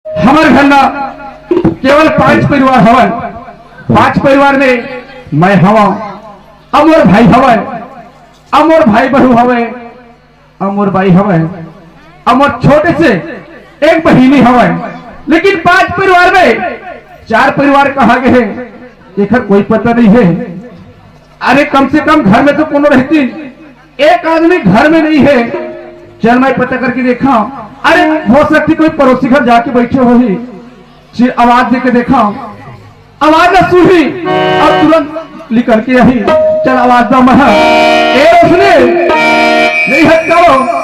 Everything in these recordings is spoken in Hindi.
हमारे घर ना केवल 5 परिवार हवन। 5 परिवार में मैं हवा, अमोर भाई हवे, अमोर भाई बहू हवे, अमोर भाई हवे, अमोर छोटे से एक बहिनी हवे। लेकिन 5 परिवार में 4 परिवार कहा गए हैं, एक कोई पता नहीं है। अरे कम से कम घर में तो कोनो रहती, एक आदमी घर में नहीं है। चल मैं पता करके देखा, अरे हो सकती कोई पड़ोसी घर जाके बैठे हो ही। फिर आवाज देके देखा, आवाज न सुनी और तुरंत निकल के आई। चल आवाज दो महा ए उसने नहीं हटकाओ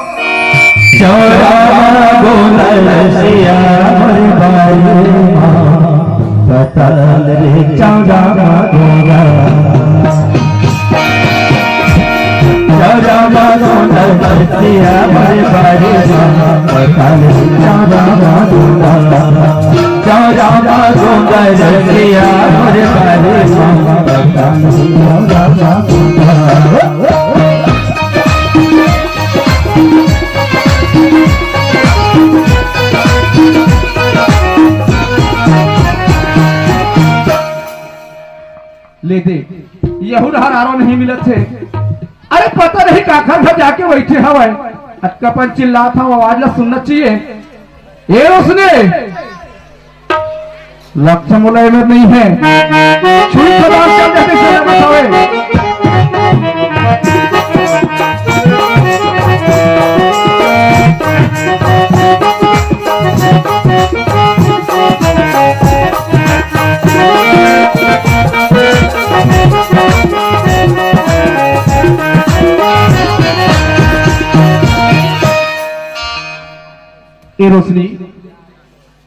ले दे यहूद हरारो नहीं मिलत थे। अरे पता नहीं काखा घर जाके बैठे हवा अटकापन चिल्ला था, आवाज ला सुनना चाहिए। ये उसने लक्ष्य मुलायम नहीं है, छुई खदान चल जाते चला बतावे। ये रोशनी,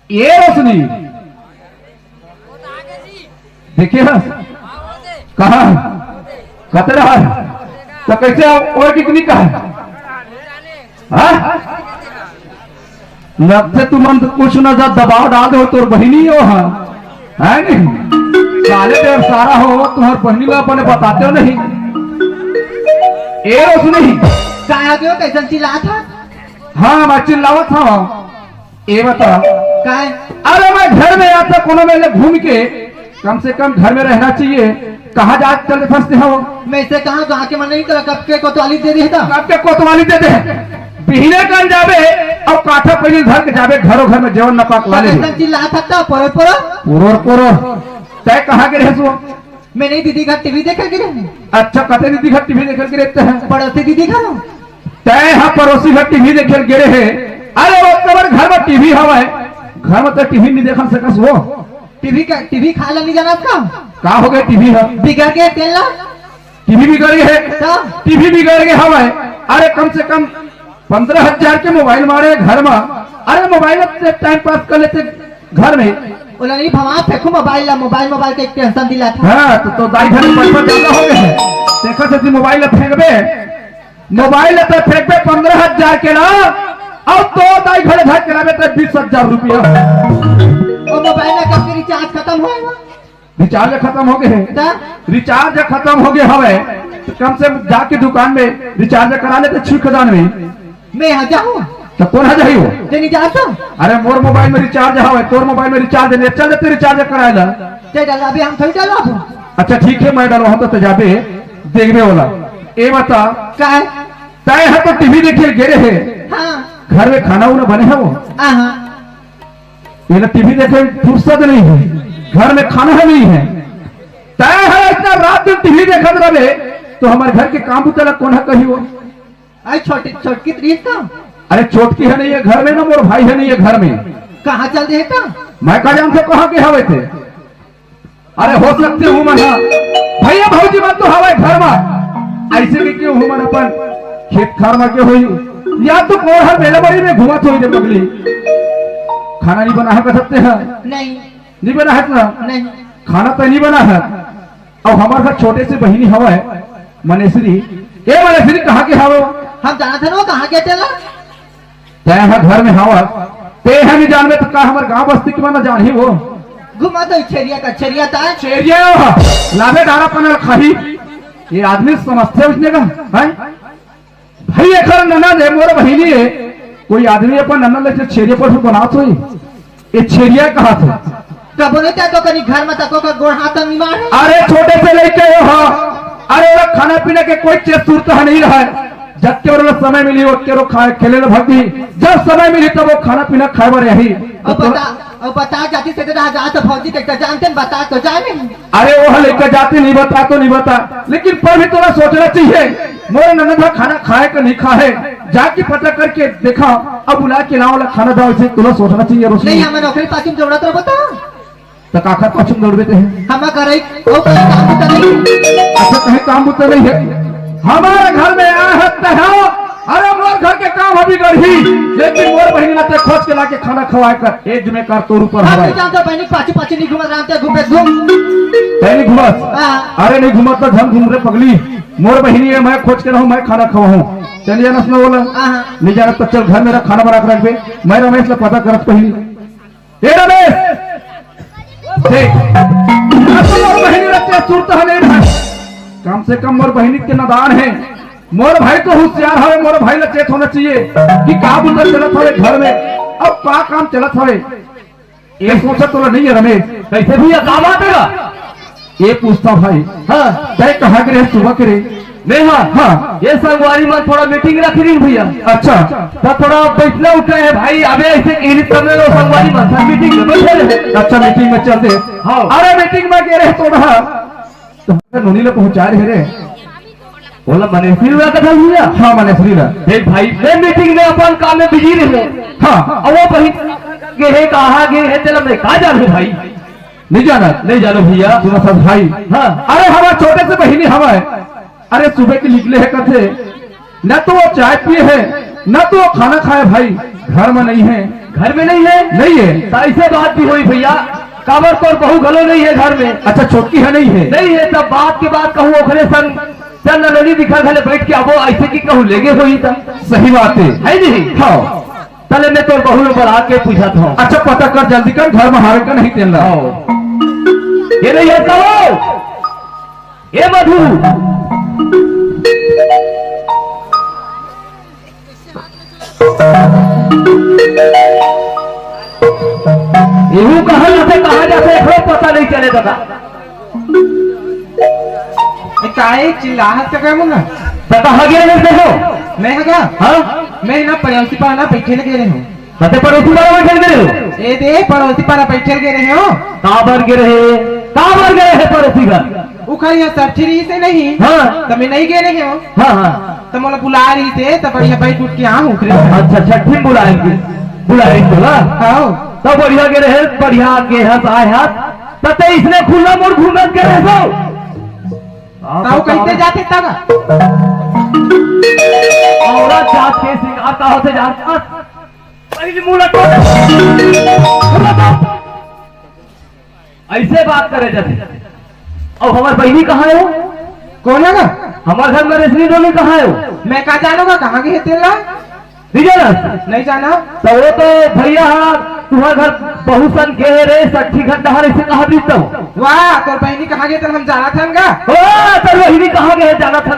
ये रोशनी देखिए कहा कतरा है तो कैसे और कितनी का है? लगते तुम कुछ न जा दबाव डाल दो तो बहनी हो है नहीं साले देर सारा हो तुम्हारे बहनी में अपने बताते हो नहीं। ये रोशनी कैसे चिल्ला था? हाँ मैं चिल्लावत था। ये बता काय? अरे मैं घर में आता कोनो मेले घूम के कम से कम घर में रहना चाहिए। कहाँ जा चल फंसते हो? मैं से कहा कहा के मन नहीं कर कब के कोतवाली दे दी था, कब के कोतवाली दे दे बिहने कर जावे और काठा पहले घर के जावे घरों घर में जेवन न पकवा ले। कैसे चिल्ला था? परो परो पुरोर पुरो तय कहाँ के रहे सो? मैं नहीं दीदी का टीवी देखा के रहे। अच्छा कते दीदी घर टीवी देख के रहते हैं? पड़ोसी दीदी का तय हाँ पड़ोसी घर टीवी देख गिरे है। अरे वो तुम्हारे घर में टीवी हवा है, घर में तो टीवी नहीं देखा सकस वो। टीवी खा ला नहीं जाना का हो गया? टीवी है बिगड़ गया तेल टीवी बिगड़ गए है, टीवी बिगड़ गए हवा है। अरे कम से कम 15,000 के मोबाइल मारे घर में। अरे मोबाइल से टाइम पास कर लेते घर में। बोला नहीं भवा फेंको मोबाइल ला, मोबाइल के टेंशन दिला था। हाँ तो दाई घर में पैसा ज्यादा हो गए हैं। देखा से मोबाइल फेंकबे, मोबाइल पे फेंकबे 15,000 के ना और तो दाई घर घर करावे तो 20,000 रुपया। और मोबाइल का कब रिचार्ज खत्म होएगा? रिचार्ज खत्म हो गए, रिचार्ज खत्म हो गए हवे तो कम से जाके दुकान में रिचार्ज करा लेते छुई खदान में। मैं यहाँ जाऊँ तो कौन है जाइयो? नहीं जाता। अरे मोर मोबाइल में रिचार्ज हवे, तोर मोबाइल में रिचार्ज नहीं, चल देते रिचार्ज कराएला। डाला अभी हम थोड़ी डाला। अच्छा ठीक है मैं डालो तो जाबे देखने वाला। ये बता का है? तय है तो टीवी देखिए गिरे है। हाँ घर में खाना उना बने है वो? ये टीवी देखे फुर्सत नहीं है, घर में खाना है नहीं है। तय है इतना रात दिन टीवी देखा रहे तो हमारे घर के काम चला कौन है कही वो? अरे छोटकी त्रीस का। अरे छोटकी है नहीं है घर में ना, मोर भाई है नहीं है घर में। कहाँ चल रहे था? मैं कहा जान से कहा के हवे थे। अरे हो सकते हूँ मैं भैया भौजी मत तो हवा घर में ऐसे भी क्यों हूँ मन अपन खेत खार में क्यों हुई या तो कौन हर मेला बड़ी में घुमा थोड़ी देर बगली। खाना नहीं बना है कर सकते हैं? नहीं बना है ना? नहीं खाना तो नहीं बना है। और हमारे घर छोटे से बहिनी हवा है मनेश्वरी। ये मनेश्वरी कहाँ के हवा? हम जाना था ना कहाँ के चला? तय घर में हवा ते है नहीं जान में तो का हमारे गांव बस्ती की माना जान ही वो घुमा तो छेरिया था चेरिया लाभे डारा पनल खाही। ये आदमी समझते उसने का है भाई एक ननद है मोर बहिनी है। कोई आदमी अपन ननद ले छेरिया पर बना तो ये छेड़िया कहाँ से? कबो नहीं तो कनी घर में तको का गोड़ हाथ नहीं मारे। अरे छोटे से लेके हो, अरे वो खाना पीना के कोई चीज सूरत नहीं रहा है। जब के वो समय मिली वो के खाए खेले भक्ति, जब समय मिली तब वो खाना पीना खाए बार यही। और बता जाती से जा तो फौजी के जानते हैं, बता तो जाने। अरे वो लेकर जाती नहीं बता तो नहीं बता, लेकिन पर भी थोड़ा सोचना चाहिए। मोरे ननद खाना खाए का नहीं खाए, जाके पता करके देखा, अब बुला के लाओ वाला खाना दाओ, इसे थोड़ा सोचना चाहिए। नहीं हमें नौकरी पाचुम जोड़ा तो बता तो काका पाचुम दौड़ देते हैं हम करे ओ काम तो नहीं। अच्छा कहीं काम तो नहीं है, हमारे घर में आया है। अरे मोर घर के काम अभी गढ़ी, लेकिन मोर बहनी ने खोज के लाके खाना खवाए कर एक जिम्मेदार तौर ऊपर हवाए। जानते बहनी पाची पाची नहीं घूमत रामते घूमे घूम नहीं घूमत। अरे नहीं घूमत तो झम घूम रहे पगली। मोर बहनी है, मैं खोज के रहूं, मैं खाना खवाऊं। चलिए नस में बोला नहीं जाना तो चल घर मेरा खाना बना कर रख दे। मैं रमेश ने पता करत पहली। ए रमेश देख मोर बहनी रखते सूरत नहीं रहा, कम से कम मोर बहनी के नादान है। मोर भाई तो होशियार है, मोर भाई ने चेत होना चाहिए कि का बुंदर चलत है घर में, अब का काम चलत है। ये सोचा तो नहीं है रमेश, कैसे भी काम आतेगा ये पूछता भाई। हाँ तय कहा करे सुबह करे नहीं। हाँ ये संगवारी में थोड़ा मीटिंग रख रही भैया। अच्छा तो थोड़ा बैठना उठे है भाई, अबे ऐसे कहीं करने लो संगवारी में मीटिंग में बैठे। अच्छा मीटिंग में चलते। हाँ अरे मीटिंग में गए रहे तो रहा तो नोनी लोग पहुंचा रहे रे, बोला मनेश्वरी का था भैया। हाँ मनेश्वरी देख भाई मैं मीटिंग में अपन काम में बिजी रहे। हाँ और वो बहन गे है कहा गे है चलो मैं कहा जा रहे भाई। नहीं जाना नहीं जानो भैया सुनो सब भाई। हाँ अरे हमारे छोटे से बहनी हमारे, अरे सुबह के निकले है कथे, न तो वो चाय पिए है न तो वो खाना खाए भाई। घर में नहीं है, घर में नहीं है, नहीं है तो ऐसे बात भी हुई भैया। काबर तो बहु गलो नहीं है घर में। अच्छा छोटकी है नहीं है, नहीं है तब बात के बाद कहूँ ओखरे संग चल नली दिखा घले बैठ के अब ऐसे की कहूँ लेगे हुई था। सही बात है नहीं। हाँ तले मैं तो बहु में बढ़ा के पूछा था। अच्छा पता कर जल्दी कर, घर में हारे का नहीं तेल रहा। ये नहीं है कहो ये मधु यू कहा जाते पता नहीं चले दादा। काहे चिल्लाहट से क्या मुंगा पता हो गया नहीं हो मैं है क्या? हाँ मैं ना पड़ोसी पाना बैठे लगे रहे हूँ। पते पड़ोसी पारा बैठे गए हो? ए दे पड़ोसी पाना बैठे लगे रहे हो। कहाँ पर गए रहे, कहाँ पर गए हैं पड़ोसी का? उखर यहाँ सब्सिडी से नहीं। हाँ तो मैं नहीं गए रहे हो। हाँ हाँ तो मोला बुला रही थे तो बढ़िया बैठ उठ के यहाँ उखरे। अच्छा छठी बुलाएंगे बुलाएंगे तो हाँ तब बढ़िया के रहे बढ़िया के हाथ आए हाथ तते इसने खुला मोड़ घूमत के रहे तो कैसे जाते तब औरत जात के सिंगार का होते जाता पहली मुलाकात ऐसे बात करे जैसे। और हमारे बहनी कहाँ है? कौन है ना? हमारे घर में रेशमी डोली कहाँ है? मैं कहा जानूंगा कहाँ की है तेरा? नहीं जाना? नहीं जाना तो वो तो भैया तुम्हारे घर बहुत सन के रे 60 घंटा ऐसे कहा भी तो। वाह तो बहनी कहाँ गए? हम जाना था ना तो वही कहाँ गए जाना था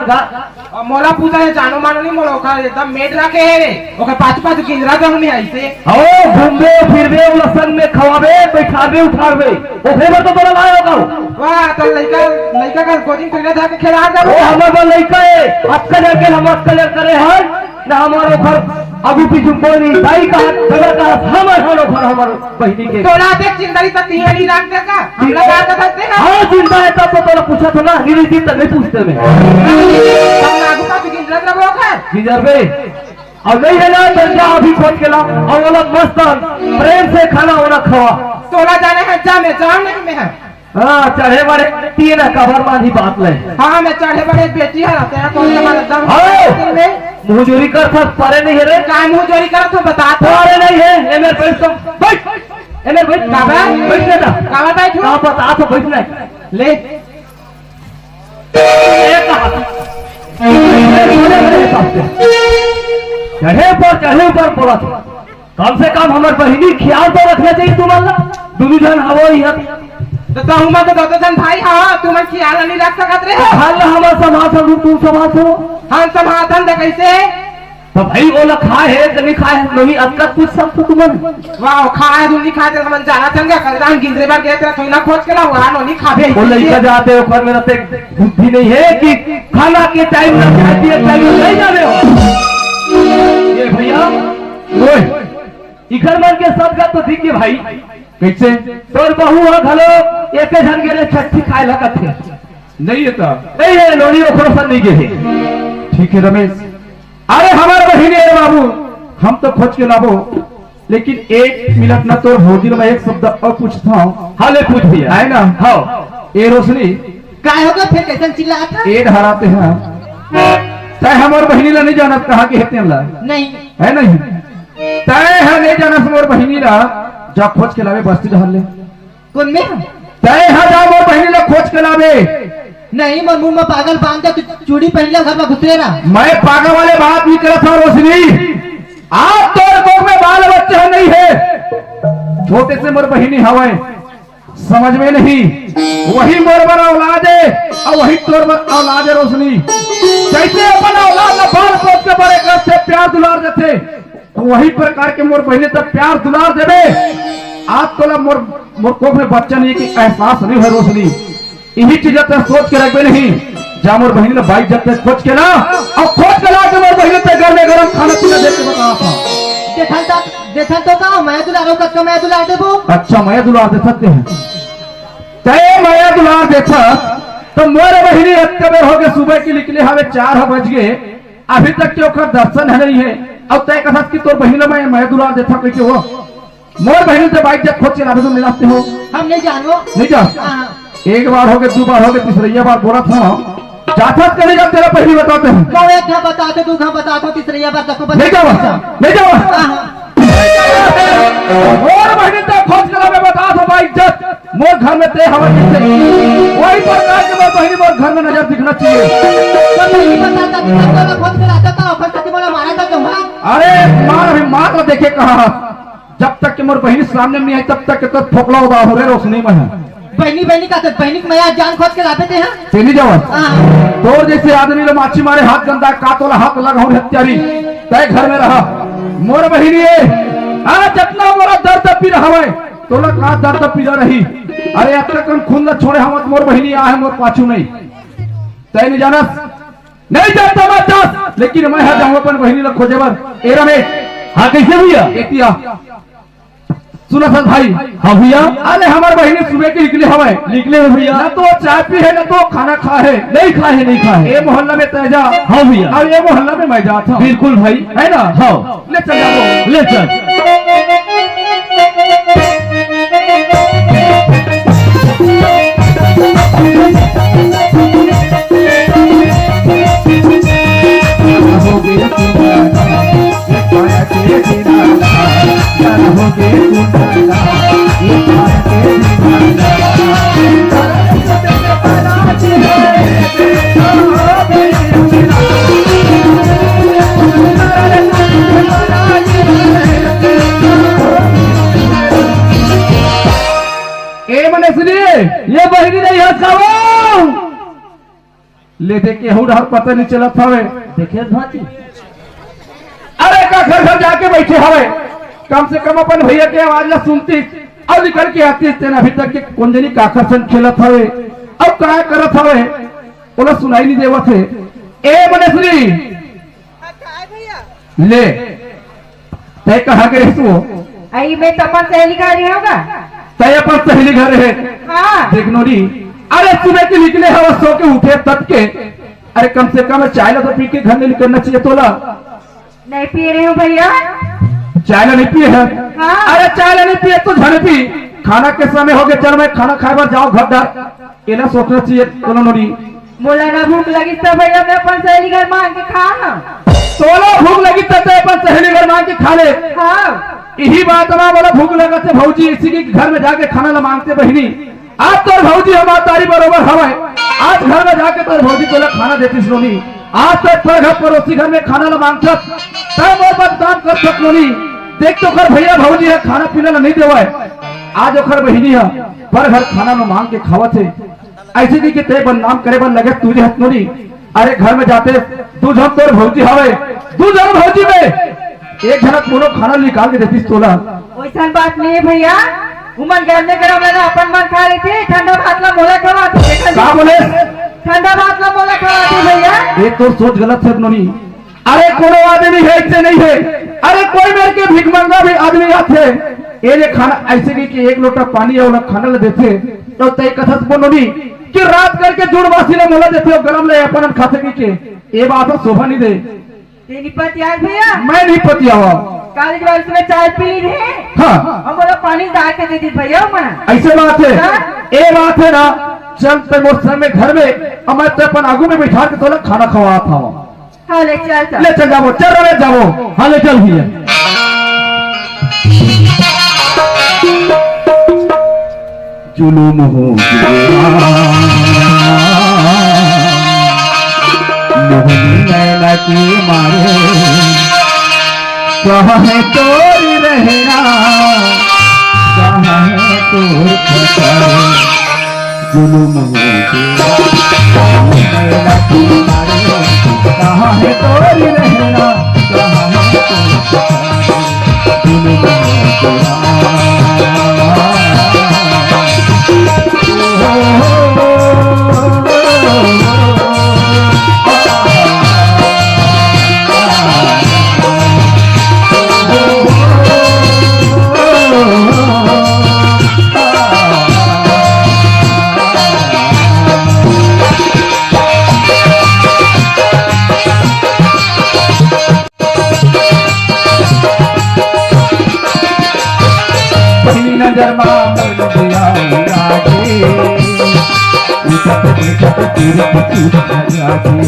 और मोला पूछा है जानो मानो नहीं मोला ओखा एकदम मेड रखे है रे ओखा पाँच गिंजरा तो हमें ऐसे ओ घूमबे फिरबे उला संग में खवाबे बैठाबे उठाबे ओखे में तो बड़ा लाए होगा। वाह तो लड़का का कोचिंग करेला था के खेला था ओ हमारा लड़का है अक्कल के हम अक्कल करे है ना हमारो घर अभी पीछे कोई दाई का सगा का हमारे घर हमारे बहनी के तोला देख जिंदगी तक नहीं रख दे का हम लगा के सकते ना। हां जिंदा है तब तो तोला पूछा था ना गिरी जी तक नहीं पूछते में हम लागू का गिंजरा रखो का गिंजर बे और नहीं है ना तो जा अभी खोज के ला और वाला मस्त प्रेम से खाना वाना खवा तोला जाने है जा मैं जाऊं नहीं मैं है। हाँ चढ़े बड़े तीन कबर मानी बात ले। हाँ मैं चढ़े बड़े बेटी है तेरा कौन सा मारा दम मुझोरी कर सब पारे नहीं है रे काय मुझोरी कर तो बता तो पारे नहीं है ए मेरे बैठ तो बैठ ए मेरे बैठ काबा बैठ बेटा काबा बैठो कहां बता तो बैठना ले एक हाथ चढ़े पर बोला कम से कम हमारे बहिनी ख्याल तो रखना चाहिए तुम्हारा दोनों जन हवा ही है तो हम तो दो जन भाई हाँ तुम ख्याल नहीं रख सकत रे हाल हमारा समाज तू समाज हो हम समाधान दे कैसे तो भाई वो लोग खाए है तो नहीं खाए है नहीं अब तक कुछ सब तो तुमने वाह खाए तुम नहीं खाते मन जाना चंगा कर दान गिंजरे बार गए तेरा थोड़ी ना खोज के ला हुआ नो नहीं खाबे वो लड़का जाते हो घर में रहते बुद्धि नहीं है कि खाना के टाइम में खाती है टाइम में नहीं जाने हो ये भैया ओए इधर मन के सब का तो दिखे भाई कैसे तोर बहू और घलो एक जन के लिए छठी खाए लगा थे नहीं है तो नहीं है लोनी ओखरो सन नहीं गए ठीक है रमेश अरे हमारे बहिनी है बाबू हम तो खोज के लाबो लेकिन एक मिनट ना तो भोजी में एक शब्द और पूछता हूँ हाले पूछ भैया है ना हाँ ये रोशनी काय होगा फिर कैसे चिल्ला था एड हराते हैं चाहे हमारे बहिनी ला नहीं जाना कहा कि हेते ला नहीं है नहीं तय है नहीं जाना हमारे बहिनी ला जा खोज के लावे बस्ती जहर ले कौन में तय है जा हमारे बहिनी ला खोज के लावे नहीं मैं मुंह में पागल बांध दे तू चूड़ी पहन ले घर में घुसे रहा मैं पागल वाले बात नहीं करता हूँ रोशनी आप तो मुंह में बाल बच्चे नहीं है छोटे से मोर बहिनी हवाए समझ में नहीं वही मोर बड़ा औलाद है और वही तोर औलाद है रोशनी जैसे अपन औलाद ना बाल पोस के बड़े करते प्यार दुलार देते वही प्रकार के मोर बहने तब प्यार दुलार देवे आप तो मोर मोर कोख में बच्चा नहीं कि एहसास नहीं है रोशनी यही चीज सोच के रखबे नहीं जा मोर बहनी ने बाइक जब तक खोज के ला और खोज के ला के मोर बहनी तक घर में गरम खाना पीना देख के बता था देखा तो का मैं दुलारो कब मैं दुलार देबो अच्छा मैं दुलार दे सकते हैं तय मैं दुलार देखा तो मोर बहनी अक्टूबर हो गए सुबह के निकले हमें 4 बज गए अभी तक के ओकर दर्शन है नहीं है अब तय कहा कि तोर बहनी मैं दुलार देखा कैसे हो मोर बहनी से बाइक जब खोज के लाते मिलाते हो हम नहीं जानो नहीं जा एक बार हो गए 2 बार हो गए तीसरी बार बोला था जाथत करेगा तेरा पहली बताते हैं तो एक घा बताते तू घा बताते तीसरी बार तक नहीं जाओ मोर बहनी तक खोज करा मैं बता दो भाई इज्जत मोर घर में ते हवा किसे वही प्रकार के मोर बहनी मोर घर में नजर दिखना चाहिए खोज कर आता था फिर कति बोला मारा था तुम अरे मार अभी मार देखे कहा जब तक कि मोर बहनी सामने नहीं आई तब तक तो फोकला उदा हो रहे रोशनी में है बहनी का तो बहनी मैं आज जान खोज के लाते थे तेली जाओ तो जैसे आदमी लोग माछी मारे हाथ गंदा कातोला हाथ लगा हो हत्यारी तय घर में रहा मोर बहिनी जितना मोरा दर्द पी रहा है तो लोग का दर्द पी रही अरे अब तक हम खून न छोड़े हम मोर बहिनी आ है मोर पाछू नहीं तय नहीं जाना नहीं जानता मैं दस लेकिन मैं है जाऊँ अपन बहिनी लोग खोजे बर ए रमेश हाँ कैसे भैया एतिया सुना सर भाई हाँ भैया अरे हमारे बहनी सुबह के निकले हमें निकले भैया ना तो चाय पी है ना तो खाना खा है नहीं खा है ये मोहल्ला में तय जा हाँ भैया और ये मोहल्ला में मैं जाता बिल्कुल भाई है ना हाँ ले चल जाओ ले चल ये बहनी नहीं है ले दे के हूँ पता नहीं चला था देखे भाती अरे का घर जाके बैठे हवे कम से कम अपन भैया के आवाज ला सुनती और निकल के आती तेन अभी तक के कुंजनी काखरसन खेलत हवे अब क्या करत हवे बोला सुनाई नहीं देवा थे ए मनेश्वरी ले तय कहा गए तू आई मैं तपन सहेली का रही होगा तय अपन सहेली घर है हाँ देख नोरी अरे सुबह के निकले हवा सो के उठे तब के अरे कम से कम चाय ला तो पी के घर में निकलना चाहिए तोला नहीं पी रही हूँ भैया चाय ला नहीं पिए है हाँ। अरे चाय ला नहीं पिए तो झड़ पी खाना के समय हो गया चल मैं खाना खाए बार जाओ घर डाल ये ना सोचना चाहिए तोला नोरी बोला ना भूख लगी तो भैया मैं अपन सहेली घर मांग के खा ना तोला भूख लगी तब अपन सहेली घर मांग के खा ले हाँ यही बात हमारा बोला भूख लगा थे भौजी इसी के घर में जाके खाना ला मांगते बहनी आज तो भौजी हमारा तारी बरोबर हवा आज घर में जाके तो भौजी को खाना देती सुनोनी आज तक तो घर पड़ोसी घर में खाना ला मांग तब वो बदनाम कर सकलोनी देख तो कर भैया भौजी है खाना पीना नहीं देवा है आज ओखर बहिनी है पर घर खाना ला मांग के खावा थे ऐसे नहीं कि ते बदनाम करे बन लगे तुझे हथनोरी अरे घर में जाते तू जब तोर भौजी हवे तू जब भौजी में एक झनक कोनो खाना निकाल के देतीस तोला वैसा बात नहीं है भैया उमन गर्म में गरम लेना अपन मन खा रही थी ठंडा भात ला मोला खवाती का बोले ठंडा भात ला मोला खवाती भैया ये तो सोच गलत है नोनी अरे कोनो आदमी है ऐसे नहीं है अरे कोई मेरे के भीख मंगा भी आदमी आते ये ले खाना ऐसे कि एक लोटा पानी और खाना ले देते तो तय कथा बोलोनी कि रात करके जुड़वासी ले मोला देते और गरम ले अपन खाते के ये बात तो शोभा नहीं दे तेरी पति आज भैया मैं नहीं पति आवा कॉलेज वाले में चाय पी ली है हाँ हम बोला पानी डाल के दे दी भैया मैं ऐसे बात है ये बात है ना चल ते मोर समय घर में और मैं ते अपन आगू में बिठा के तोला खाना खवा था हाँ ले चल ले चल जाओ चल रहे जाओ हाँ ले चल भी है जुलूम हो मोहनी नैना की मारे कहाँ है तोर रहना कहाँ है तोर खतर जुलूम हो नैना की मारे कहाँ है तोर रहना कहाँ है तोर खतर जुलूम नजर मामल दिया राजे उठत देखत तीर तीर राजे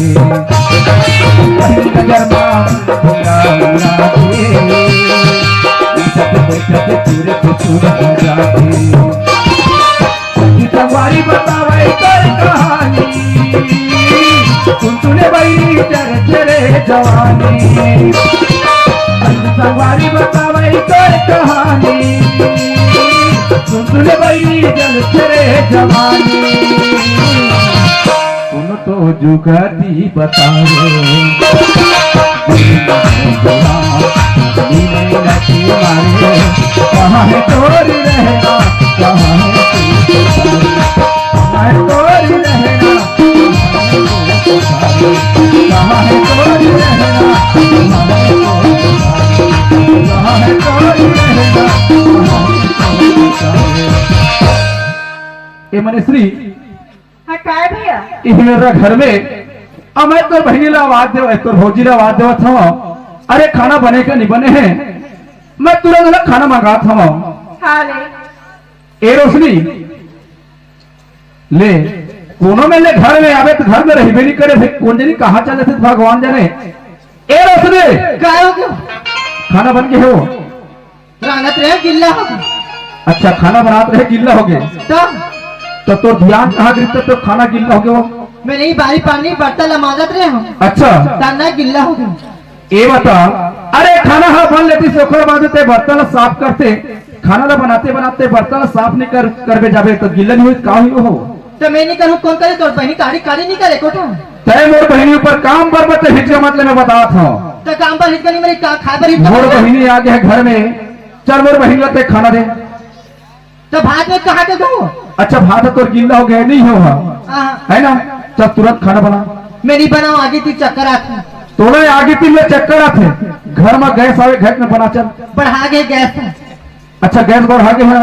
नजर मामल दिया राजे उठत देखत तीर तीर राजे तुम्हारी बतावे कर कहानी सुने भाई चर चरे जवानी तुम्हारी बतावे कर कहानी सुन भाई जल चरे जवानी तुम तो जुगती बताओ मारे कहाँ है तोरी रहना कहाँ है तोरी रहना कहाँ है तोरी रहना कहाँ है तोरी रहना ये मने श्री हाँ काय भैया इस मेरा घर में अब मैं तो बहनी ला आवाज दे तो भौजी ला आवाज देवा था अरे खाना बने के नहीं बने हैं मैं तुरंत खाना मंगा था हाँ ले ए रोशनी ले कोनो में ले घर में आवे तो घर में रही नहीं करे भाई कौन जानी कहाँ चले थे भगवान जाने ए रोशनी काय हो गया खाना बन के हो रानत रहे गिल्ला हो अच्छा खाना बनाते रहे गिल्ला हो गए तो ध्यान कहाँ गिरते तो खाना गिल्ला हो गया वो मैं नहीं बारी पानी बर्तन लमाजत रहे हूँ अच्छा ताना गिल्ला हो गया ये बता अरे खाना हाँ बन लेती सोखर बांधते बर्तन साफ करते खाना ला बनाते बनाते बर्तन साफ नहीं कर जावे तो गिल्ला नहीं हुई का हुई हो तो मैं नहीं करूँ कौन करे तो बहनी काड़ी काड़ी नहीं करे कोटा तय मोर बहनी ऊपर काम पर बते हिचके मतलब मैं बता था तो काम पर हिट करनी मेरी खा पर हिट मोर बहनी आ गया घर में चल मोर बहनी लाते खाना दे तो भात में कहा के दो अच्छा भात तो गिल्ला हो गया नहीं हो है ना चल तुरंत खाना बना मैं नहीं बनाऊ आगे थी चक्कर आते तोड़े आगे तीन में चक्कर आते घर में गैस आवे घर में बना चल बढ़ा गए गैस अच्छा गैस बढ़ा के है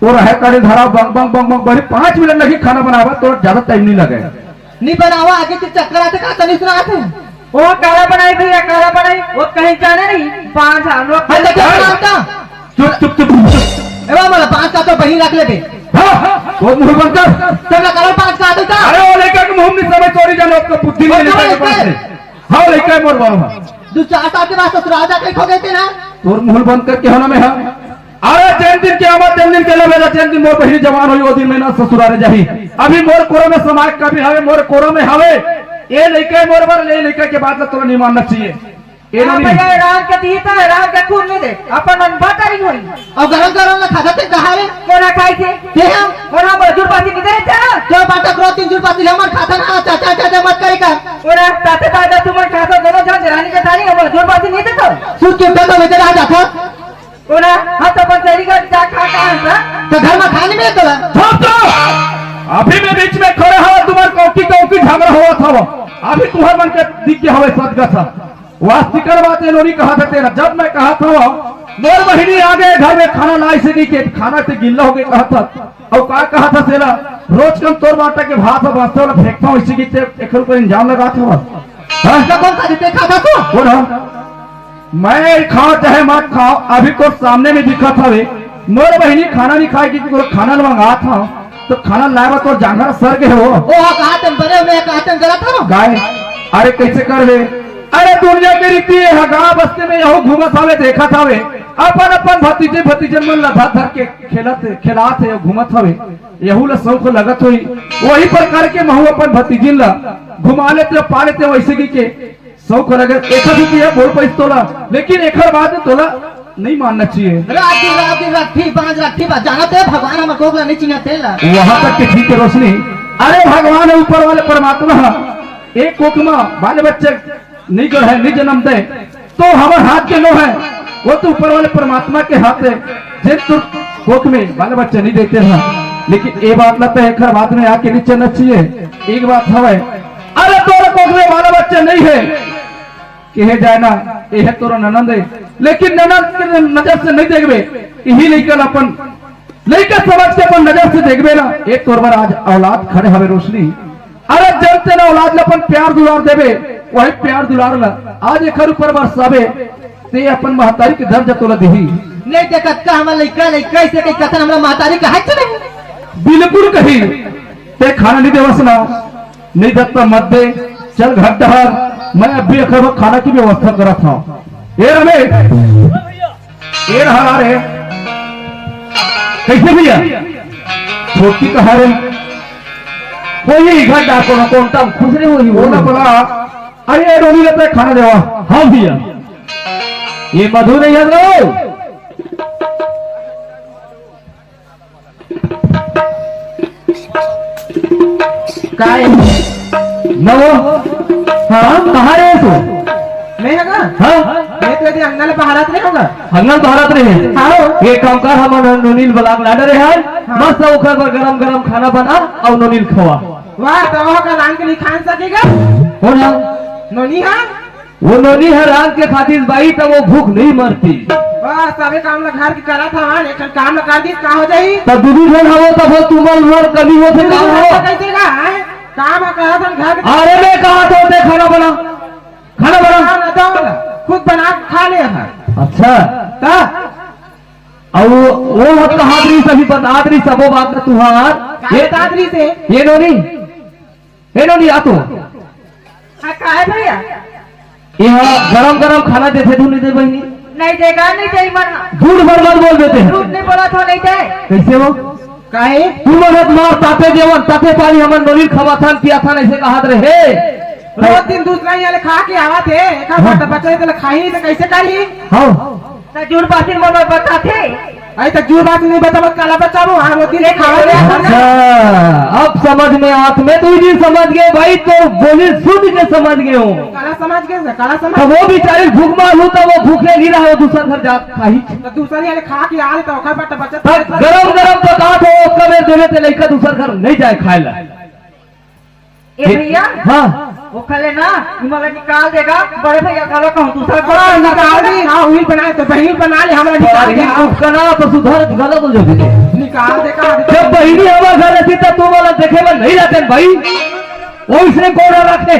वो रहे काड़ी धरा बंग बंग बंग बंग बड़ी 5 मिनट लगी खाना बनावा तो ज्यादा टाइम नहीं लगे नहीं बनावा आगे थी चक्कर आते कहा नहीं सुना आते वो काला बनाई भैया काला बनाई वो कहीं जाने नहीं 5 हम लोग चुप चुप चुप एवं मला 5 का तो बही रख ले बे वो मुंह बंद कर तब करो 5 का तो अरे वो लेकर मुंह में समय चोरी जाने आपका बुद्धि नहीं लेकर के पास से हाँ लेकर मोर बाबा दो 4 साल के बाद ससुराल जाके खो गए थे ना तोर मुंह बंद करके होना में है अरे चैन दिन के आवा 3 दिन के लगे चैन दिन मोर बहिनी जवान हुई वो दिन में ना ससुराल जाही अभी मोर कोरो में समाज का भी हवे मोर कोरो में हवे ये लेके मोर बार ले लेकर के बाद तो नहीं मानना चाहिए ये हाँ नहीं भैया राम के दीता है राम के खून में दे अपन मन बातारी होई और गरम गरम ना खाता थे कहा रे कोना खाई थे ते हम और हम मजदूर पाती किधर था जो बाटा करो 3 पाती हमर खाता ना चाचा चाचा मत करे का और ताते ताते तुम वो जोर बात नहीं देता तू चुपटा तो बेचारा आ जाता ओना हां तो अपन तेरी का जा खा का तो घर में खाने में तो चुप तो अभी मैं बीच में खड़े हो तुम्हारे कौकी झगड़ा हुआ था वो अभी तुम्हारे मन के दिख गया हवे सदगा था वास्तविक बात है नोनी कहा था तेरा जब मैं कहा था वो मोर बहिनी आ गए घर में खाना लाई से के खाना से गिल्ला हो गया कहा था और का कहा था तेरा रोज कम तोर बाटा के भात और बास्ते वाला फेंकता हूँ इसी की 1 रुपये इंजाम लगा था हाँ कौन सा देते खाता तो बोल मैं खाओ चाहे मत खाओ अभी तो सामने में दिखा था वे मोर बहिनी खाना नहीं खाएगी कि खाना मंगा था तो खाना लाया तो जांघा सर के हो कहा तुम बने मैं कहा तुम गलत हो गाय अरे कैसे कर वे अरे दुनिया की रीति है गाँव बस्ती में यहो घूमत हवे देखा था वे अपन अपन भतीजे मन लधा धर के खेलात है घूमत हवे यहू ला शौक लगत हुई वही प्रकार के महू अपन भतीजिन ला घुमा लेते पा लेते वैसे की के शौक लगे एक बोल पैस तोला लेकिन एक बाद में तोला नहीं मानना चाहिए रखी जाना तो भगवान हम को नहीं चिन्हते ला वहां तक के ठीक है रोशनी अरे भगवान है ऊपर वाले परमात्मा एक कोकमा बाले बच्चे नहीं कर है नहीं जन्म दे तो हमारे हाथ के लो है वो तो ऊपर वाले परमात्मा के हाथ है जिन तो कोक में बाले बच्चे नहीं देते हैं लेकिन ये बात लगता है खर बात में आके नीचे न चाहिए एक बात है अरे तोरा कोक में बाले बच्चे नहीं है कहे जाए ना ये है तोरा ननंद है लेकिन ननंद के नजर से नहीं देखबे यही लेकर अपन लेकर समझ के अपन नजर से देखबे ना एक तोर पर आज औलाद खड़े हवे रोशनी अरे जनते ना औलाद ला अपन प्यार दुलार देवे वही प्यार दुलार ला आज एक ऊपर बरसावे ते अपन महतारी के दर्जा तोला देही नहीं देखत का हम लइका से कई कथन हमरा महतारी का है नहीं बिल्कुल कही ते खाना नहीं देवस ना नहीं दत्ता मत दे चल घर डहर मैं अभी अखर खाना की व्यवस्था करा था ये रमेश ये रहा रे कैसे भैया छोटी कहा रे कोई घर डाको ना कौन तब खुश नहीं हुई वो ना बोला अरे रोनी लेते खाना देवा हाँ भैया ये मधु नहीं है लो काय नवो हाँ कहा रे तू मैं है हाँ मैं तो यदि अंगल बहारत नहीं होगा हंगल भारत रहे हाँ ये काम कर हमारा नोनील ब्लाक लाडर है मस्त ओखर पर गरम गरम खाना बना और नोनील खवा वाह तो वो का नाम के लिए खान सकेगा हो ना नोनी हाँ वो नोनी है रात के खातिर बाई तो वो भूख नहीं मरती वाह सभी काम ला घर के करा था हाँ लेकिन काम ला कर दी कहाँ हो जाई तब दूधी जन हो तब वो तुमल मर कभी वो थे काम हो कैसे का काम करा था घर के अरे मैं कहा था उसे खाना बना ना तो खुद बना खा ले है अच्छा ता और वो हद कहा सभी बता रही सबो बात में तुहार ये दादरी से ये नोनी आ तो हाँ का है भैया यहाँ गरम गरम खाना देते तू नहीं दे बहनी नहीं देगा नहीं चाहिए मरना झूठ बर्बाद बोल देते हैं झूठ नहीं बोला तो नहीं दे कैसे वो काहे तू मदद मार ताते जेवन ताते पानी हमन नोनील खवा था किया था ऐसे कहा रहे रोज दिन दूसरा ये खा के आवा थे एक बार बच्चे तो खाई तो कैसे करी हाँ तो जुड़ पासिन मन बता थे अरे तो जूर बात नहीं बता काला बच्चा वो हाँ रोटी नहीं खावा दे अच्छा अब समझ में आत में तू जी समझ गए भाई तो बोली सुन के समझ गए हो काला समझ गए काला समझ तो वो बेचारी भूख मालूम तो वो भूखे नहीं रहा दूसरा घर जा खाई तो दूसरा ये खा के आले तो ओखर बट बच्चा तब गरम गरम पका तो उसका में देवे ते लइका दूसरा घर नहीं जाए खाए ला ए भैया हाँ वो खले ना हिमालय निकाल देगा बड़े भैया खालो कहूँ दूसरा को हाँ निकाल दी हाँ वही बनाए तो बहनी बना ले हमारा निकाल दे उसका ना तो सुधार गलत हो जाते निकाल दे का जब बहनी हमारे घर रहती तब तुम वाला देखे में नहीं रहते भाई वो इसने कौन रखे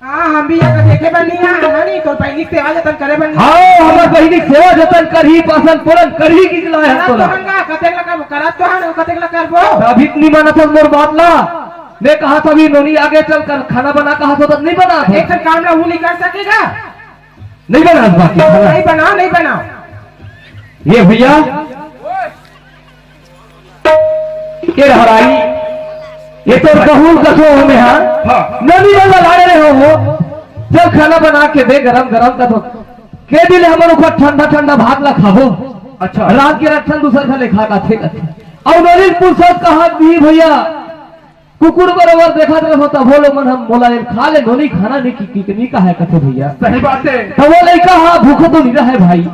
हाँ हम भी अगर देखे बन नहीं है नहीं तो बहनी सेवा जतन करे बन हाँ हमारे बहनी सेवा जतन कर ही पासन पूरन कर ही की लाया तो हंगा कतेक लगा करत तो है कतेक लगा करबो अभी इतनी माना था मोर बात ला मैं कहा था भी नोनी आगे चल कर खाना बना कहा था नहीं बना था एक काम ना वो नहीं कर सकेगा नहीं बना बाकी खाना नहीं बनाओ नहीं बनाओ ये भैया ये हराई ये तो कहूँ कथो हमें हाँ नदी वाला लाड़े रहे हो जब खाना बना के दे गरम गरम कथो के दिले हमारे ऊपर ठंडा ठंडा भात ला खाबो अच्छा रात के रक्षण दूसर खा ले खा का थे और नदी पुरुष कहा भी भैया कुकुर बरोबर देखा होता बोलो मन हम बोला ये खा ले नोनी खाना नहीं की का है कथे भैया सही बात है, तो वो लड़का हाँ भूखो तो नहीं रहा भाई,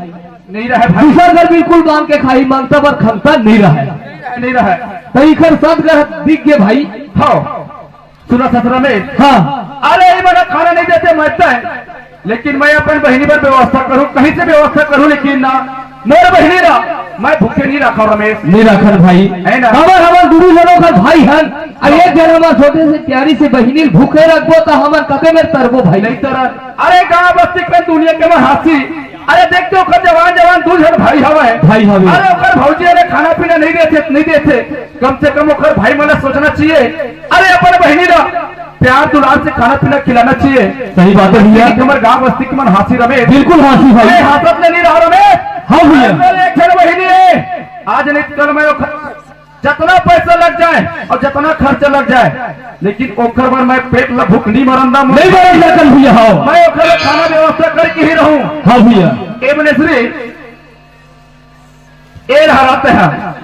नहीं रहा भाई, दूसरा घर बिल्कुल बांध के खाई मांगता पर खमता नहीं रहा नहीं रहा। तो इखर सब घर दिख गए भाई। हाँ सुना ससुरा में, हाँ अरे ये बड़ा खाना नहीं देते मरता है, लेकिन मैं अपन बहनी पर व्यवस्था करूं, कहीं से व्यवस्था करूं, लेकिन ना मोर बहनी ना मैं भूखे नहीं रखा रमेश, नहीं रखा भाई है ना। हमार गुरु जनों का भाई हन और एक जन हमार छोटे से प्यारी से बहनी भूखे रखबो तो हमार कते में तरबो भाई नहीं तरह। अरे गाँव बस्ती के दुनिया के में हाथी, अरे देखते हो जवान जवान दू जन भाई हवा है, भाई हवे। अरे ओकर भौजी अरे खाना पीना नहीं देते, कम से कम ओकर भाई मन सोचना चाहिए, अरे अपन बहनी ना प्यार दुलार से खाना पीना खिलाना चाहिए। सही बात है भैया, हमारे गाँव बस्ती के मन हाथी रमेश, बिल्कुल हाथी भाई, हाथत में नहीं रहा रमेश। हाँ भैया, एक जन बहनी है, आज नहीं कल मैं जितना पैसा लग जाए और जितना खर्चा लग जाए, लेकिन ओकर पर मैं पेट ला भूख नहीं मरंदा, नहीं मरंदा कल भैया। हाँ मैं ओकर खाना व्यवस्था करके ही रहूं। हाँ भैया, ए बनेश्री ए हराते हैं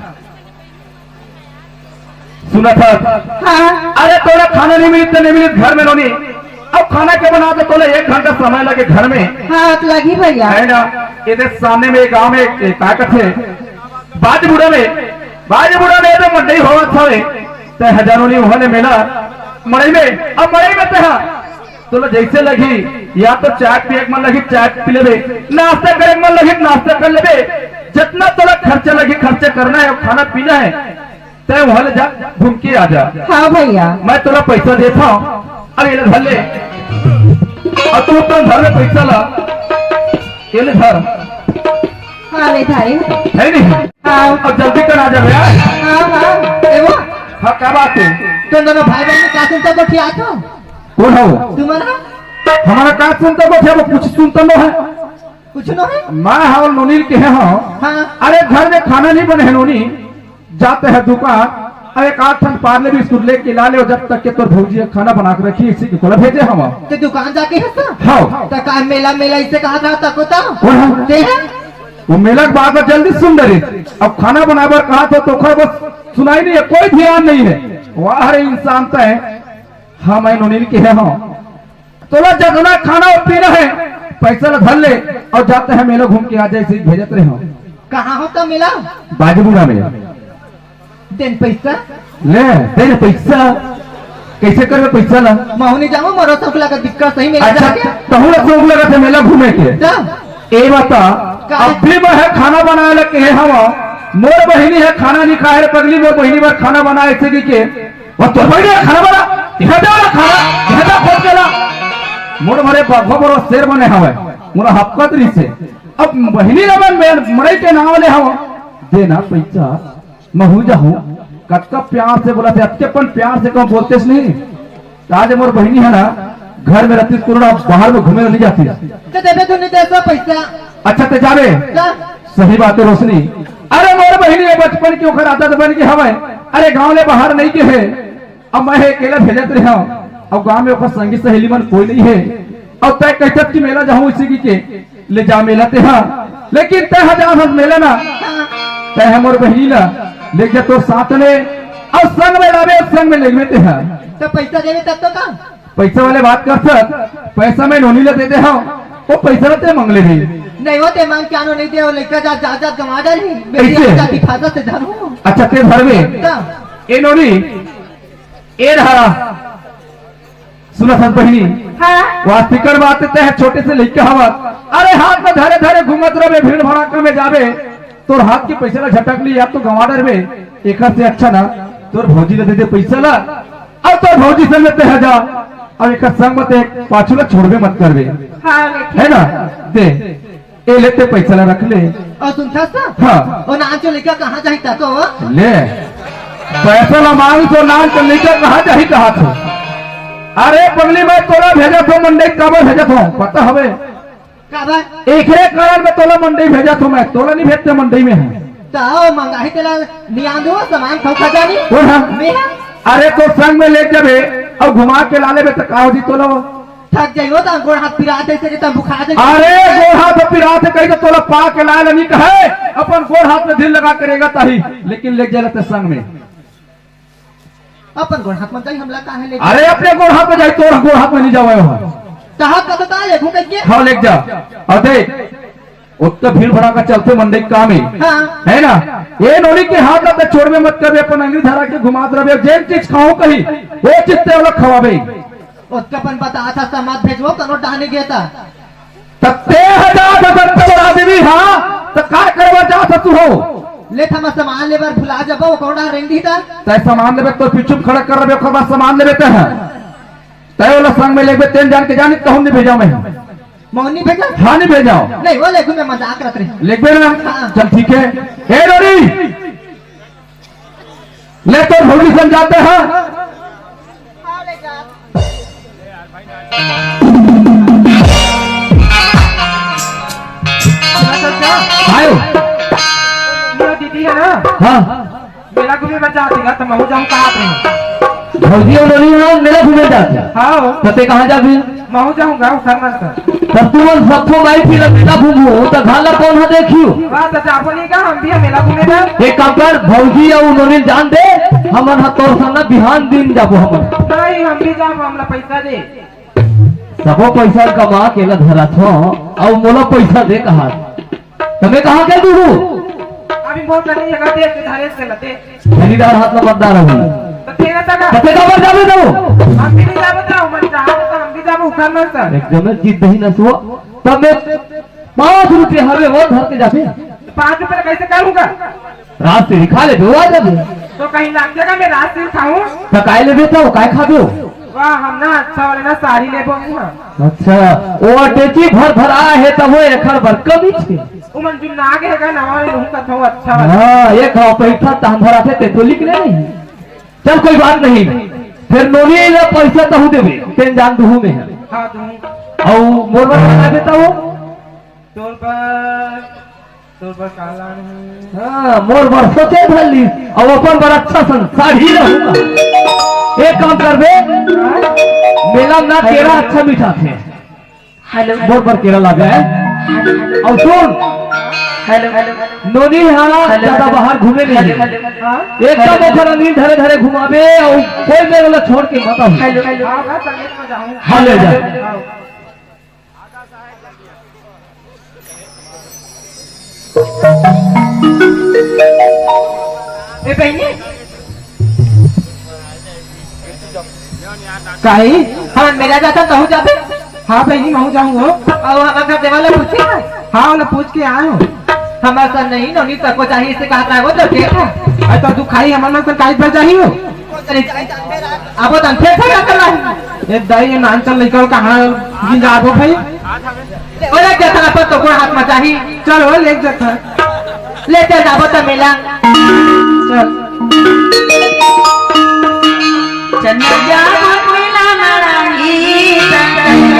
सुना था। हाँ अरे तोरा खाना नहीं मिलते नहीं मिलते घर में लोनी, अब खाना के बना तो तोले 1 घंटा समय लगे घर में, हाँ तो लगी भैया है ना। ये सामने में गांव में ताकत है बाजबुड़ा में तो मंडई होवा था ते हजारों नहीं उन्होंने मेला मड़ई में, अब मड़ई में ते तो जैसे लगी या तो चाय पिए मन लगी चाय पी लेबे, नाश्ता करे मन लगी नाश्ता कर लेबे, जितना तोला खर्चा लगी खर्चा करना है और खाना पीना है तय वहां जा घूम के आ जा। हाँ भैया मैं तोला पैसा देता हूँ, अरे ये धर ले और तू तो घर में पैसा ला, ये ले धर, हाँ ले भाई है नहीं। हाँ अब जल्दी कर आ जा भैया। हाँ हाँ एवो हाँ क्या बात है, तुम दोनों भाई बहन क्या सुनते हो क्या तो कौन हो तुम्हारा हमारा का सुनता को वो कुछ सुनता नो है, कुछ न है। मैं हाँ नोनील के हैं। हाँ हाँ अरे घर में खाना नहीं बने है नोनी, जाते हैं दुकान, अरे एक 8 ठन पार्ले बिस्कुट लेके ला ले, जब तक के तोर भौजी खाना बना के रखी इसी को भेजे हम। तो दुकान जाके है तो हाँ तो का मेला मेला इसे कहा था तक होता कौन है? ते है वो मेला के बाद में जल्दी सुन रही, अब खाना बनाकर कहा तो बस सुनाई नहीं है, कोई ध्यान नहीं है। वाह रे इंसान तो है। हाँ मैं नोनील के है। हाँ तो जितना खाना और पीना है पैसा ला धर ले और जाते हैं मेला घूम के आ जाए, इसे भेजते रहे हम कहाँ होता मेला बाजबुड़ा में। दिन पैसा ले दे पैसा, कैसे करवे पैसा ला? महुनी जाऊँ मरो सब लगा दिक्कत सही मेला अच्छा जाके तहु शौक लगा थे मेला घूमे के, जा ए बता अब भी मैं है खाना बनाए लगे है हम, मोर बहनी है खाना नहीं खाए रे पगली, मोर बहनी बार खाना बनाए से के और तो बहनी है खाना बना खाना खोज के ला, मोर भरे बाबा बरो शेर बने हवे मोरा हपकत री से। अब बहनी रमन मरे के नाम ले हम देना पैसा महू जाऊं कटका प्यार से बोला थे, अच्छेपन प्यार से कम बोलते नहीं। आज मोर बहनी है ना घर में रहती कोरोना बाहर में घूमे नहीं जाती। तो देवे तो नहीं देता पैसा अच्छा ते जावे जा सही बात है रोशनी। अरे मोर बहनी है बचपन की ओखर आदत बन के हवे, अरे गांव ले बाहर नहीं के है, अब मैं अकेला भेजत रहे हूं, अब गांव में ओखर संगी सहेली मन कोई नहीं है, अब तय कहत की मेला जाऊं इसी के ले जा मेला ते हाँ, लेकिन तय हजार मेला ना तय है मोर बहनी ला ले जा तो साथ में और संग में लावे संग में लेगवे ते हाँ। तो पैसा देवे तब तो का पैसा वाले बात कर सक, पैसा मैं नोनी ला देते हाँ, वो पैसा ते मंगले नहीं नहीं होते मांग क्या नहीं दे लेकर जा जा गवा डाली मेरी कैसे? जाति फादर से जानू अच्छा ते घर में का ए नोनी ए रहा सुना सत बहनी हाँ वास्तिकर बात है छोटे से लेके हवा, अरे हाथ में धरे धरे घूमत रहे भीड़ भड़ाका में जावे तोर हाथ के पैसा ला झटक ली या तो गंवा डर में, एक से अच्छा ना तोर भौजी ला दे दे पैसा ला और तोर भौजी संग ते जा और एक संग मत एक पाछू ला छोड़बे मत करबे, हाँ ले है ना। दे ए लेते पैसा ला रख ले। और तुम था सा हाँ और नाम जो लेकर कहाँ जाही था तो ले पैसा ला मांग तो नाम तो लेकर कहा जाही कहा था। अरे पगली मैं तोला भेजा था मंडई कब भेजा था पता हवे का भाई एक ही कारण में तोला मंडई भेजा था, मैं तोला नहीं भेजते मंडई में है तो मंगाही तेरा नियान दो सामान खा जानी वो है। मेरा अरे तो संग में ले जाबे और घुमा के लाले बे तो काहो दी तोला थक जाइयो तो गोड़ हाथ पिरा दे से तो बुखा दे अरे गोड़ हाथ पिरा से कहीं तो तोला पा के लाले नहीं कहे अपन गोड़ हाथ में दिल लगा करेगा ताही, लेकिन ले जाते संग में अपन गोड़ हाथ में जाई हमला काहे ले अरे अपने गोड़ हाथ में जाए तोर गोड़ हाथ में नहीं जावे वहाँ कहा कब का ले घूम के हाँ ले जा और देख उतना भीड़ भड़ा का चलते मंदिर काम है हां है ना ये नोरी के हाथ लगे छोड़ में मत करे अपन अंगली धरा के घुमात रहे जेन चीज खाओ कहीं वो चित्ते वाला खवाबे उसका अपन बता था समाज भेजो कनो डाने गया था तत्ते हजार बड़ा देवी हाँ तो काय करवा चाहत तू हो ले थमा सामान लेबर भुला जबो कोड़ा रेंदी था तय सामान लेबे तो पीछू खड़ा कर रहे ओकर बाद सामान लेबे ते हैं तय वाला संग में लेबे तेन जान के जाने कहूं नहीं भेजाओ मैं मोहनी भेजा हाँ नहीं भेजाओ नहीं वो लेखू में मजाक करत रही लिखबे ना चल ठीक है ए रोरी ले तो भौजी समझाते हैं आयो मेरा दीदी है ना हाँ मेला घूमे बचा देगा तो मैं जाऊँ कहाँ पे भौजी और नोनी हाँ मेरा घूमे जाते हाँ तते कहाँ जा भी मैं जाऊँगा उधर मन कर तब तू मन सबको माई फिर मेला घूमू तो घाला कौन है देखियो वाह तो जापो नहीं का हम भी मेला घूमे जा एक काम कर भौजी और नोनी जान दे हमन हा तोर संग बिहान दिन जाबो हमन नहीं हम भी जाओ हमला पैसा दे सबो पैसा कमा के ला धरा छो और मोला पैसा दे कहा तमे कहा के दू अभी बहुत नहीं जगह दे धारे से लते खरीदार हाथ में बंदा रहू तो तेरा तक तते कबर जाबे दो हम भी नहीं जाबो तो मन चाहे तो हम भी जाबो उधर मन सर एकदम जीत दही न सो तब मैं 5 रुपये हवे वो धर के जाबे 5 रुपए कैसे करूँगा रात से खा ले दो आ जाबे तो कहीं लाग जाएगा मैं रात से खाऊं तो काय लेबे तो काय खाबो वाह हम ना अच्छा वाले ना साड़ी ले बोंगे अच्छा ओ अटेची भर भरा है तब वो एखर बर कमी छे उमन जो नाग है नवा में रहूंगा तो अच्छा वाला हां ये खाओ पैसा तान भरा थे ते तो लिख ले नहीं चल कोई बात नहीं फिर नोनी ले पैसा तहु देबे तेन जान दुहु में है हां दूं औ मोर बर बना देता हो तोर पर काला नहीं हां मोर बर सोचे भली और अपन बड़ा अच्छा सन साड़ी रहूंगा एक काम करबे मेला ना केरा अच्छा मीठा थे हेलो मोर पर केरा लागे और सुन हेलो नोनी हाँ ज्यादा बाहर घूमे नहीं एकदम ओखर अंदर धरे धरे घुमावे और कोई मेरे वाला छोड़ के मत आओ हेलो हां मैं संगीत में जाऊं हाँ ले जा ए बहनी काई हां मेरा जाता कहूं जाबे हाँ बहनी मैं जाऊंगा और हमारा घर देवाला पूछे हाँ उन्हें पूछ के आए हो हमारा सन नहीं नोनी तक को चाहिए इसे कहा था वो तो ठीक है अरे तो तू खाई हमारे मन से काई पर चाहिए हो अब वो तन फिर क्या कर रहा है ये दही ये नान चल लेकर कहाँ गिंजा दो भाई ओला जता पर तो को हाथ में चाहिए चलो ले जाता ले चल जाबो तो मेला चल चन्ना मेला मराई चन्ना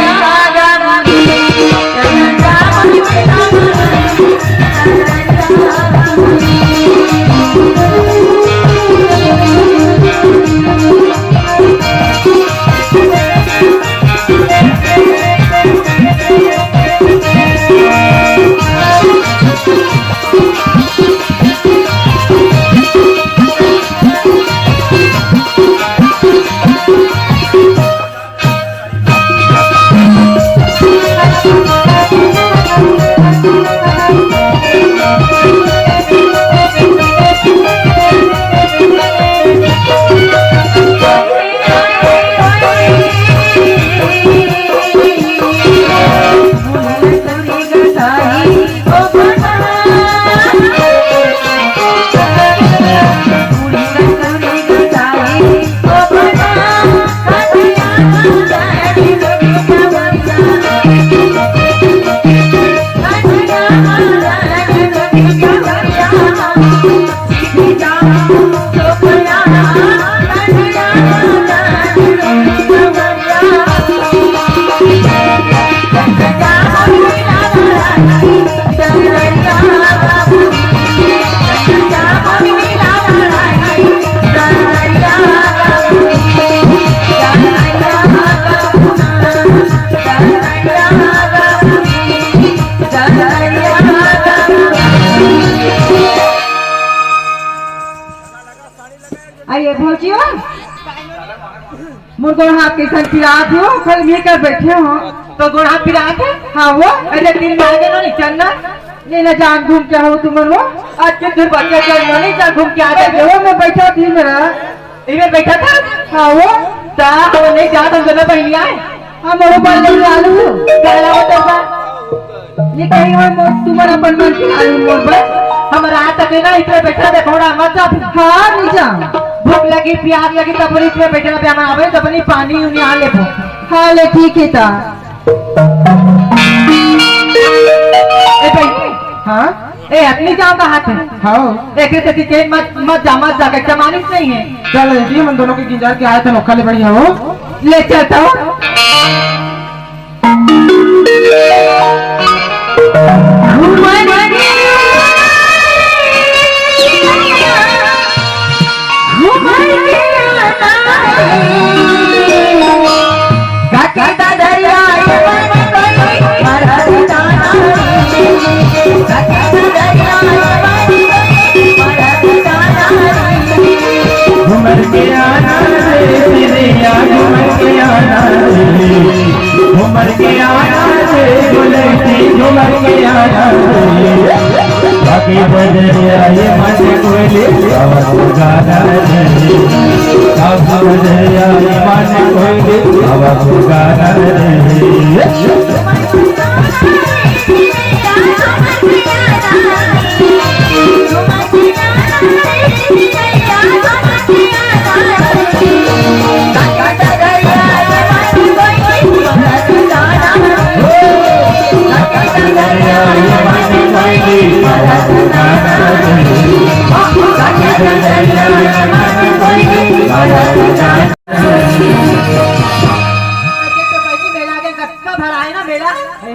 आइए भौजियो मुर्गो हाथ कैसन पिरात हो कल मी कर बैठे हो तो गोड़ हाथ पिरात है हाँ वो अरे दिन में आगे नहीं चलना ये न जान घूम के हो तुम वो आज के दिन बच्चे चलना नहीं चल घूम के आ अरे जाए वो मैं बैठा थी मेरा इधर बैठा था हाँ वो ता वो नहीं जा तो दोनों बहनी आए हम मोरो पर ले आलू कहला होता था ये कहीं हो तुम्हारा अपन मन की आलू मोर पर हमारा हाथ तक ना इतने बैठा देखोड़ा मत जा हाँ नहीं जाऊँ भूख लगी प्यास लगी तब इतने बैठे ना प्यामा आवे तब नहीं पानी उन्हें आ ले हाँ ले ठीक है ता ए भाई हाँ ए अपनी जाओ का हाथ है हाँ एक से के मत जा के जमानिस नहीं है चल जी हम दोनों के गिंजार के आए थे नौखा ले बढ़िया हो ले चलता हूँ घुमर के आना रे तेरिया घुमर के आना रे घुमर के आना रे गुलती घुमर के आना रे बाकी बजरिया ये मन कोयले अब गाना रे अब बजरिया ये मन कोयले अब गाना रे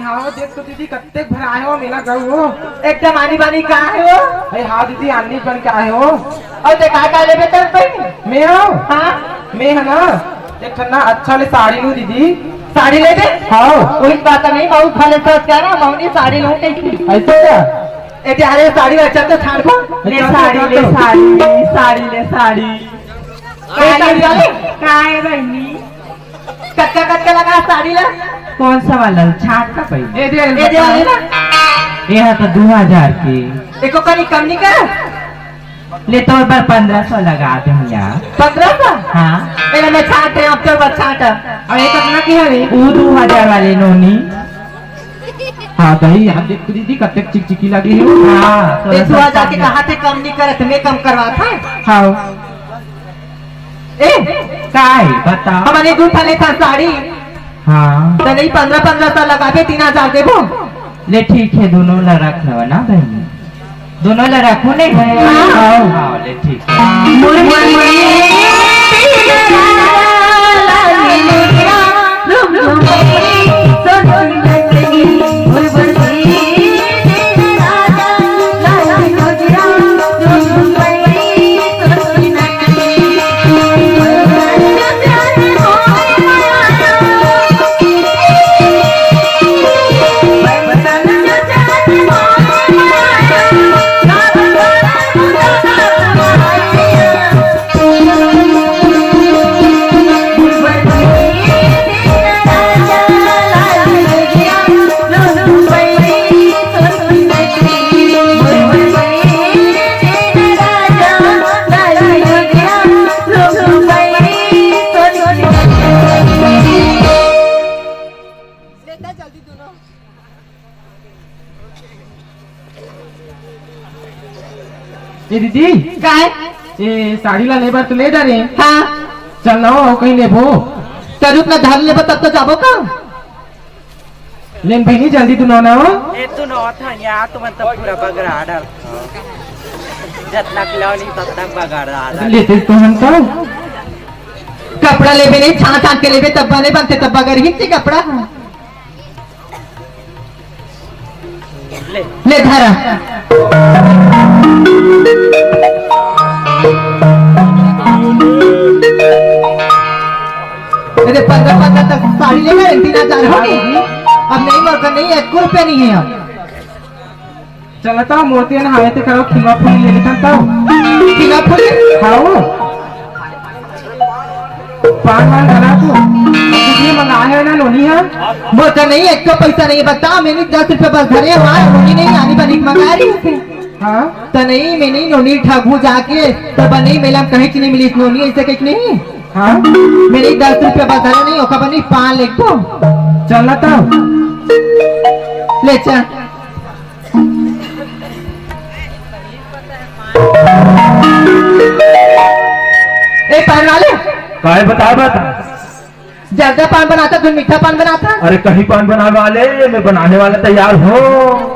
हाँ देख तो दीदी कत्ते भर आए हो मेला गऊ हो एकदम आनी बानी कहा है वो अरे हाँ दीदी आनी बन के आए हो और देखा का ले बेटा भाई मैं हो हाँ मैं है ना एक ठन्ना अच्छा ले साड़ी लूं दीदी साड़ी ले दे हाँ कोई बात नहीं बहुत भले सोच कर ना मौनी साड़ी लूं कहीं ऐसा क्या ए प्यारे साड़ी अच्छा तो छाड़ को ले साड़ी ले साड़ी साड़ी ले साड़ी ए साड़ी वाले का है बहनी कच्चा लगा साड़ी ला कौन सा वाला छाट का पहले ए दे ए दे वाले ना यहाँ तो 2000 की देखो कहीं कम नहीं कर ले तो एक बार 1500 लगा दे यहाँ 1500 हाँ मेरा मैं छाट है अब तो बस छाट अरे कितना की है रे वो 2000 वाले नोनी हाँ दही आप देख तो दीदी कत्ते चिकचिकी लगी है हाँ ए सुआ जाके कहा थे कम नहीं करे तुम्हें कम करवा था हाँ ए काय बताओ हमारे दूसरा लेता साड़ी हाँ तो नहीं 1500 लगा के 3000 देबो ले ठीक है दोनों ला रख लो ना बहनी दोनों ला रखो नहीं हाँ हाँ ले ठीक है ये दीदी का है ये साड़ी ला लेबर तो ले जा रहे हाँ चल ना हो कहीं लेबो तरुप ना धार ले तब तो जाबो का लेन भाई जल्दी तू ना हो ए तू न था या तो मतलब पूरा बगड़ा डाल जितना खिलाओ नहीं तब तक बगड़ा डाल लेते तो हम तो कपड़ा लेबे नहीं छाट के लेबे तब बने बनते तब बगर हिंची कपड़ा ले ले धारा अरे 15 तक साड़ी लेगा 3000 होगी अब नहीं मौका नहीं 1 रुपया नहीं है अब चलता मोती ने हावे ते करो खिमा फूल ले लेता तो किला फूल खाओ पान वान डाला तू दीदी मंगाए है ना नोनी है वो तो नहीं, एक तो पैसा नहीं बता, मैंने 10 रुपये बस धरे हुआ है, नोनी नहीं आनी बनी मंगा रही उसे। हाँ तो नहीं मैंने नोनी ठगू जाके तो बनी मेला में कहीं की नहीं मिली इस नोनी ऐसे कहीं नहीं। हाँ मैंने 10 रुपये बस धरे नहीं होगा बनी पान ले को चलना था ले चल। ए पान वाले काय बता बता। ज्यादा पान बनाता तू मीठा पान बनाता, अरे कहीं पान बनाने वाले, मैं बनाने वाला तैयार हो।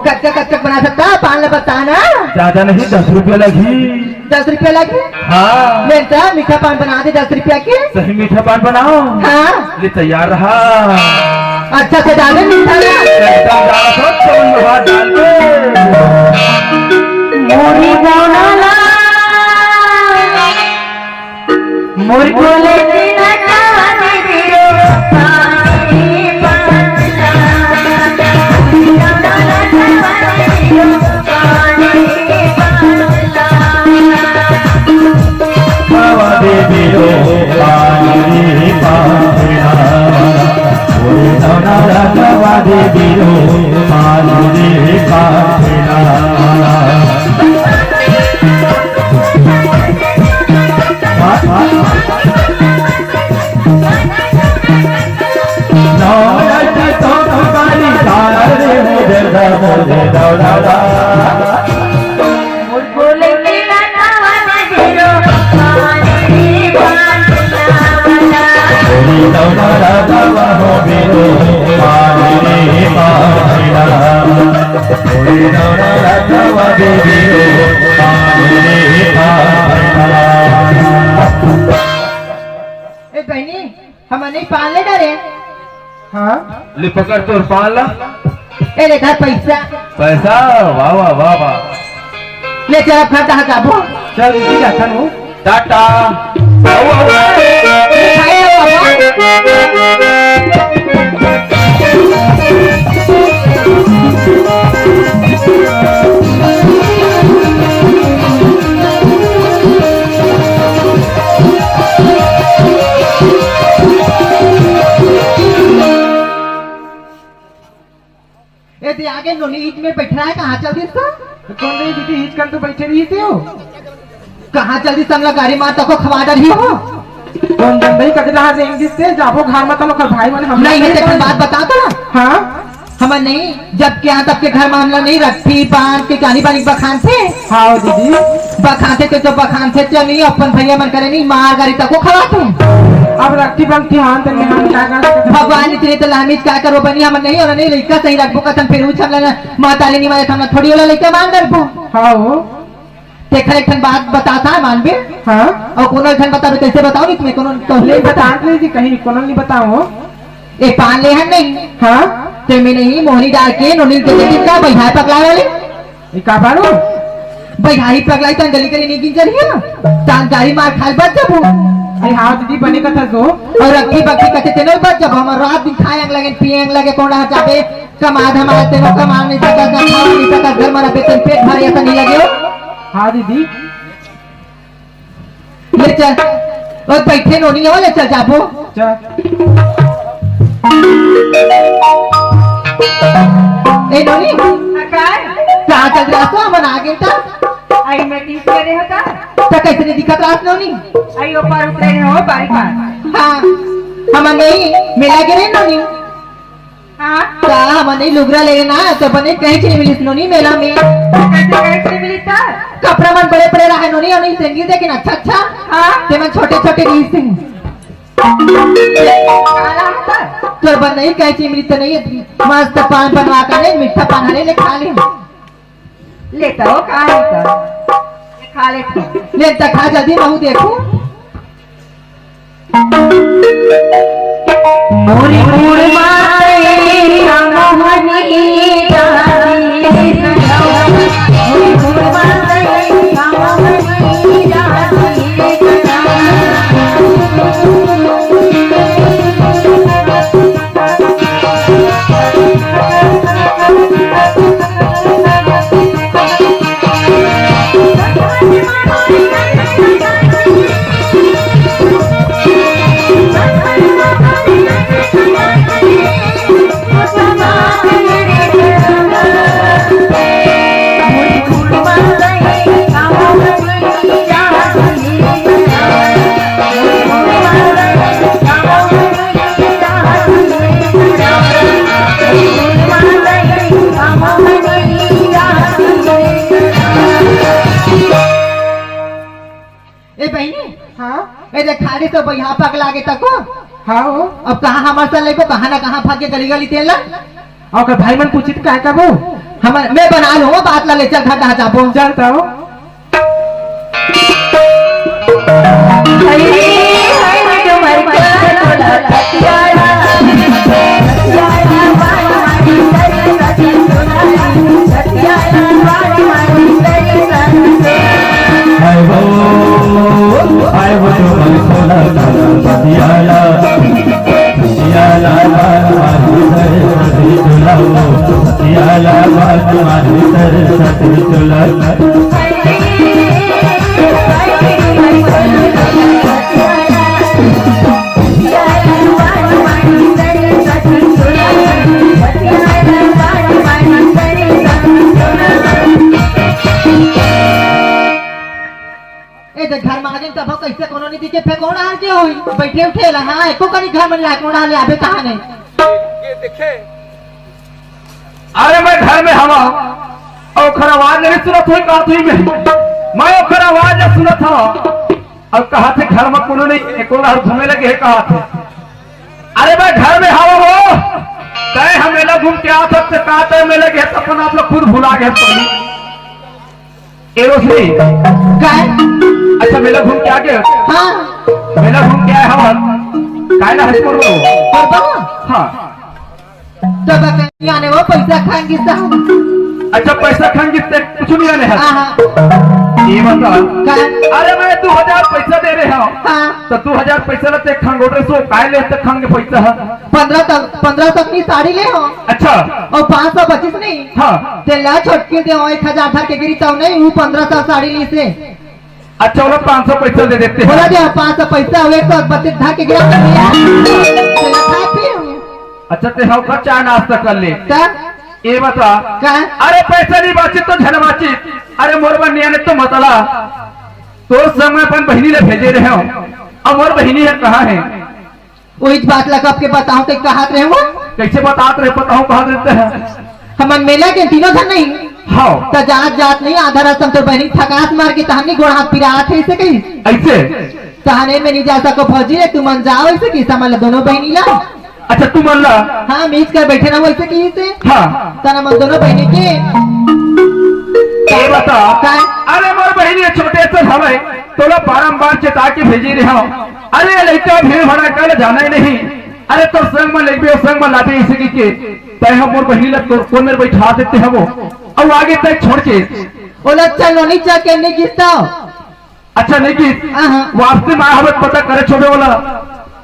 कच्चा कच्चा बना सकता पान ले बता ना। ज्यादा नहीं 10 रुपया लगी। 10 रुपया लगे हाँ लेता मीठा पान बना दे 10 रुपया के। सही मीठा पान बनाओ। हाँ ये तैयार रहा। अच्छा से डाले मीठा ना। एकदम डाला तो चवन में हाथ डाल के। मोरी बोला मोरी बोले बाबा दे दियो पानी पाना, ओरे नौना बाबा दे दियो पानी पाना। नौना तो तुम्हारी सारे मुझे दौड़े दौड़ा। बोले दौड़ा दवा हो बिरो पानी पाना, ओरे नौना दवा दे दियो पानी पाना। ए बहनी हम नहीं पान ले डरे। हाँ ले पकड़ तोर पान ला। ए ले घर पैसा पैसा वाह वाह वाह वाह। ले चल खाता हटाबो चल इसी जाता हूँ टाटा। खाए ये आगे नोनी ईद में बैठना है, कहाँ चल दी इसका? कौन नहीं दीदी हिचकन तो बैठे रही थी हो कहाँ चल दी समला गाड़ी माता को खवा डरी हो। कौन जंदई कट रहा देंगे से जाबो घर मत लोग भाई मन हम नहीं है तो बात बता दो। हाँ हम नहीं जब क्या तब के घर में हमला नहीं रखी पान के कहानी बानी बखान थे। हाँ दीदी बखान थे तो बखान थे चली अपन भैया मन करे नहीं मार गाड़ी तक को खवाते। अब रखती बनती हाँ तो हम क्या कर भगवान इतने तो लामिज क्या करो बनी हम नहीं और नहीं लड़का सही रखबो कथन फिर उछ हमला माता लेनी मारे हमला थोड़ी वाला लड़का मान डरबो। हाँ हो देखा एक बात बताता है मानबे। हाँ और कोनो एक बता दो कैसे बताओ नहीं तुम्हें कोनो तो ले बता लीजिए कहीं कोनो नहीं बताओ। ए पान ले हम नहीं हाँ ते में नहीं मोहनी डाल के नोनी के देती का बैठा पकड़ा वाले ये का बारो बैठाई पकड़ाई तो अंजलि के लिए नहीं गिन रही है तान गाड़ी मार खाल बच जब अरे हाँ दीदी बने का था जो और रखी बक्की कते तेनो बच जब हम रात दिन खाएंग लगे पिएंग लगे कोड़ा चाबे कमा धमा तेनो कमा नहीं सका खा नहीं सका घर मारा बेचन पेट भर ऐसा नहीं लगे हो। हाँ दीदी ले चल और बैठे नोनी हो ले चल जाबो चल ए नोनी कहाँ चल रहा तो हम आ गए था आई मैं टीच करे होता तो कैसे नहीं दिखत रात नोनी आई ऊपर उतरे हो बारी बार हाँ हम नहीं मिला के रे नोनी हाँ क्या हम नहीं लुगरा ले ना तो बने कहीं चली मिली नोनी मेला में कैसे मिली था कपड़ा मन बड़े बड़े रहा नोनी और नहीं सेंगी लेकिन अच्छा अच्छा हाँ ते मन छोटे छोटे री सिंह काला होता तो बन नहीं कहीं चली मिली तो नहीं मस्त पान बनवा कर ले मीठा पान हरे ले खा ले लेता हो कहाँ लेता खा लेता ले तक खा जल्दी महू देखो मोरी मोर मारे मोहनी जे खाली तो यहाँ पगला के तको हाँ हो अब कहाँ हमारे साथ लेको कहाँ ना कहाँ भाग के गली गली तेल और भाई मन पूछी क्या कबो हम मैं बना लूँ बात लगे चल घर जाबो चलता हो घर मांगे तब कैसे कोनो नहीं दिखे फेंको ना के होई बैठे उठे ला हां एको कनी घर में लाको ना ले आबे कहां ने ये देखे अरे मैं घर में हवा और खर आवाज नहीं सुनत हुई कहा थी मैं ओखर आवाज सुनत था और कहा थे घर में कोनो नहीं एको बार घूमे लगे कहा थे अरे मैं घर में हवा हो तय हम मेला घूम के आ सकते कहा तय मेले गए तो अपन आप लोग खुद भुला गए पहले एरोसली काय अच्छा मेला घूम के आ गए हां मेला घूम के आए हवा काय ना हंस करो बाबा हाँ तब कहीं आने वो पैसा खाएंगे साहब अच्छा पैसा खाएंगे कुछ नहीं आने है हां ये बता काय अरे मैं 2000 पैसा दे रहे हूँ हां तो 2000 पैसा लेते खंगोटे सो काय लेते खंग पैसा है 15 तक की साड़ी ले हो अच्छा और 525 नहीं हाँ तेला छोटके दे 1000 धर के गिरी तो नहीं वो 1500 साड़ी ली से अच्छा वो 500 पैसा दे देते हैं बोला दे 500 पैसा हुए तो 32 धर के गिरा तेला खा पी अच्छा ते हम का चाय नाश्ता कर ले तब ये बता काय अरे पैसा नहीं बाची तो झन बाची अरे मोर बनिया ने तो मतला तो समय अपन बहनी ले भेजे रहे हो अब मोर बहनी है कहाँ है वही बात लगा के बताओ तो कहा रहे हो कैसे बताते रहे बताओ कहा देते हैं हमन मेला के तीनों धन नहीं हाँ तो जात नहीं आधा रसम तो बहनी थकास मार के तहनी गोड़ हाथ पिरात है ऐसे कहीं ऐसे तहने में नहीं जा सको भौजी रे तू मन जाओ ऐसे की समझ दोनों बहनी ला अच्छा तू मन ला हाँ मीच कर बैठे ना वैसे की से हाँ तना मन दोनों बहनी के ये बता काय अरे मोर बहनी छोटे से हवे तोला बारंबार चेता के भेजी रहे हो अरे लड़का भीड़ भड़ा कर जाना ही नहीं अरे तो संग में लेके संग में लाते इसी के तय हम मोर बहनी लग तो कौन मेरे बैठा देते हैं वो और आगे तक छोड़ के बोला चलो नहीं चल के नहीं गिरता अच्छा नहीं की हाँ। वापसी में हमें पता करे छोड़े वाला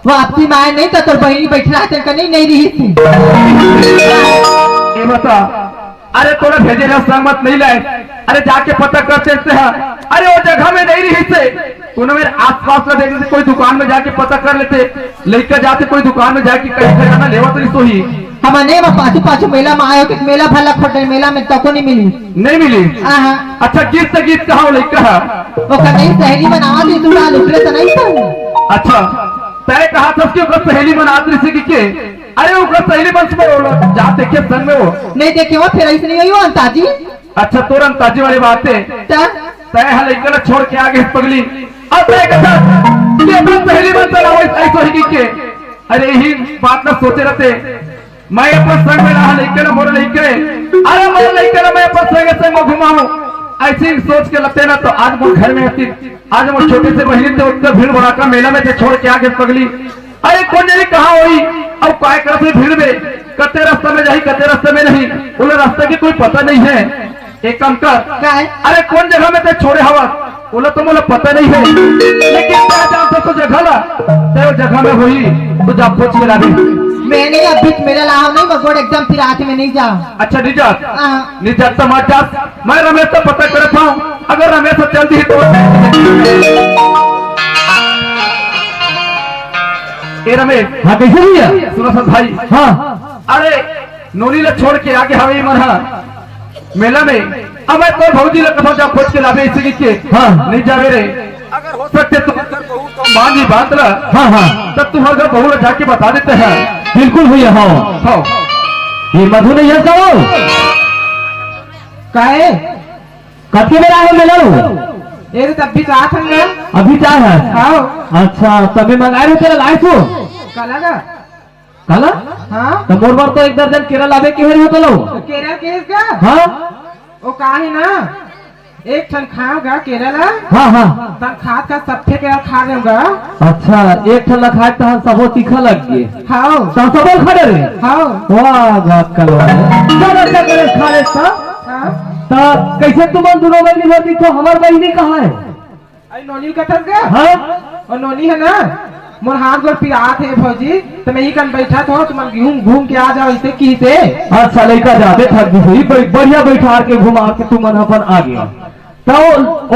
वापसी में आए नहीं तो तोर बहनी बैठा थे कहीं नहीं रही थी ये बता अरे तोरा भेजे रहे संगमत नहीं लाए अरे जाके पता करते हैं अरे वो जगह में नहीं रही से तूने मेरे आसपास में देखते कोई दुकान में जाके पता कर लेते लेकर जाते कोई दुकान में जाके कहीं खजाना लेवा तो नहीं सोही हमारे पाछू मेला में आयो कि मेला भला खोटे मेला में तको नहीं मिली नहीं मिली हाँ अच्छा गीत से गीत कहा लेकर ओका नहीं सहेली बनावा दी तू डाल उतरे तो नहीं तो अच्छा तय कहा था कि ओकर सहेली मनात रही के अरे ओकर सहेली बंश में वो जा देखे संग में वो नहीं देखे वो फिर ऐसे नहीं हुई वो अंताजी अच्छा तुरंत ताजी वाली बात है तय है लेकर छोड़ के आगे पगली अब तय कहा कि अपन सहेली बन चला ऐसा ही के अरे यही बात ना सोचे रहते मैं अपन संग में रहा लेकर मोर लेकर अरे मोर लेकर मैं अपन संग घुमाऊं ऐसी सोच के लगते ना तो आज वो घर में आती आज वो छोटे से बहनी थे उत्तर भीड़ भड़ाका मेला में से छोड़ के आगे पगली अरे कौन नहीं कहा हुई अब काय करते भीड़ में कते रास्ते में जाही कते रास्ते में नहीं उन्हें रास्ते की कोई पता नहीं है एक काम कर अरे कौन जगह में ते छोड़े हवा बोला तो मुझे पता नहीं है लेकिन क्या जानते तो जगह ला ते वो जगह में हुई तो जा खोज के ला दे मैंने अभी मेरा लाभ नहीं मगोड़ एकदम फिर हाथ में नहीं जा अच्छा निजात हाँ। निजात तो मत जा मैं रमेश से पता करता हूँ अगर रमेश से जल्दी ही तो ए रमेश हाँ कैसे भैया सुनो सर भाई हाँ अरे नोनी ले छोड़ के आगे हवे मरहा मेला में अब मैं तो भौजी ले कथा जा खोज के लावे इसी के हाँ। नहीं जावे रे अगर हो सकते तो मांगी बात ला हाँ हाँ तब तुम्हारे घर बहू ले जाके बता देते हैं बिल्कुल भैया हाँ हाँ ये मधु नहीं है कहो काहे कब के बेला है मिलो ये तो तब भी कहा था ना अभी चाय है आओ अच्छा तभी मंगाए रहे तेरा लाए तो काला का काला हाँ तो मोर बार तो एक दर्जन केरल लावे के हेरी होता लो केरल केस का हाँ वो का है ना एक ठन खाओगा केरल हाँ हाँ तन खाद का सबसे केरल खा लेगा अच्छा एक ठल्ला खाए तो सबो तीखा लग गए हाँ तो सबो खा रहे हाँ वाह बात कलवा चल अच्छा करे खा ले सा हाँ तो कैसे तुम दोनों बहनी होती तो हमार बहनी कहाँ है अरे नोनी का थक गया हाँ और नोनी है ना मोर हाथ गोर पिरात है फौजी तो मैं ही कन बैठा था तुम घूम के आ जाओ इसे की से अच्छा लड़का जाते थक गई बढ़िया बैठा के घुमा के तुम अपन आ गया तो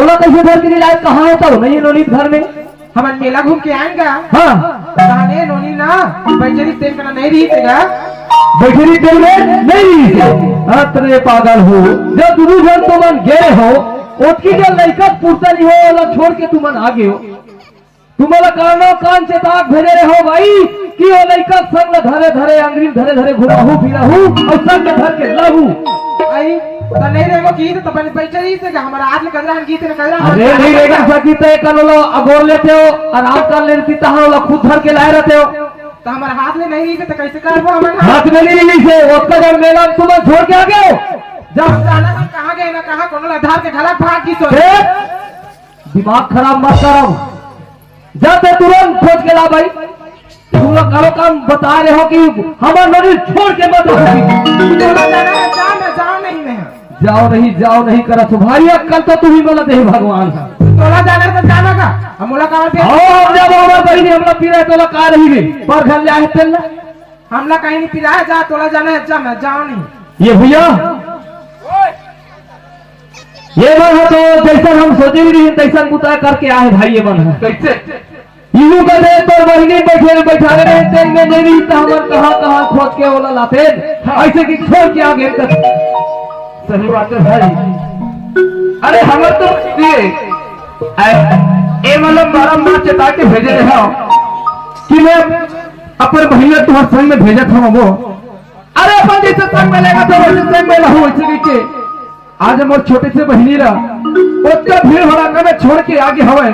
ओला कैसे घर के लिए कहाँ है तो नहीं नोनी घर में हम मेला घूम के आएंगे हाँ कहने नोनी ना बैठे तेल करना नहीं रही तेरा बैठेरी तेल में नहीं अरे पागल हो जब दूर जन तुमन गए हो उसकी जो लड़का पूछता नहीं हो वाला छोड़ के तुमन आ गए हो तुम्हारा कानो कान से ताक भेजे रहे हो भाई कि वो लड़का संग धरे धरे अंग्रेज धरे धरे घुमाहू फिराहू और संग धर के लाहू आई तो नहीं रहेगा की तो अपन बैठे रही से हमारा आज कदरा हम गीत ने कदरा अरे नहीं रहेगा सकी तो कल लो अगोर लेते हो आराम कर लेती तहां खुद धर के लाए रहते हो तो हमारा हाथ में नहीं रही तो कैसे करबो हमारा हाथ में नहीं रही से उसका जब मेला तुम छोड़ के आ गए हो जब जाना हम कहां गए ना कहां कोनो आधार के घला भाग की सो दिमाग खराब मत करो जाते तुरंत खोज के ला भाई तुम लोग करो काम बता रहे हो कि हमारा नदी छोड़ के मत जाओ नहीं करा तुम्हारी अक्कल तो तुम ही गलत है भगवान का तोला जाना तो जाना का हम मोला का पे आओ जब हमारा बहनी हमला पीरा तोला का रही गई पर घर ले आए तेल हमला कहीं नहीं पिलाया जा तोला जाना है जा मैं जाओ नहीं ये भैया ये मन है तो जैसा हम सोचे भी नहीं तैसा बुता करके आए भाई ये मन है कैसे यूं का दे तो बहनी बैठा रहे तेल में नहीं रही तो हम कहाँ खोज के ओला लाते ऐसे कि छोड़ के आ गए सही बात है भाई अरे हमार तो ये मतलब बारम्बार चेता के भेजे रहे हो कि मैं अपने भैया तुम्हारे संग में भेजा था वो अरे अपन जैसे संग में लेगा तो वैसे संग में रहूं ऐसे के आज मोर छोटे से बहनी रहा उसका भीड़ भड़ाका में छोड़ के आगे हवे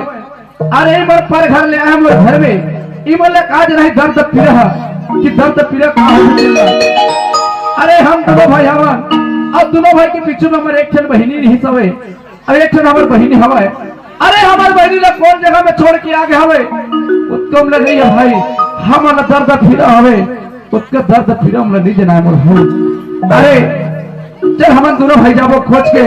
अरे मोर पर घर ले आया मोर घर में ई बोले आज नहीं दर्द पीड़ा कि दर्द पीड़ा कहाँ अरे हम दोनों भाई हवन अब दोनों भाई के पीछे में हमारे एक ठन बहनी नहीं सवे और एक ठन हमारी बहनी हवे अरे हमारी बहनी ने कौन जगह में छोड़ के आगे हवे उसको हम लगे भाई हमारा दर्द पीड़ा हवे उसका दर्द पीड़ा हम नहीं जना मोर अरे चल हम दोनों भाई जाबो खोज के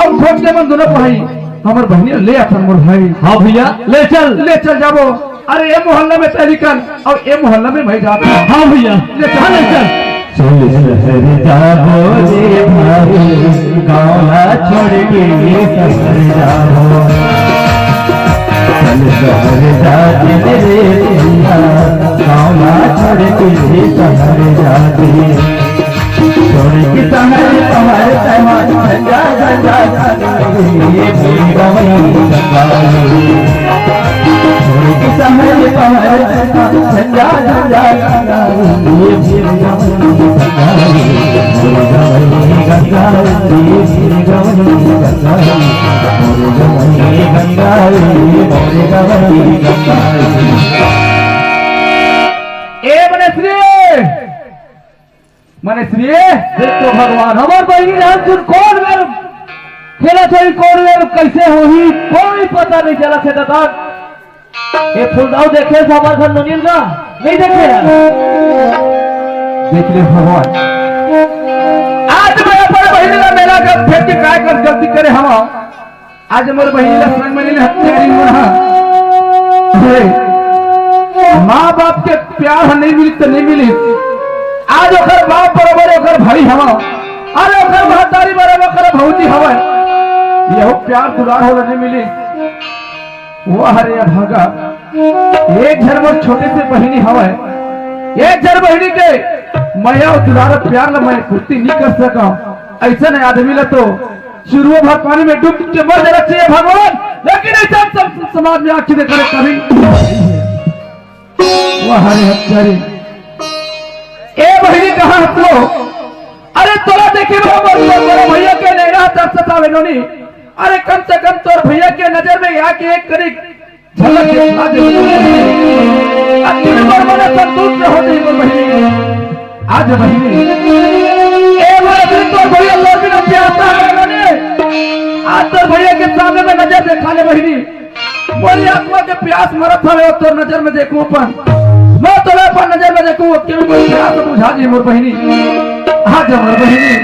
अब खोज के हम दोनों भाई हमारे बहनी ले अपन मोर भाई हाँ भैया ले चल जाबो अरे ये मोहल्ला में चली कर और ये मोहल्ला में मैं जाता हूँ हाँ भैया ले चल चल शहर जाओ रे भाई गाँव छोड़ के शहर जाओ चल शहर जाते रे गाँव छोड़ के शहर जाते छोड़ के शहर पहाड़ तहार जा जा छोड़ के शहर पहाड़ झंडा झंडा मनश्री देखो भगवान हमार बहनी रामचुन कौन मेरे खेला छोड़ी कौन मेरे कैसे होही कोई पता नहीं चला थे दादा ये फुलदाव देखे थे हमारे घर ननील का नहीं देखे देख ले भगवान आज मैं अपने बहनी का मेला का फेंक के काय कर जल्दी करे हम आज मेरे बहनी का संग में नहीं हत्या करी हुआ माँ बाप के प्यार नहीं मिली तो नहीं मिली आज ओकर बाप बराबर ओकर भाई हवा अरे ओकर महतारी बराबर ओकर भौजी हवा यहो प्यार दुलार हो नहीं मिली वो हरे भागा एक झर वो छोटे से बहनी हवा एक झर बहनी के मैं दुलार प्यार ला मैं पूर्ति नहीं कर सका ऐसा नहीं आदमी ला तो शुरू भर पानी में डूब के मर जाना चाहिए भगवान लेकिन ऐसा सब समाज में आखिर करे कभी वो हरे हत्यारे ए बहनी कहा तो अरे तोरा देखे भैया के नैना तरसता नोनी अरे कम से कम तोर भैया के नजर में यहाँ के एक करीब झलक दिखला दे दिन भर मैंने संतुष्ट हो गई मोर बहिनी। आज बहिनी ए मोर दिन तो भैया तो बिना प्यासा है आज तो भैया के सामने में नजर देखा ले बहिनी मोरी आत्मा के प्यास मरत है तो नजर में देखूं अपन मैं तो पर नजर में देखूं क्यों कोई प्यास बुझा दी मोर बहिनी। आज मोर बहिनी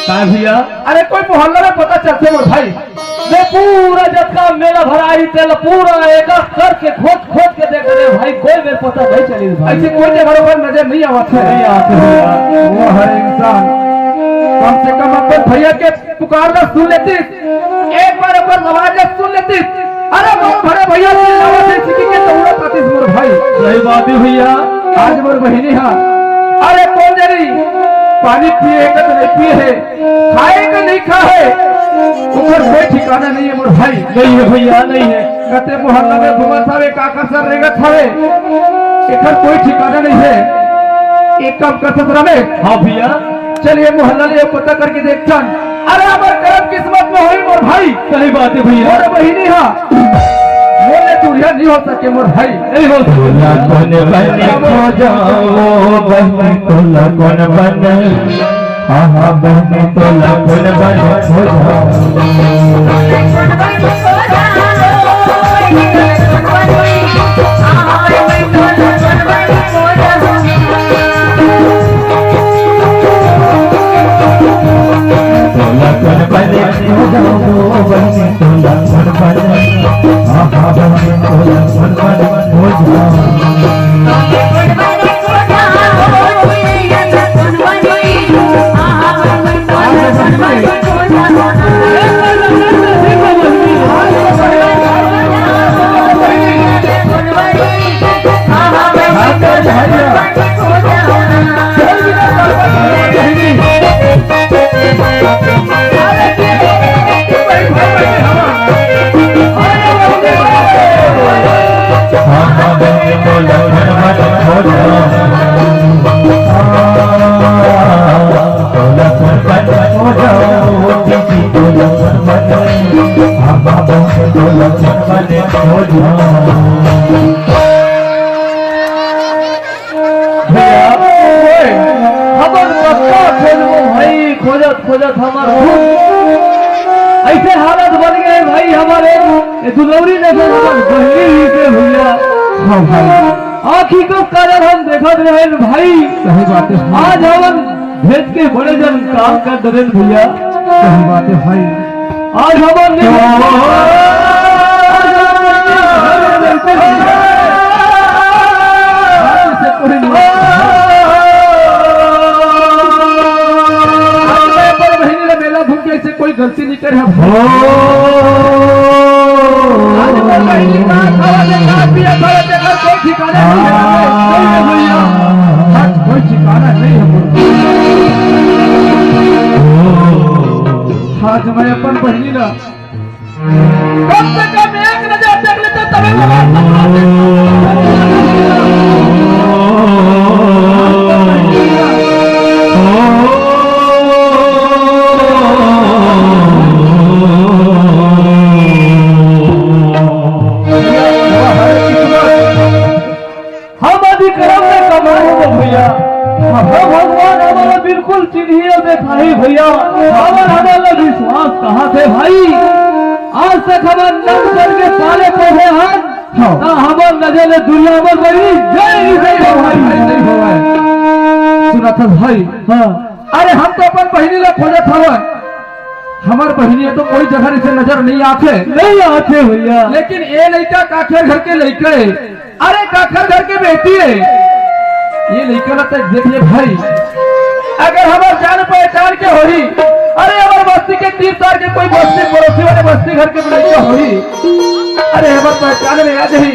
भैया अरे कोई मोहल्ला में पता चलते मोर भाई मैं पूरा जब मेला भराई तेल पूरा एक करके खोज खोज के देख रहे भाई कोई मेरे पता नहीं चली भाई ऐसे कोई जगह पर नजर नहीं आते वो हर इंसान कम से कम अपन भैया के पुकारना सुन लेती एक बार अपन आवाज सुन लेती अरे बहुत भरे भैया के दौड़ा पाती मोर भाई सही बात है भैया आज मोर बहिनी हाँ अरे कौन जरी पानी पिएगा तो नहीं पिए है खाएगा नहीं खाए ऊपर कोई ठिकाना नहीं है मोर भाई नहीं है भैया नहीं है कहते मोहल्ला में घुमत हवे काका सर रेगत हवे इधर कोई ठिकाना नहीं है एक काम कर सकता में हाँ भैया चलिए मोहल्ला ले पता करके देखता अरे हमारे कर्म किस्मत में हुई मोर भाई सही बात है भैया मोर बहिनी हाँ बोले दूरिया नहीं हो सके मोर भाई नहीं हो कौन बने खो जाओ बहन तो लगन बन हाँ हाँ बहन तो लगन बन खो लगन बने खो जाओ बहन तो लगन बन हाँ बहन तो लगन बन खो खोजत हमारे ऐसे हालत बन गए भाई हमारे दुलौरी ने भैया आखी को कदर हम देखत रहे भाई सही बात है आज हम भेज के बड़े जन काम कर दरेन भैया। सही बात है भाई। आज हमारे मेला घूम के ऐसे कोई गलती नहीं करे हम। कोई ठिकाना नहीं है आज कोई ठिकाना नहीं है। आज मैं अपन बहनी ना कम से कम एक नजर देख लेता तभी हम अधिक्रम में कमाएंगे भैया। भगवान हमारा बिल्कुल चिन्हिए और दिखाई भैया। हमारा विश्वास कहाँ थे भाई। आज तक हमारे नम करके पाले पौधे हैं हमारे नजर दुनिया में बड़ी जय भाई सुना था भाई। हाँ अरे हम तो अपन बहनी ला खोजे था हमार बहनी तो कोई जगह से नजर नहीं आते भैया। लेकिन ये लड़का काखेर घर के लड़के अरे काखेर घर के बेटी है ये लड़का लगता है। देखिए भाई अगर हमारे जान पहचान के हो रही अरे हमारे बस्ती के 30 साल के कोई बस्ती पड़ोसी वाले बस्ती घर के लड़का हो रही अरे हमारे पहचान में आ जाही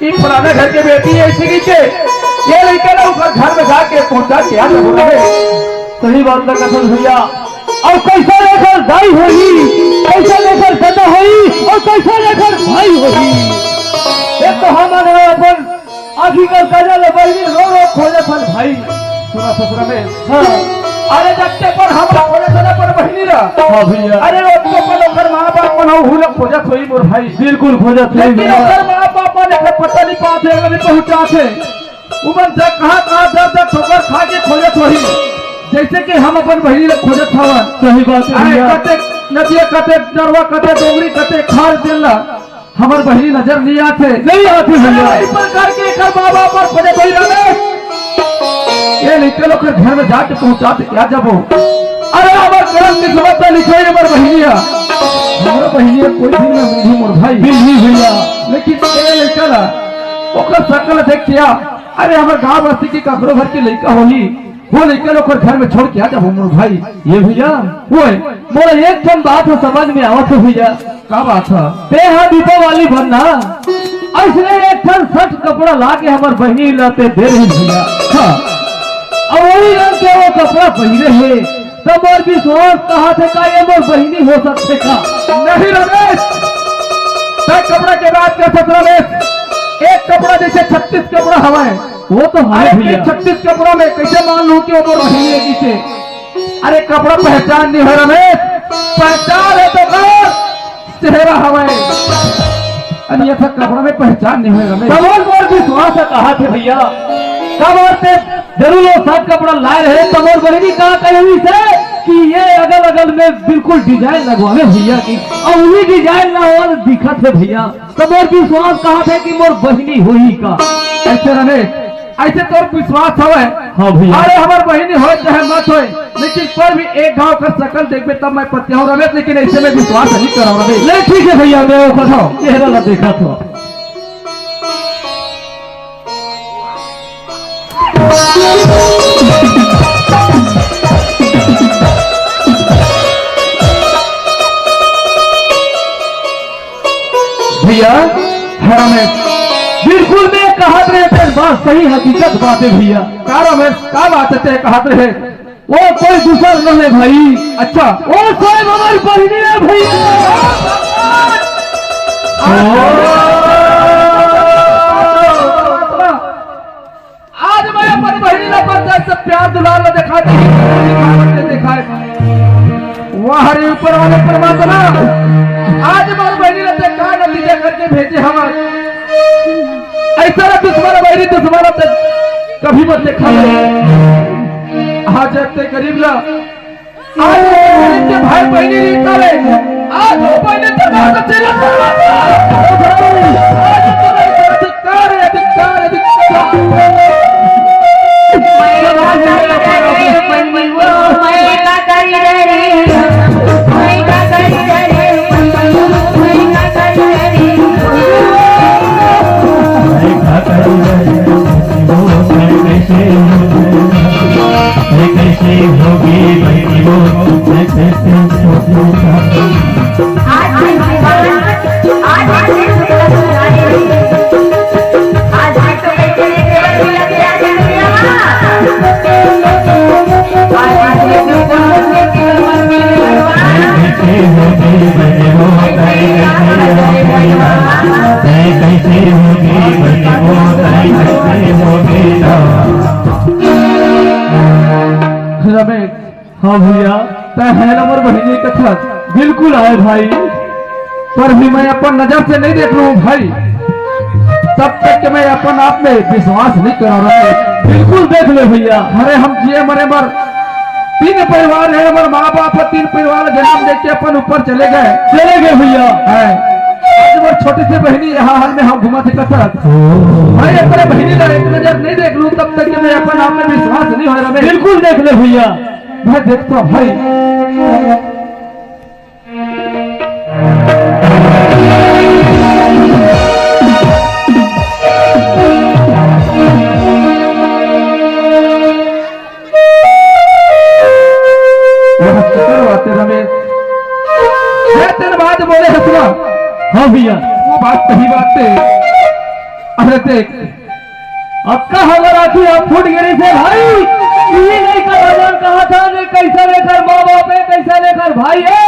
ये पुराना घर के बेटी है इसी के ये लड़का ना ऊपर घर में जाके पहुंचा के आ जाए। सही बात ना कसम भैया। और कैसा लेकर दाई होगी, कैसा लेकर दादा होगी और कैसा लेकर भाई होगी। एक तो हमारे अपन आखी का काजल बहनी रो रो खोजे फल भाई। सुना ससुरा में हाँ अरे जगते पर हम खोजे सदा पर बहनी रा हाँ भैया। अरे वो तो पर ओकर मां बाप मन हुल खोजत होई मोर भाई। बिल्कुल खोजत है लेकिन ओकर मां बाप ने पता नहीं पाते अगर पहुंचाते उमन से कहां दर ठोकर खा के खोजत होई जैसे कि हम अपन बहनी ला खोजत हवा। सही बात है अरे भैया। कते नदिया कते डरवा कते डोंगरी कते खाल देला हमार बहनी नजर नहीं आते भैया। इस प्रकार के कर मां बाप पर खोजे कोई रहे ये लिखे लोग घर में जाके पहुंचाते क्या जब अरे हमार करम की समस्या लिखे हमार बहनिया हमारा बहनिया कोई दिन में मुझे मोर भाई भैया। लेकिन ये लड़का ला ओकर शकल देख क्या अरे हमारे गांव बस्ती की ककरो घर की लड़का होली वो लड़का लोग घर में छोड़ के आ जाओ मोर भाई। ये भैया वो मोरा एक कम बात है समझ में आवत है भैया। क्या बात है बेहा दीपावली बनना ऐसे एक ठन शर्ट कपड़ा ला के हमार बहनी लाते दे रही भैया। हाँ और वही रंग के वो कपड़ा पहने है तब और विश्वास कहा थे का ये मोर बहनी हो सकते का नहीं रमेश कपड़ा के बात कर सकता रमेश एक कपड़ा जैसे 36 कपड़ा हवा है वो तो है भैया। 36 कपड़ों में कैसे मान लूं कि वो मोर बहनी है किसे। अरे कपड़ा पहचान नहीं है रमेश पहचान है तो कर चेहरा हवा है अन्यथा कपड़ा में पहचान नहीं है रमेश। कमल मोर विश्वास कहा थे भैया कमर से जरूर वो सब कपड़ा लाए रहे कमर बहनी कहा कहीं से कि ये अगल अगल में बिल्कुल डिजाइन लगवावे भैया की और वही डिजाइन ना और दिखत है भैया। कमर विश्वास कहा थे कि मोर बहनी हुई का ऐसे रमेश ऐसे तो विश्वास हवा है। हाँ भैया। अरे हमार बहनी हो चाहे मत हो लेकिन पर भी एक गांव का शकल देखबे तब मैं पत्या हूँ रमेश लेकिन ऐसे में विश्वास नहीं कर रहा रमेश। नहीं ठीक है भैया मैं वो बताओ चेहरा ला देखा था। भैया है रमेश बिल्कुल मैं कहा रहे बात सही हकीकत बात है भैया। क्या रमेश क्या बात है कहा रहे वो कोई दूसरा न है भाई। अच्छा वो स्वयं हमारी बहनी है भैया। आज मैं अपनी बहनी ना पर से प्यार दुलार में देखा देखा वह हरे ऊपर वाले परमात्मा आज हमारी बहनी ने देखा नतीजा करके भेजे हमारे ऐसा ना दुश्मन बहनी दुश्मन कभी मत देखा आज इतने गरीब ला आज के भाई बहनी नहीं करे आज वो बहनी तो बात चला अधिकार अधिकार अधिकार कैसे होगी बहनों तई कैसे होगी ना। रमेश हाँ भैया तय है नंबर बहिनी कथा बिल्कुल आए भाई, पर भी मैं अपन नजर से नहीं देख रहा हूँ भाई, तब तक कि मैं अपन आप में विश्वास नहीं करा रहा। बिल्कुल देख ले भैया, अरे हम जिए मरे मर 3 परिवार है, हमारे माँ बाप 3 परिवार जन्म देख के अपन ऊपर चले गए भैया। आज वो छोटी सी बहनी यहाँ हाल में हम घुमा थे कसरत, भाई अपने बहनी का एक नजर नहीं देख लूं तब तक कि मैं अपन आप में विश्वास नहीं हो रहा। बिल्कुल देख ले भैया, मैं देखता हूँ भाई। बात बोले हसना हाँ भैया वो बात सही बात है। अरे देख अब का हमारा आखिर अब फूट गिरी से भाई, ये नहीं कर कहा था ने कैसा लेकर माँ बाप है कैसा लेकर भाई है।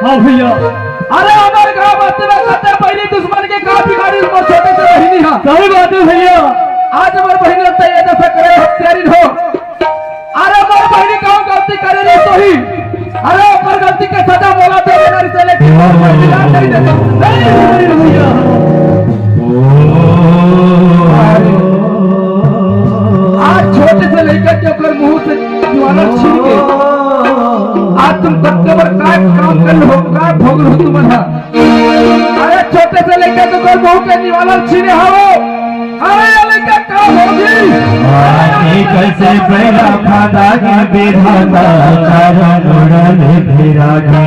हाँ भैया अरे हमारे गाँव में पहले दुश्मन के काफी गाड़ी छोटे से बहिनी है। सही बात है भैया, आज हमारे बहनी लगता है ऐसा करे हत्यारी हो। अरे हमारे बहनी काम गलती करे नहीं तो ही, अरे ऊपर गलती के सजा बोला तो से लेके नहीं देते भैया। आज छोटे से लेकर के ऊपर मुंह से ज्वाला छीन के आज तुम कत्ते पर काय काम कर लो का भोग लो तुम ना। अरे छोटे से लेकर तो कर बहु के निवाला छीने हो। अरे ये लेकर काम होगी आनी कैसे पहला खादा की बेधाता कारण उड़ने फिरागी।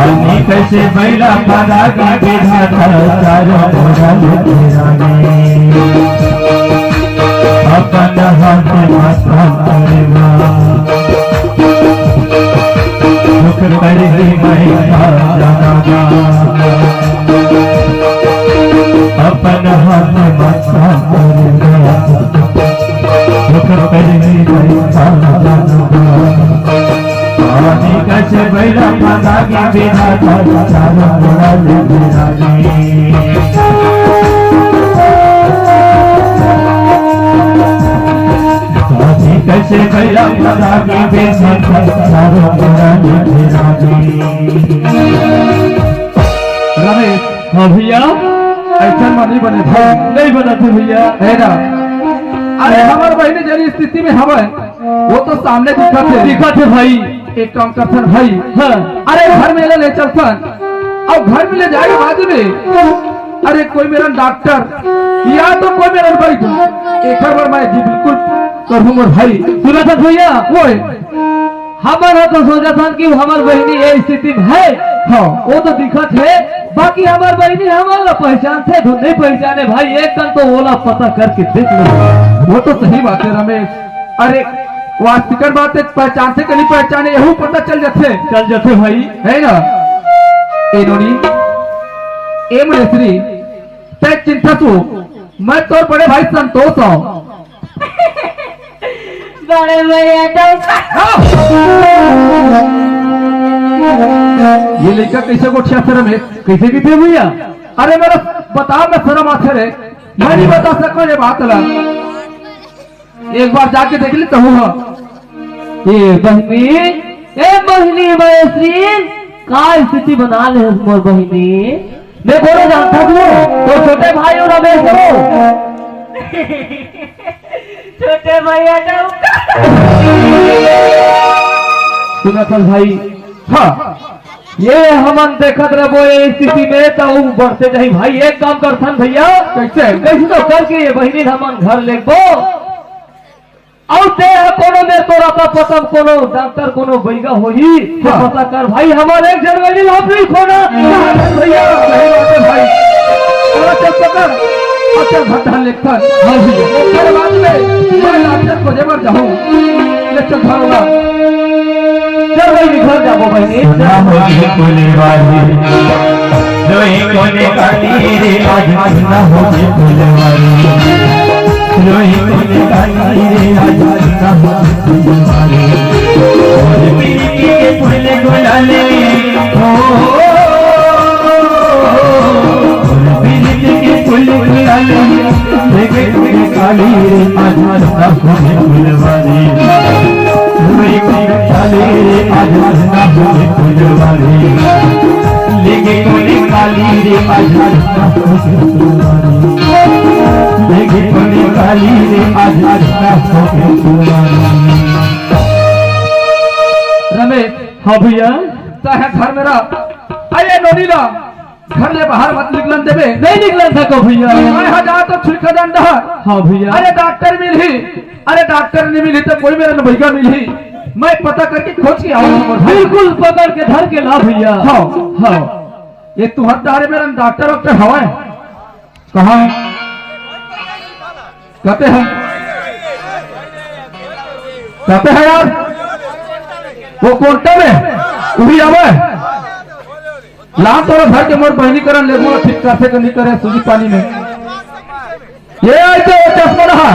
आनी कैसे पहला खादा की बेधाता कारण उड़ने फिरागी। अपन हाथ माथा करेगा दुख करेगी मैं जानागा। अपन हाथ माथा करेगा दुख करेगी मैं जानागा। आनी कैसे बैला खादा की बिना चारा मोड़ा ले बिरागी। कैसे कैला पता की बेसन सारो पुरानी फिरागी। रमेश हाँ भैया ऐसा नहीं बने थे नहीं बना थे भैया है ना। अरे हमारे बहनी जरी स्थिति में हवा वो तो सामने दिखा थे भाई। एक काम करथन भाई हाँ। अरे घर में ले चलथन और घर में ले जाएगा बाजू में। अरे कोई मेरा डॉक्टर या तो कोई मेरा भाई एक बार मैं जी बिल्कुल करूँगा भाई। सुना था भैया वो हमारा तो सोचा था कि हमारी बहनी ये स्थिति में है। हाँ वो तो दिखत है, बाकी हमारी बहनी हमारा पहचान थे तो नहीं पहचाने भाई। एक कल तो ओला पता करके देख लो। वो तो सही बात है रमेश, अरे वास्तविक बात है पहचान से कहीं पहचाने यही पता चल जाते भाई है ना। इन्होंने ए मनेश्वरी तय चिंता तो मैं तो बड़े भाई संतोष हूँ। बड़े भैया ये लड़का कैसे को शर्म है कैसे की थे भैया। अरे मेरा बताओ मैं शर्म आखिर है मैं नहीं बता सकता ये बात ला। एक बार जाके देख ली तो हुआ ये बहनी महेश्वरी का स्थिति बना ले मोर बहनी। मैं बोलो जानता हूँ तो छोटे भाई और रमेश हो छोटे भैया सुना था भाई हाँ। ये हमन देखत रहो ये स्थिति में तो बढ़ते जाए भाई। एक काम करथन भैया कैसे तो करके ये बहनी हमन घर लेबो और ते कोनो में तोरा का पता कोनो डॉक्टर कोनो बैगा होई तो पता कर भाई। हमारे एक जनवरी हम नहीं खोना भैया सही बात है भाई। और चल पकड़ अच्छा घटा लेकर फिर बाद में मैं डॉक्टर को जेवर जाऊं ले चल घर होगा चल भाई घर जाबो बहनी ना होगी फुलवारी लोही कोने काली रे आज ना होगी फुलवारी लोही कोने काली रे आज ना होगी फुलवारी और पीली के फूल गुलाले हो पीली के फूल गुलाले लेके कोने काली रे आज ना होगी फुलवारी लोही कोने काली रे आज ना होगी फुलवारी लेके कोने काली रे आज ना होगी फुलवारी लेके कोने काली रे आज ना होगी फुलवारी। रमेश हाँ भैया चाहे घर मेरा आइए नोनीला घर ले बाहर मत निकलन देवे नहीं निकला था को भैया मैं हजार तो छिड़का दंड हाँ भैया अरे डॉक्टर मिली अरे डॉक्टर नहीं मिली तो कोई मेरा भैया मिली मैं पता करके खोज के आऊंगा बिल्कुल पकड़ के धर के ला भैया हाँ हाँ ये तू हत्यारे मेरा डॉक्टर वॉक्टर हवा है कहाँ है कहते हैं यार वो कोर्टा में वही आवे ला तोरा भर के मोर बहनी करन ले मोर ठीक करते के नहीं करे सूजी पानी में ये आई तो चश्मा रहा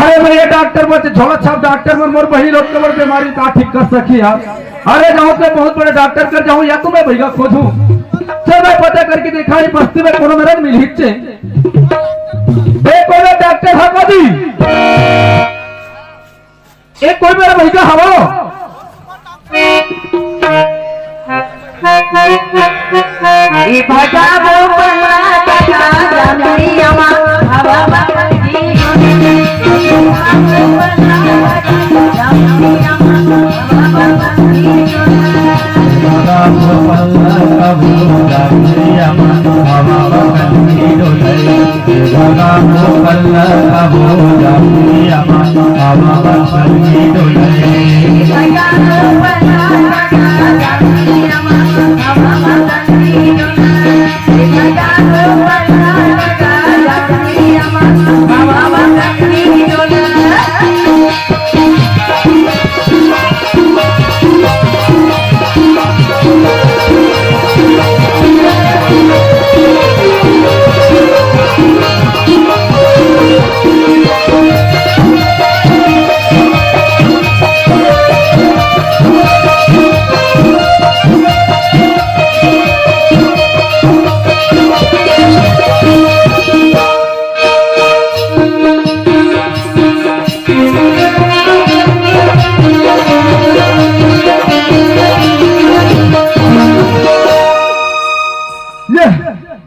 अरे मैं ये डॉक्टर बच्चे झोला छाप डॉक्टर में मोर बहनी लोग के बीमारी का ठीक कर सकी यार अरे गांव के बहुत बड़े डॉक्टर कर जाऊं या तो मैं भैया खोजूं चल मैं पता करके देखा ये बस्ती में कोनो मेरा मिल हिच्चे देखो ना डॉक्टर हा कदी एक कोई मेरा भैया हवा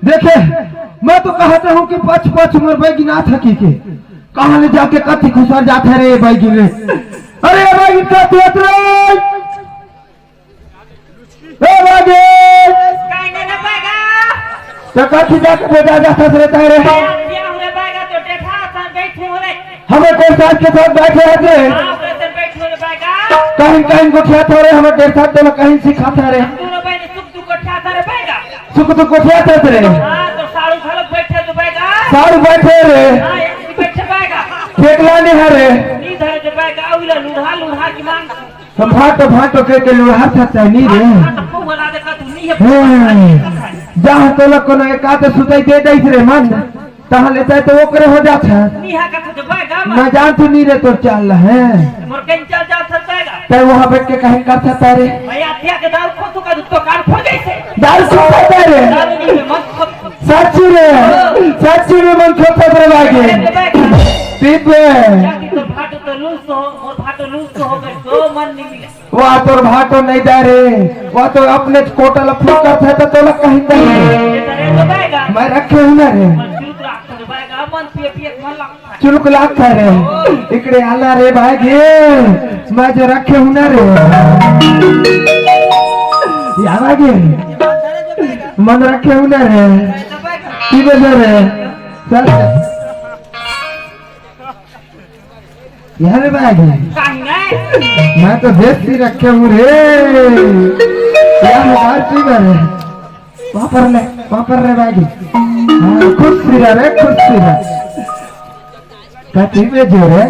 देखे मैं तो कहता हूँ कि पच पच उम्र बैगी ना थकी के कहाँ ले जाके कथी खुसर जाते रे बैगी रे अरे बैगी कथी रे ए बैगी कहने न पाएगा तो कथी जाके बेटा जाता रहता है रे क्या हुए पाएगा तो देखा सा बैठे हो रे हमें कोई साथ के साथ बैठे रहते हां तो बैठे हो रे पाएगा कहीं कहीं को खियाते रे हमें डेढ़ साथ तो कहीं सिखाते रे दोनों बहन सुख दुख को ठाता रे पाएगा सुख तो को खियाते रे हां तो सारू साल बैठे तो पाएगा सारू बैठे रे हां एक बैठे पाएगा फेकला नहीं है रे नी धरे जो पाएगा उला लुढ़ा लुढ़ा की मांग हम भाटो के लुढ़ा सकता नहीं रे हां तो बोला देखा तू नहीं है जहाँ तो लोग को एक आते सुताई दे दैस रे मन तहाँ लेता है तो वो करे हो जाता है नी है कथा जो पाएगा मैं जानती नहीं रे तो चल है मोर कहीं चल जा सकता तै वहाँ बैठ के कहीं कर सकता रे भैया थिया के दाल खो तो का तो कान फोड़ गई से दाल खाता रे दाल नहीं में मत खो सच्ची में मन खोता रे लागे पीत जाती तो भाटो तो लूस हो और भाटो लूस तो हो गए तो मन नहीं मिले वहाँ तो भाटो नहीं दे रे वहाँ तो अपने कोटल फूक करता है तो लोग कहीं दे ये तरह तो पाएगा मैं रखे हूँ ना रे चुलक लागता रे इकडे आला रे भागे मैं जो रखे हूँ ना रे यावागे मन रखे हूँ ना रे की बजा रे चल यार भागे मैं तो देसी रखे हूँ रे यार बात की बात है वहाँ पर ले पापर रे बागी हाँ खुश फिरा रे खुश फिरा कथी में जो रे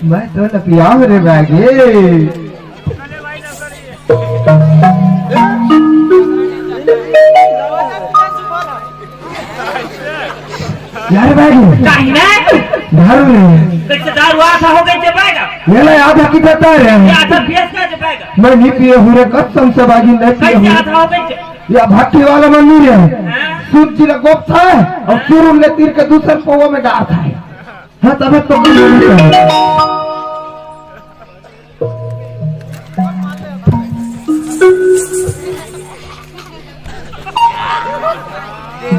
मैं तो लपिया रे बागी यार बागी कहीं ना दारू रे कैसे दारू आधा हो गई जबाएगा ये ले आधा की देता रे ये आधा बेच का जबाएगा मैं नहीं पिए हुए कसम से बागी नहीं पिए कैसे हुए आधा हो गई या भट्टी वाला मंदिर है हाँ? सूत जी गोप था और सूर ले तीर के दूसरे पौवा में डाल था हाँ तब तो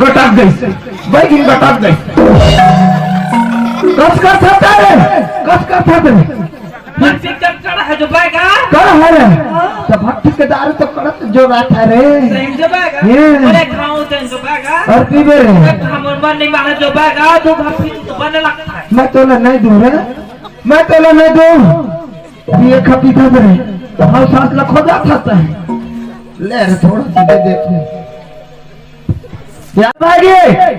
गटक गई बैगिन गटक गई कस कर था रे कस कर था रे मर्सी कब कड़ा है जबाएगा कर है रे तो भट्टी के दारू तो करत जो बात है रे सही जबाएगा ये। अरे खाऊं तो जबाएगा और पीबे रे हमर मन नहीं माने जबाएगा तो घाफी तो बने लगता है मैं तो नहीं दूं रे मैं तो नहीं दूं ये खपी था रे हम सांस ला खो जाता है ले रे थोड़ा सा दे देते क्या भाई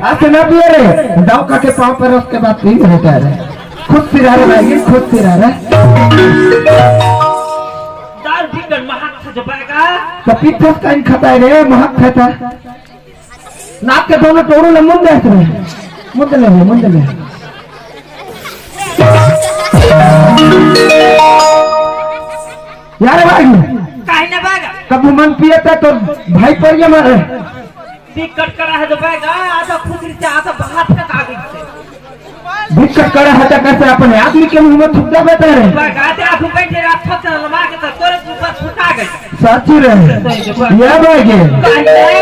आज ना पिए रे दाव का के पांव पर उसके बाद पी रहता है खुद फिरा रे भाई खुद फिरा रे दारू पीकर महक था जबाएगा तो पीठस का इन खाता है रे महक खाता नाक के दोनों टोरू ले मुंडे रे मुंडे ले यार भाई कहीं ना बाएगा कब मन पिए था तो भाई पर ये मारे दिक्कत करा है जबाएगा आधा खुद से आधा बाहर का कागज से दिक्कत करे हटा कैसे अपने आदमी के मुंह में थूक देता है जबाएगा आधे आधे बैठे रात फट लगा के तो तोरे ऊपर फुटा गई साची रे ये भाई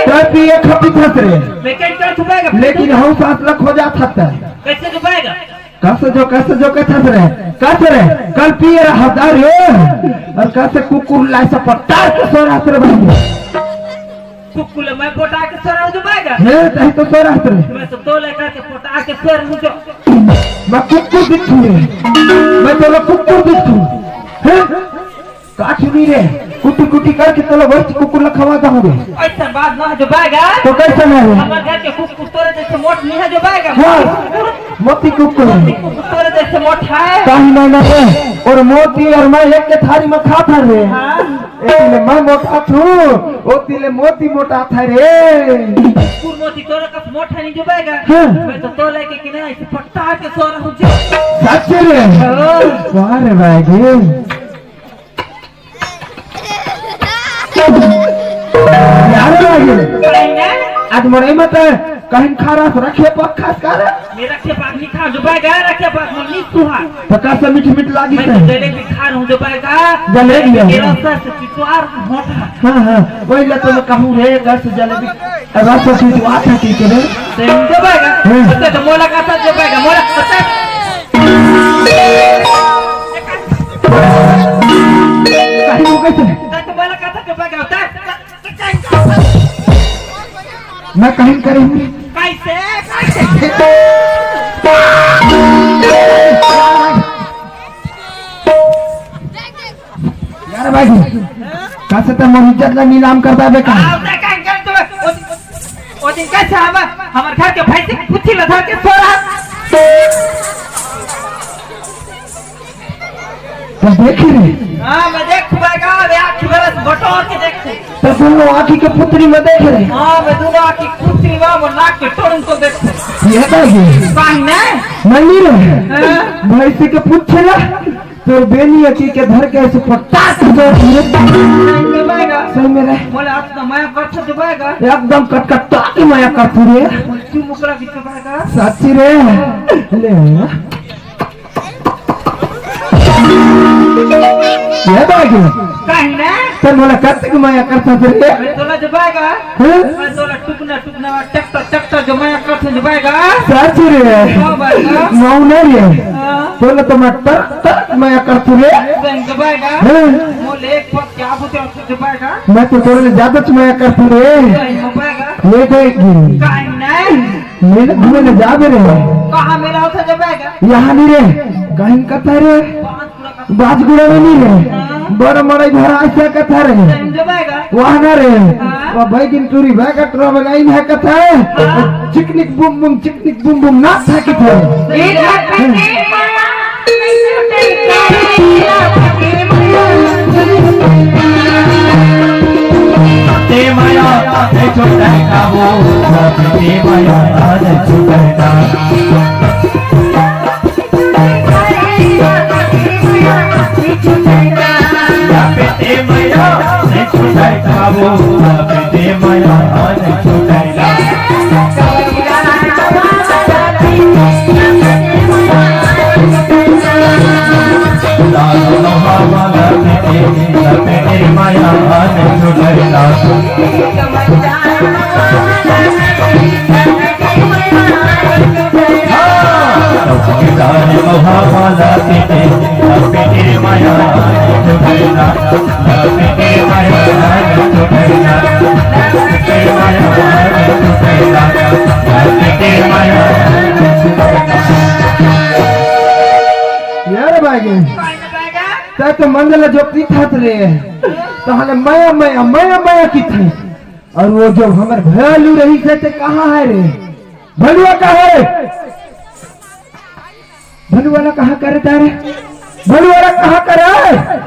तो पिए खपी थस रे लेकिन क्या जबाएगा लेकिन हम सांस लख हो जाता था कैसे जबाएगा कैसे जो के थस रे कैसे रे कल पिए रहा दारू और कैसे कुकुर लाई सब पट्टा के सो रहा रे भाई कुकुले मैं पोटा के सोरा जबाएगा हे तही तो सो रहा रे मैं तो तो लेकर के पोटा के सोर हूं जो मैं कुकुर दिखू रे मैं तो कुकुर दिखू हैं काटनी रे कुटी कुटी करके तो वही कुकुर लखवा दूंगे ऐसा बात ना जबाएगा तो कैसे ना है हमारे घर के कुकुर तोरे जैसे मोट नहीं है जबाएगा हाँ मोती कुकुर कुकुर तोरे जैसे मोट है कहीं ना है और मोती और मैं एक के थारी में खाता रे इसलिए मैं मोटा थू ओ तिले मोती मोटा था रे कुकुर मोती तोरे का मोट है नहीं जबाएगा हाँ। मैं तो तो लेके कि नहीं पट्टा के सो रहा हूं जो सच रे वाह रे भाई यार भाई आज मरे मत कहीं खारस रखे पक खास कर मेरा के पास नहीं खा जबाएगा रखे पास मन नहीं सुहा पका से मीठ मीठ लागी मैं है तो जलेबी खा रहा हूं जबाएगा जलेबी है। मेरा सर से पिटवार मोटा हाँ हाँ वही ले तो मैं कहूँ रे घर से जलेबी रस से चीजवा था की करे सेम जबाएगा हाँ। तो मोला का साथ जबाएगा मोला का साथ कहीं वो कैसे तो मोला का साथ जबाएगा होता मैं कहीं करेंगे कैसे कैसे यार भाई कैसे तो मोहिजत का नीलाम करता है बेकार वो दिन कैसे हमारे घर के भाई से कुछ लगा के सो रहा तो देख रहे हाँ मैं देख पाएगा अरे आँख बरस बटोर के देखते तो दोनों आँखी के पुत्री में देख रहे हाँ मैं दोनों आँख की कुर्सी वो नाक के टोरन को देखते ये बागी कहीं नहीं नहीं रहे भैंसी के पूछे ना तो बेनी अकी के धर के ऐसे पट्टा जबाएगा सही में रहे बोले आप तो मैं करते जबाएगा एकदम कटकटा की माया करती रे तू मुकरा भी जबाएगा साची रे ले ये बागी कहीं नहीं तो बोला करते की माया करता रे मैं तोला जबाएगा हैं? मैं तोला टुकना टुकना टक्टर जो मैं करते जबाएगा साची रे हाँ बाएगा नौ नहीं रे हाँ बोले तो मैं तक माया करती रे जबाएगा हैं? मोले एक पक क्या बोलते हैं जबाएगा मैं तो बोले ज्यादा माया करती रे जबाएगा ले जाएगी कहीं नहीं मेरे घूमे जाबे रे कहाँ मेरा होता जबाएगा यहाँ नहीं रे कहीं कथा रे पांच पूरा का बाजगुड़ा में नहीं रे बड़ मड़ई भरा ऐसा कथा रे जबाएगा वहाँ ना रे हाँ। वो भाई दिन टूरी बैग ट्रैवल लाइन है कथा है चिकनिक बुम बुम ना था कि थे ते माया ते छोटा काबू ते माया आज छोटा ते माया ते छोटा काबू ते माया आज छोटा लालो हवा ते माया आज छोटा महामाला के माया यार भाई ते तो मंगल जो की था रे तो हले माया माया माया माया की थी और वो जो हमारे भयालू रही से कहाँ है रे भलुआ कहाँ है भलुआ कहाँ करे तारे भलुआ कहाँ करे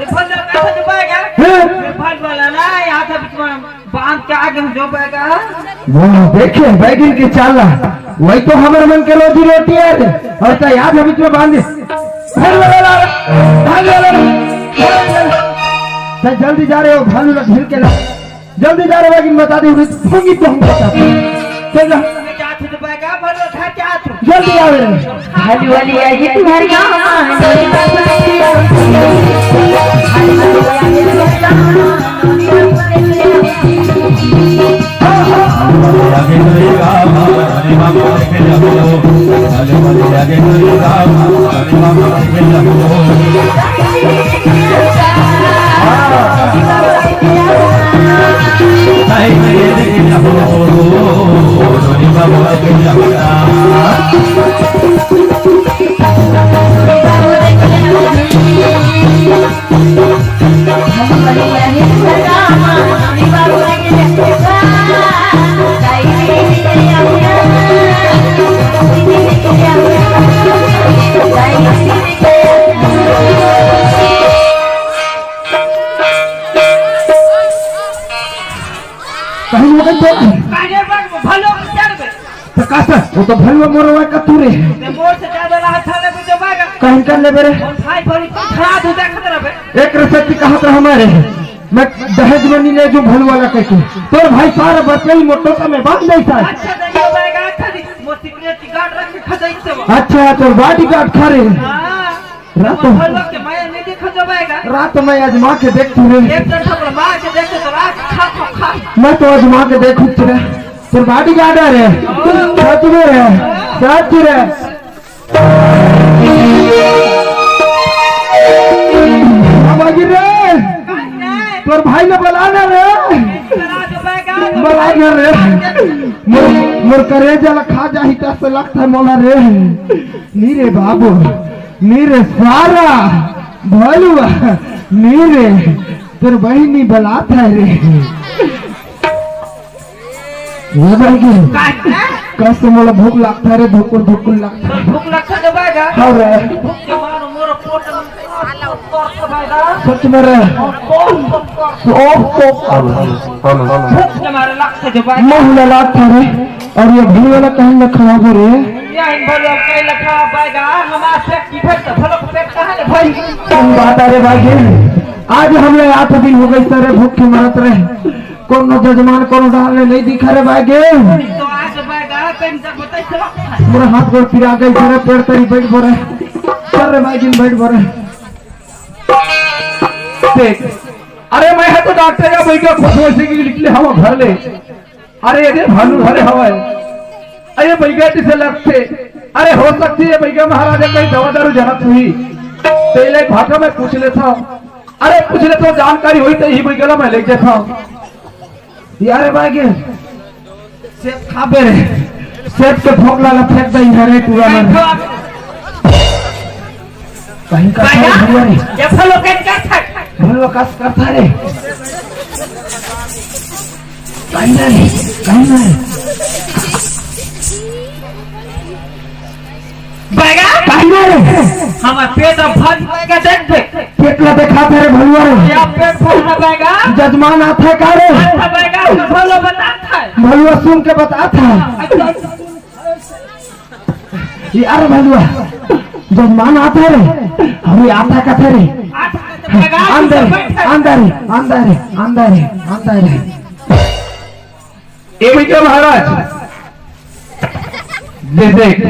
फल कैसे जबाएगा फल वाला ना यहाँ था बीच में बांध के आगे जो बैगा वो देखे बैगन की चाला वही तो हमारे मन के रोजी रोटी है और तो याद है बीच में बांध जल्दी जा रहे हो भालू लग भिड़ के ला जल्दी जा रहे हो बैगन बता दी होंगी तो हम बताते चल जा क्या था जबाएगा फल था क्या था जल्दी आ रहे भालू वाली आई तुम्हारी आगे नरेगा हरे बाबा के लगो हरे वाले आगे नरेगा हरे बाबा के लगो नहीं मेरे के लगो हरे बाबा के कहीं लोग तो फल क्या रे तो कासा वो तो भलुआ मोरवा का तूरे मोर से ज्यादा रहा था ले जबाएगा कहीं कर ले बेरे भाई बड़ी खड़ा हो जा खतरा बे एक रसती कहा था हमारे मैं दहेज में नहीं ले जो भलुआ ला कहती तो भाई सारा बचई मोटो का मैं बांध नहीं था अच्छा नहीं जबाएगा अच्छा नहीं मोर सिक्योरिटी गार्ड रख के खजाई से वो अच्छा तो बॉडी गार्ड खड़े हां रात फल के माया नहीं देखा जबाएगा रात में आजमा के देखती रे एक दिन सब मार के देखते तो रात खा मैं तो आजमा के देखू तेरा तो बॉडी गार्ड है रे सच में रे सच रे बाबा रे तोर भाई ने बुलाना रे बुलाना रे मोर करेजा खा जाही त से लगता है मोला रे नीरे बाबू नीरे सारा भलुआ नीरे तेरे बहनी बुलाता है रे ये भाई कैसे मोला भूख लगता है रे धुकुर धुकुर लगता है भूख लगता जबाएगा हाँ रे भूख के मारो मोर पोट में सच में रे भूख के मारे लगता जबाएगा मोहला लगता रे और ये भूल वाला कहीं न खराब हो रे या इन भलो कई लखा पाएगा हमारा पेट की भेट भलो पेट कहां है भाई बात अरे भाई आज हमने 8 दिन हो गए सारे भूख के मरत रहे कोनो जजमान कोनो डालने नहीं दिखा रे भाई तो आज जबाएगा कहीं से बताई चलो मेरा हाथ गोड़ पिरा गई सारे पेड़ तरी बैठ बोरे चल रे भाई दिन बैठ बोरे देख अरे मैं है तो डॉक्टर का भाई का खुश वैसे की निकले हम घर ले अरे ये भालू घरे हवा अरे बैगेट से लगते अरे हो सकती है बैगा महाराजा कहीं दवा दारू जनत हुई पहले भाषा में पूछ लेता हूँ अरे पूछ लेता हूँ जानकारी हुई तो ही बैगला मैं ले जाता हूँ यारे भाई सेब खाबे रे सेब के भोग लाला फेंक दई घरे पूरा मन कहीं का ये फलो के क्या था भलवा कस करता रे कहीं नहीं बैगा कहीं नहीं हमार पेट अब भर बैगा देख देख पेटला देखा रे भलवा रे या पेट भर ना बैगा जजमान आता है का रे अच्छा बैगा तो भलो बताता है भलवा सुन के बताता है यार भलवा जजमान आता है रे हम आता का थे रे अंदर अंदर अंदर अंदर अंदर ए भैया महाराज देख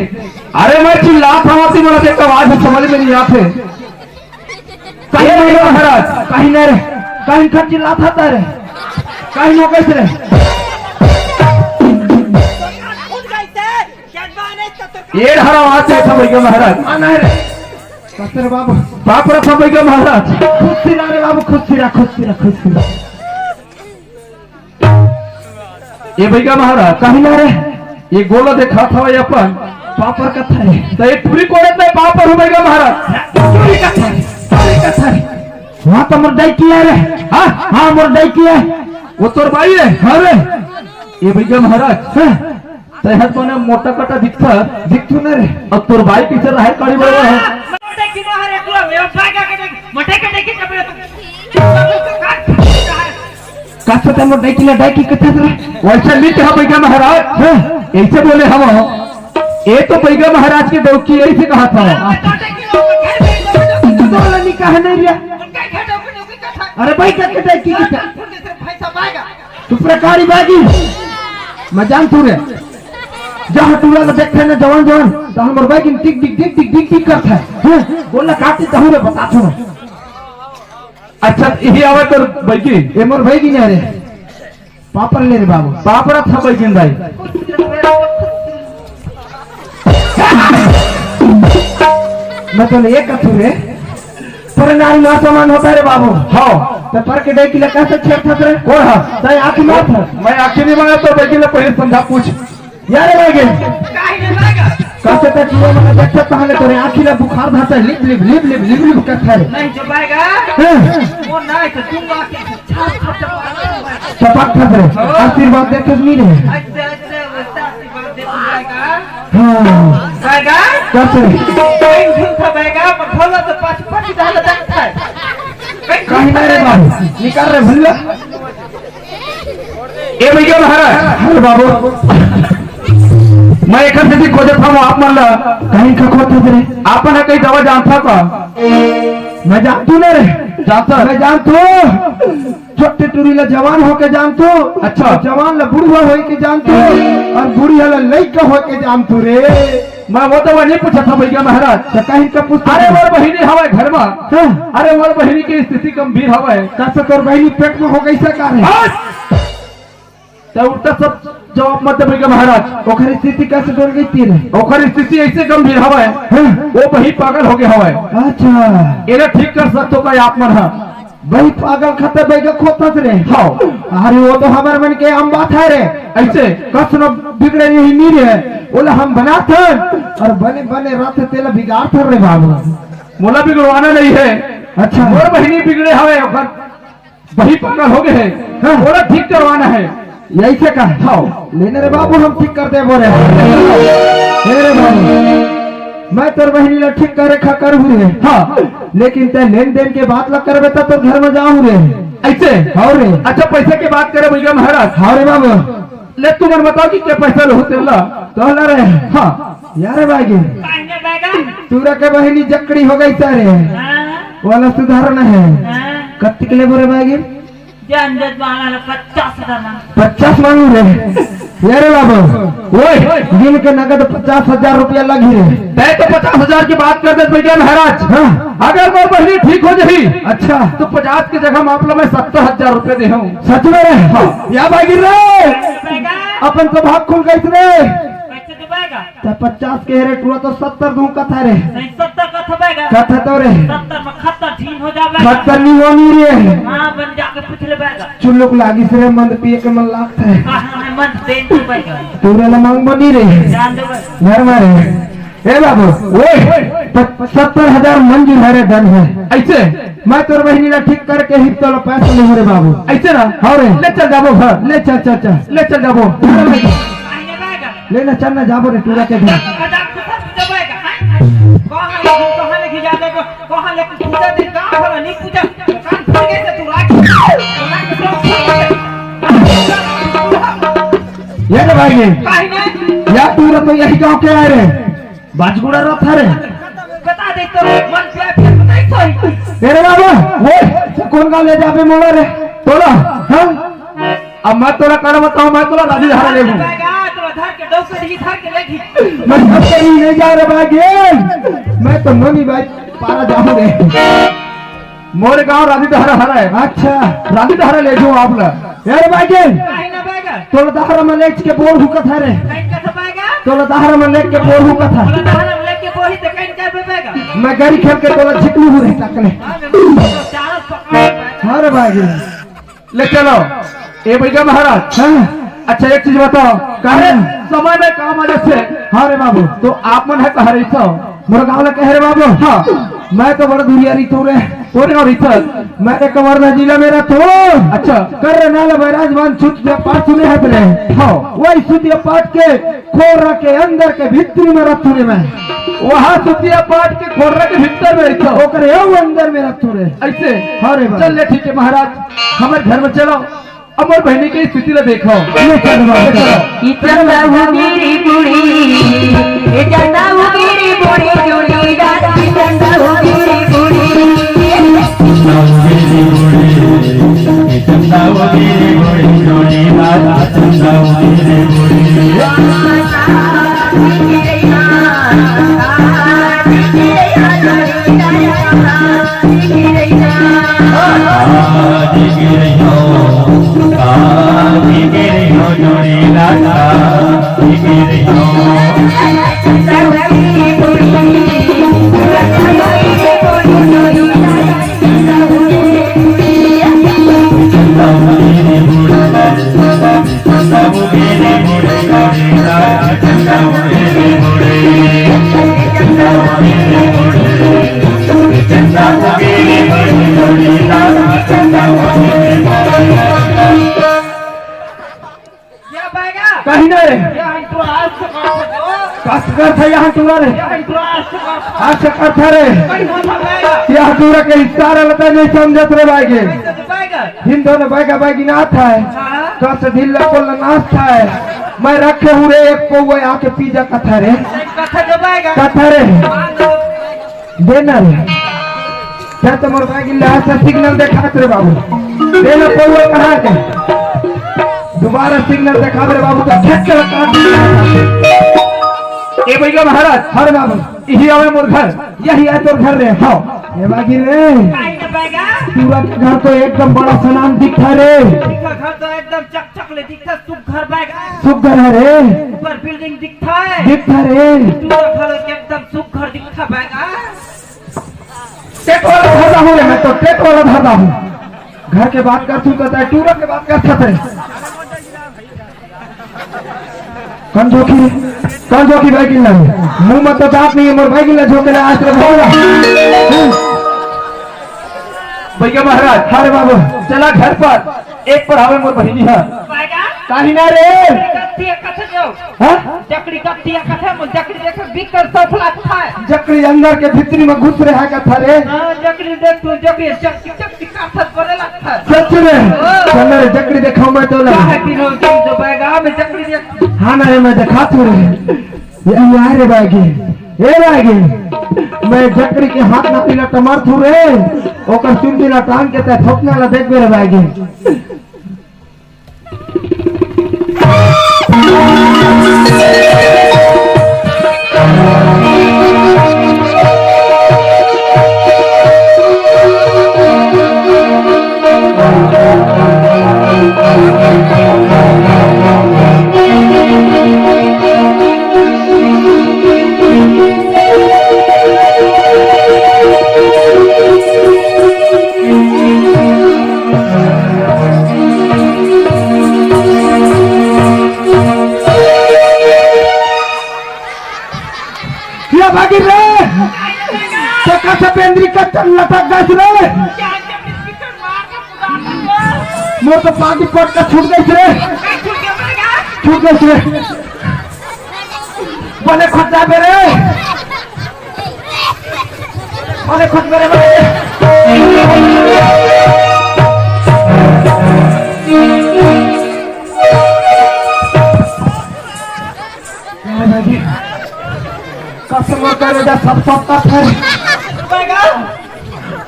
अरे मैं चिल्ला था वहां से बोला देख आवाज समझ में नहीं आते कहीं भैया महाराज कहीं नहीं रे कहीं खा चिल्ला था रे कहीं नो कैसे रे ये हरा आवाज से था भैया महाराज आना है रे कसर बाबू बाप रे था भैया महाराज खुद सिरा रे बाबू खुद सिरा ये भैया महाराज कहीं ना रे ये गोला देखा था भाई अपन पापर का था रे तो ये पूरी कोड़े में पापर हो भैया महाराज चोरी का था रे वहाँ तो मुर्दाई किया रे हाँ मुर्दाई किया वो तोर भाई है हाँ रे ये भैया महाराज तहत मैंने मोटा कटा दिखता दिखतू ना रे और तोर भाई पीछे रहे कड़ी बड़ा है मोटे की बाहर एक लो मैं बैगा के देख मोटे के देख के कसते मुर्दाई किया डाई की कथा रे वैसे नहीं कहा भैया महाराज ऐसे बोले हम ये तो भैया महाराज के दौकी यही से कहा था बोला नहीं कहा नहीं रिया अरे भाई क्या कहता है की तू प्रकारी बाजी मैं जान तू रे जहाँ टूरा का देखते ना जवान जवान तो हमारे भाई की टिक टिक टिक टिक टिक टिक करता है बोला काटती तो रे बता तू अच्छा यही आवे तो बैकी ये मोर भाई की नहीं रे पापड़ ले रे बाबू पापड़ा था बैकी भाई मैं तो ये कथू रे पर नारी ना समान होता है रे बाबू हाँ तो पर के डे की लगा से छेड़ था रे कौन है तय आंख मार था मैं आखिर नहीं मांगा तो बैकी ने पहले समझा पूछ यार लगे काहे ने बैगा कैसे तक वो मैंने देखा पहले तोरे आंखी में बुखार धाता lip lip lip lip lip lip करता है नहीं जो बैगा वो नहीं तो तुम आके छाप छाप चपाक था रे आशीर्वाद देते नहीं रे अच्छा अच्छा बता सी बात दे बैगा हाँ बैगा कैसे कहीं झूठ था बैगा पर भलो तो पांच पांच डाल देखता है कहीं नहीं रे बाबू निकाल रे भल्ला ए भैया महाराज अरे बाबू मैं एक से खोजत था आप मान ला कहीं का खोता रे आपन है कई दवा जानता का मैं जानतू ना रे जानता मैं जानतू छोटे टूरीला जवान होके जानतू अच्छा। जवान ला बुढ़वा होए के जानतू और बुढ़िया ला लइका होके जानतू रे मैं वो तो नहीं पूछा था भैया महाराज तो कहीं का पूछ अरे मोर बहिनी हवे घर में हाँ? अरे मोर बहिनी की स्थिति गंभीर हवे कैसे तोर बहनी पेट में हो गई से का रे तो उल्टा सब जवाब मत दे भैया महाराज ओखरी स्थिति कैसे डर गई तेरे ओकर स्थिति ऐसे गंभीर हवे हाँ? वो बही पागल हो गया हवे अच्छा इन्हें ठीक कर सकते हो का आप मन है वही पागल खते बैग खोतत रे हाँ अरे वो तो हमारे मन के हम बात है रे ऐसे कसनो बिगड़े यही नहीं रे बोले हम बनाते और बने बने रात तेला बिगाड़ते रे बाबू मोला बिगड़वाना नहीं है अच्छा मोर बहिनी बिगड़े हवे ओकर बही पागल हो गए है हाँ। मोला ठीक करवाना है यही से का हाँ लेने रे बाबू हम ठीक करते बोले हे रे बाबू मैं तोर बहनी ला ठीक करे खा कर रे हाँ लेकिन ते लेन देन के बात ला करबे तो घर में जाऊं रे ऐसे हाँ रे अच्छा पैसे की बात करे भैया महाराज हाँ रे बाबू ले तुम बताओ कि क्या पैसा लो तेला तो ला रे हाँ यार भाई काहे ने बैगा तूरा के बहनी जकड़ी हो गई सारे हां वाला सुधारना है हां कत्ती के लिए बोरे भाई जान जज वाला 50,000 मांग 50 मांगू रे यार बाबू ओए दिन के नगद 50,000 रुपया लगी रे तय तो 50,000 की बात कर दे भैया महाराज हाँ अगर वो बहनी ठीक हो जाही अच्छा तो 50 की जगह मामला में 70,000 रुपए दे हूँ सच में रे हाँ। या भाई रे बैगा अपन तो भाग खुल गई रे कैसे दे बैगा तो 50 के रेट हुआ तो 70 दूं कथा रे नहीं 70 का था बैगा कथा तो रे 70 में खत्ता ढीन हो जावे खतर नहीं होनी रे हां बन जाके पूछ ले बैगा चुल्लुक लागी से मंद पिए के मन लागता है हां मन देन तो बैगा तूरे ला मांग बनी रे जान दे घर मारे ए बाबू ओए 70,000 मंजूर है रे धन है ऐसे मैं तोर बहनी ला ठीक करके ही तो पैसा ले रे बाबू ऐसे ना हाँ रे ले चल जाबो घर ले चल चल चल ले चल जाबो आइने बागा ले ना चल ना जाबो रे टूरा के घर मजाक से सब जबाएगा कहां लेके जाते को कहां लेके पूजा दिन का भला नहीं पूजा कान फट गए तू राख ये रे भाई काहे ने या टूरा तो यही गांव के आए रे बाजगुड़ा रथ रे बता दे तो मन पे फिर बताई सही तेरे बाबू वो कौन गांव ले जाबे मोड़ा रे तोला हां अब मैं तोला कर बताऊं मैं तोला राजी धारा ले लूं बागा तो धर के डोके दी धर के लेगी मैं घर से ही नहीं जा रे भाई मैं तो मनी भाई पारा जाऊं रे मोरे गांव राजी धारा हरा है अच्छा राजी धारा ले जाऊं आप ला यार भाई काहे ना बागा तोला दहरा में लेच के बोल हुकत है रे काहे का बागा तोला दहरा में लेच के बोल हुकत है बोला धारा में लेके बोही तो काहे का बागा मैं गाड़ी खेल के तोला छिटलू हो रे टकले चार पकड़ हाँ रे भाई ले चलो ए भैया महाराज हाँ अच्छा एक चीज बताओ काहे? समय में काम आ जैसे हाँ रे बाबू तो आप मन है कह रही थो मोर गाँव कह रे बाबू हाँ मैं तो बड़ा दुनिया री तू रे तोरे और इधर मैं तो कवर्धा जिला मेरा तो अच्छा कर रे नाला बैराजमान छुट जा पाठ सुने है रे हाँ वही सुतिया पाठ के खोरा के अंदर के भीतरी में रथ रे मैं वहाँ सुतिया पाट के खोरा के भीतर में रही थो ओकरे ओ अंदर में रथ रे ऐसे हाँ रे भाई चल ले ठीक है महाराज हमारे घर में चलो अमर बहनी की स्थिति ला देखो ले चल बाबू चलो इतना हुगिरी बुढ़ी इतना हुगिरी बुढ़ी जोड़ी रात इतना हुगिरी बुढ़ी क्या बागा कहीं ना रे यहाँ तो आज से कसकर था यहाँ टूरा रे आज से कर था रे कहीं हो बागा यहाँ टूरा के इशारा लता नहीं समझत रे भाई के बागा हिंदो ने बैगा बैगी ना था हाँ कब से ढीला कोल नाच था मैं रखे हूँ रे एक पौवा आके पिज्जा कथा रे कथा जो बागा कथा रे देना रे क्या तुम्हारे बैगी ले ऐसा सिग्नल देखा रे बाबू देना पौवा कहाँ के दोबारा सिग्नल देखा रे बाबू का ठेक के लगा ए भैया महाराज हर बाबू यही आवे मोर घर यही है तोर घर रे हाँ ये बागी रे काहे ना बागा पूरा घर तो एकदम बड़ा सनाम दिखता रे इसका घर तो एकदम चकचक ले दिखता सुख घर बागा सुख घर है रे ऊपर बिल्डिंग दिखता है दिखता रे दूसरा घर एकदम सुख घर दिखता बागा टेट वाला धरता हूँ रे मैं तो टेट वाला धरता हूँ घर के बात कर तू कहता है टूरा के बात करता है कौन जोखी भाई किला मुंह में तो दांत नहीं है मोर भाई किला झोंके आज रे भोला भैया महाराज अरे बाबू चला घर पर एक पर आवे मोर बहिनी है बागा काहे ना रे कत्तिया कथा जो हां जकड़ी कत्तिया कथा मुझ जकड़ी देख बिकर सफला था जकड़ी अंदर के भीतरी में घुस रहा है कथा रे हां जकड़ी देख तू जकड़ी चकटी कथा करे लगता सच रे चल रे जकड़ी दिखाऊं मैं तो क्या लगा है तीनों जो बागा में जकड़ी देख हाँ ना रे मैं दिखा तू रे ये यार रे बागी ए बागी मैं जकड़ी के हाथ ना पीला टमार थू रे ओकर चुंडी ना टांग के ते ठोकना ला देख रे बागी चल लटक गए रे क्या जब स्पीकर मार के पुकार दे मोर तो पानी पट का छूट गई रे छूट के मारेगा छूट गई रे बने खुद जा मेरे बने खुद मेरे कस्टमर करे जा सब का है दबाएगा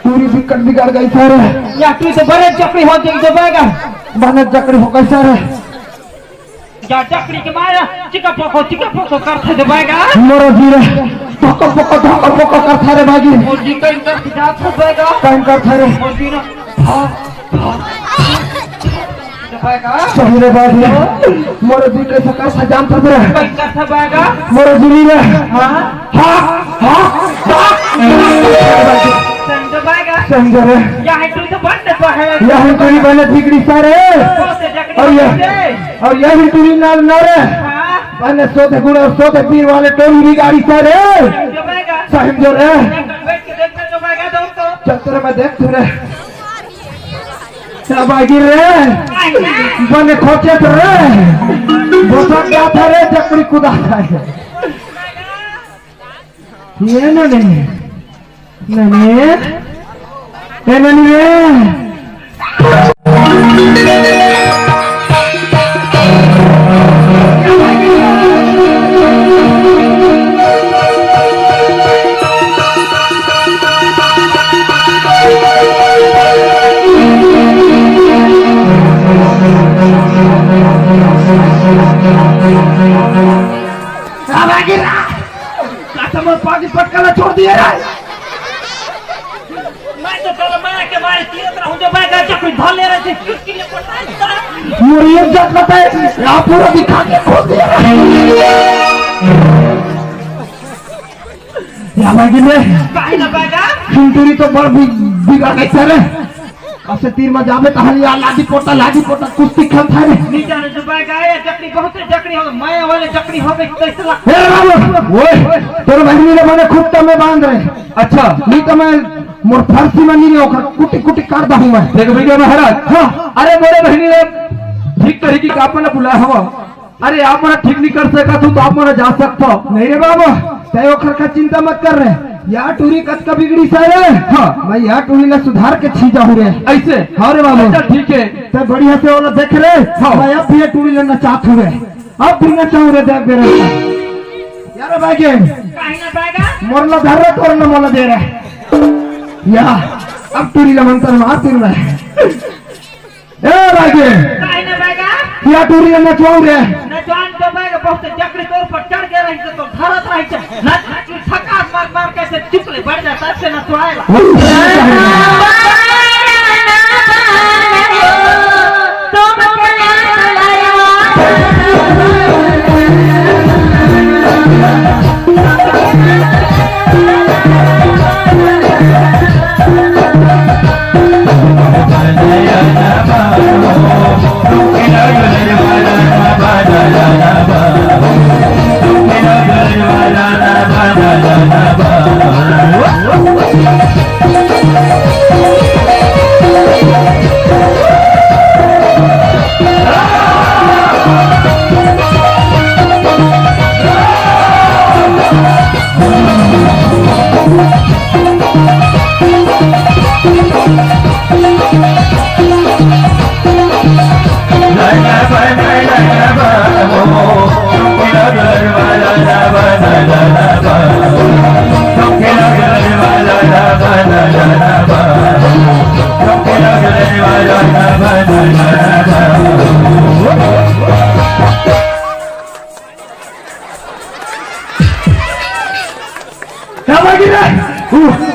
पूरी दिक्कत बिगड़ गई सर या तू से बड़े चक्री हो जाएगी दबाएगा बने जकड़ी हो गई सर या चक्री के मारा चिका पोको करते दबाएगा मोरो जीरे धोको पोको करता रे भागी और जी का इंटर जात दबाएगा टाइम करता रे और जी ना दबाएगा सही रे भागी मोरो जी कैसे कर सजाम कर रे कहीं करता दबाएगा मोरो जी रे हां हां संग दबाएगा समझ रे यहाँ तू तो बंद तो है यही तुरी बने बिगड़ी सारे और ये ही तुरी नाल न रे हाँ बने सोते गुड़ और सोते पीर वाले टोली भी गाड़ी सारे दबाएगा समझ रे बैठ के देखते दबाएगा दोस्तों चल तेरे मैं देख तू रे क्या बागी रे बने खोचे तो रे बोसा क्या था रे जकड़ी कुदा था ये ना नहीं नहीं रे पानी पटकाना छोड़ दिया मैं तो चलो मैं के मारे तीर रहूं जो मैं गज कोई धर ले रहे थे किसके लिए पता है मुझे जब बताए आप पूरा दिखा के खोल दिया या बागी ने काहे ना पाएगा सिंटूरी तो बड़ बिगड़ गई सर ऐसे तीर में जावे कहां या लादी पोटा कुश्ती खेल था रे नहीं जाने जो पाएगा ये चकरी बहुत चकरी हो मैं वाले चकरी हो गई कैसे लग हे बाबू ओए तोर बहनी ने मैंने खूब तमे बांध रहे अच्छा नहीं तो मैं मोर फांसी में नहीं होकर कुटी काट दूं मैं देख भैया महाराज हां अरे मेरे बहनी ने ठीक तरीके का आपने बुलाया हवा अरे आप मना ठीक नहीं कर सका तो आप मना जा सकता नहीं रे बाबू तय ओखर का चिंता मत कर रहे या टूरी कत का बिगड़ी सारे हाँ मैं या टूरी ने सुधार के छी जाऊं रे ऐसे हाँ रे बाबू अच्छा ठीक है तो बढ़िया से वाला देख रे मैं अब भी टूरी लेना चाहता हूँ रे अब भी ना चाहूँ रे देख मेरे यार भाई काहे ना पाएगा मोरला धर रहे तोर न मोला दे रहे या अब टूरी ले मंत्र मार तीर रहे ए भाई काहे ना पाएगा या टूरी लेना चाहूँ रे न जान तो पाएगा बहुत चकरी तोर पर चढ़ गया रही तो धरत रही छे न थका मार कैसे चिपले बढ़ जाता से न तोड़ाएगा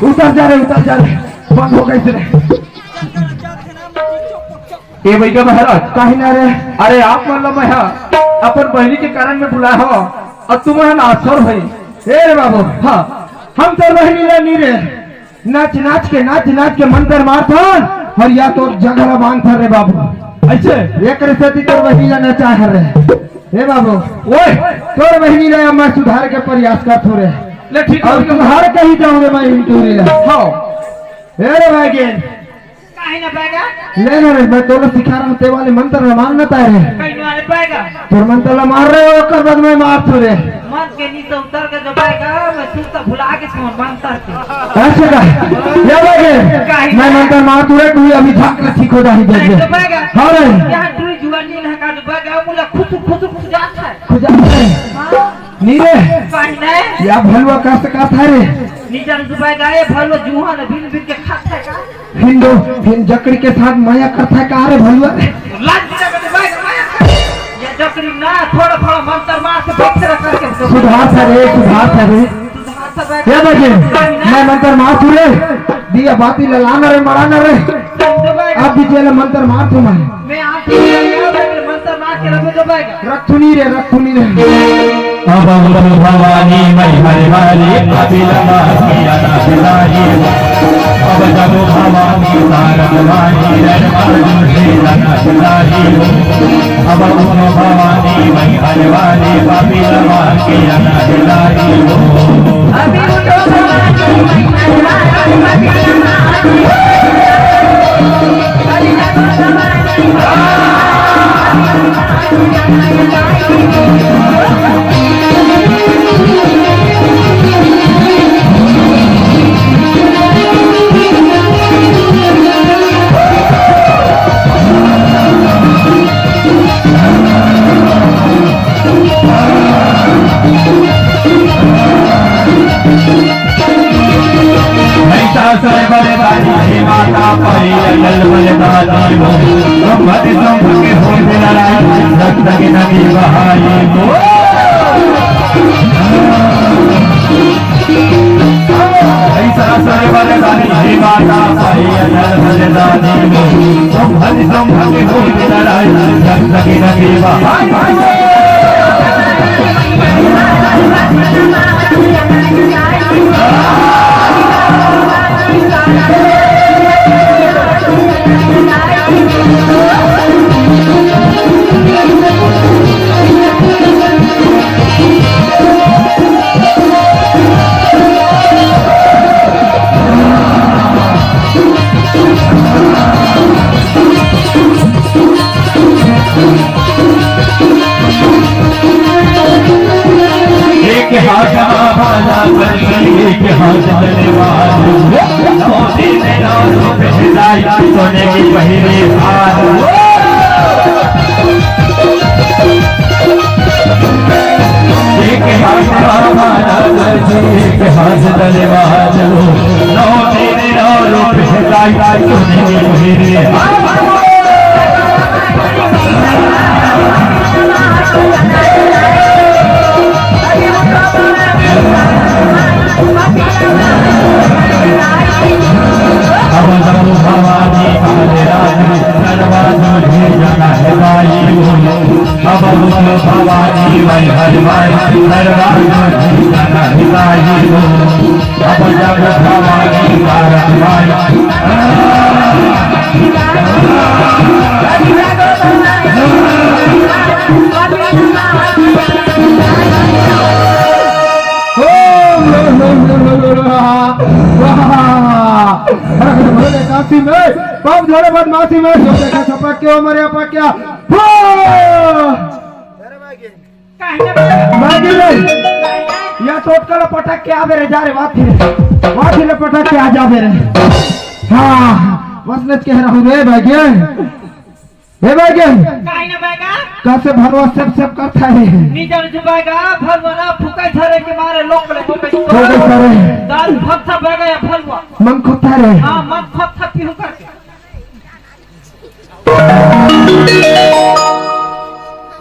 उतर जा रहे बंद हो गई रे ए भैया महाराज कहीं ना रे अरे आप मतलब मैं अपन बहनी के कारण में बुलाया हो और तुम्हारा नासर भाई ए रे बाबू हाँ हम तो बहनी ले नहीं रे नाच नाच के मंत्र मारथन और या तो जगह बांध रे बाबू ऐसे एक रसती तोर बहनी लेना चाह रहे हे बाबू ओए तोर बहनी ले मैं सुधार के प्रयास कर थोड़े ले ठीक और है सुधार के ही जाऊंगे मैं इंटूरी ले हाँ रे भाई के काहे ना पाएगा ले ना रे मैं तोला सिखा रहा हूँ ते वाले मंत्र ना मानना तारे कहीं ना पाएगा तोर मंत्र ला मार रहे हो कर बाद में मार तू रे मन के नीचे उतर के जो पाएगा मैं तू तो भुला के समझ मानता है ऐसे का ये भाई के मैं मंत्र मार तू रे तू अभी झाकला ठीक हो जाही दे तो पाएगा हां रे यहाँ तू जुआनी ना का जो पाएगा मुला खुद जाता है खुजा हां नीरे काहे ना या भलवा का से का था रे नीचे जो पाएगा ये भलो जुहा ना बिन बिन के खाता है का हिंदू फिर जकड़ी के साथ माया करता है का रे भलवा लाज लगा के पाएगा ये जकरी ना थोड़ा थोड़ा मंत्र मार के बक्सर करके सुधार था रे ये भाई मैं मंत्र मार तू रे दिया बाती लाना रे मराना रे अब भी जेल मंत्र मार तू मैं आके मंत्र मार के रख दो पाएगा रख तू नी रे अब भवानी मैं हरिवाली अभिलमा किया ना बिलाई अब जब भवानी तारवानी रनवानी से ना बिलाई अब भवानी मैं हरिवाली अभिलमा किया ना बिलाई अभी उठो भवानी मैं हरिवाली अभिलमा माता परी अगल बलदानी हो ब्रह्मत संभ के हो लड़ाई रक्त की नदी बहाई हो ऐसा सर्वदानी माता परी अगल बलदानी हो ब्रह्मत संभ के हो लड़ाई रक्त की नदी बहाई सोने की पहली हार एक हाथ दलवा चलो नौ तेरे नौ रूप सोने की पहली हार भवानी अब भवानी मैं हरवाई अब जब भवानी काशी में बाप जोड़े बदमाशी में जो देखा छपक के हो मरे अपा क्या या चोटकल पटक के आवे रे जा रे वाथी ले पटक के आ जावे रे हाँ वसनच कह रहा हूँ रे भाग्य हे भाग्य काहे ना पाएगा कैसे भरवा सब करता है नीचे झुकाएगा भरवा फुका धरे के मारे लोग दाल फत्ता बैगा या भरवा मन खोता रे हां मन फत्ता पीहू करके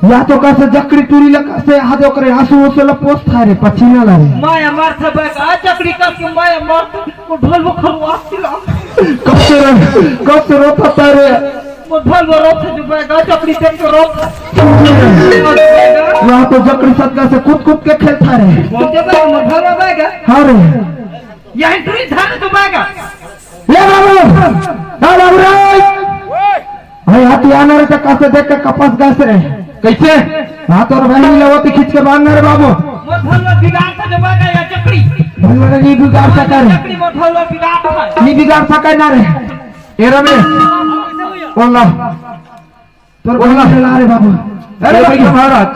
या तो कैसे जकड़ी टूरी लगा से हाथ ओकरे आंसू से लपोस था रे पछीना ला रे माया मार था बैगा जकड़ी करके माया मार वो ढोलवा खरवा आसिला कब से रोता था रे वो ढोलवा रोते जो बैगा जकड़ी देख के रोता वहाँ तो जकड़ी सदका से कूद के खेलता रे वो जब वो ढोलवा बैगा हाँ रे यही टूरी धान तो बैगा ले बाबू रे भाई हाथी आना रे तो कैसे देख के कपास गाछ रे कैसे हाथ और बहनी लेवती खींच के बांधना रे बाबू वो ढोलवा बिगाड़ था जो बैगा या जकड़ी भलवा नहीं बिगाड़ सका रे चकरी मोर भलवा बिगाड़ है नहीं बिगाड़ सका ना रे ए रमेश कौन ला तोर बोला चला रे बाबू अरे भाई महाराज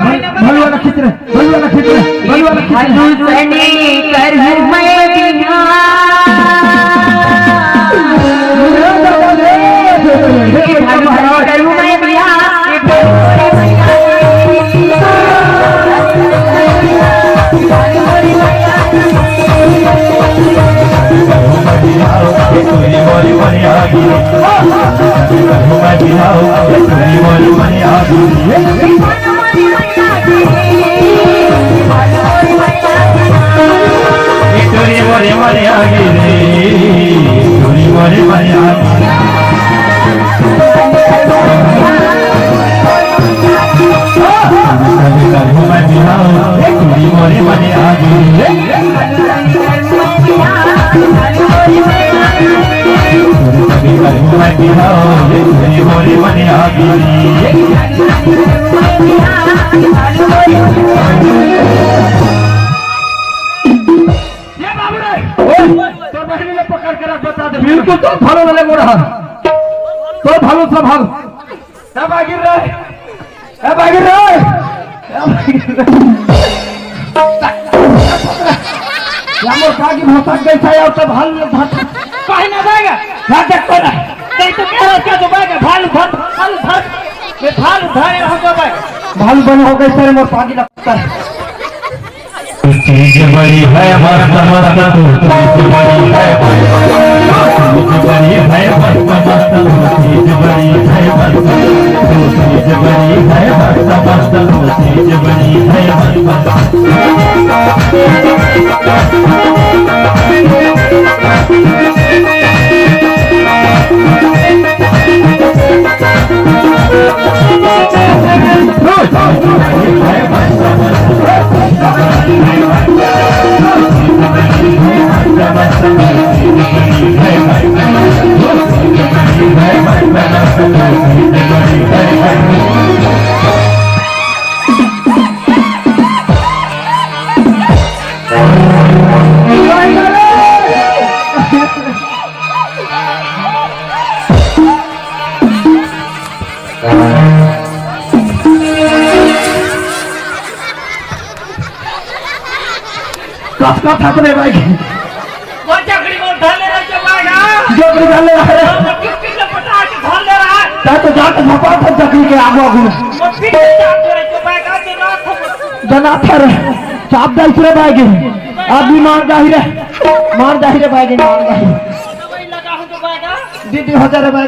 भलवा ना खींच रे भलवा ना खींच रे भलवा ना खींच बिल्कुल तो ভালো লাগে মোর হাত তো ভালো সব ভালো ए बागिर रे ए बागिर रे यामो बागी भसक गई था और तो भाल कहीं ना जाएगा रात को ना नहीं तो क्या क्या तो बाएगा भालू भाल ये भालू धारे हो तो बाएगा भाल बन हो गई सर मोर बागी लगता है चीज बड़ी है मस्त मस्त चीज बड़ी है चीज बड़ी है मस्त मस्त चीज बड़ी है मस्त चीज बड़ी है मस्त मस्त चीज बड़ी है कसका ठाकरे भाई वो चकरी मोर धाले रह के बाएगा जो भी डाले रहे किस पटा के धाले रहा ता तो जाके झपा था चक्री के आगो आगो वो पीछे चाप करे तो बाएगा के ना जना था रे चाप दाई रे भाई आदमी मार जाहि रे मार भाई मार जाहि दवाई लगा हो तो बाएगा दीदी हजार भाई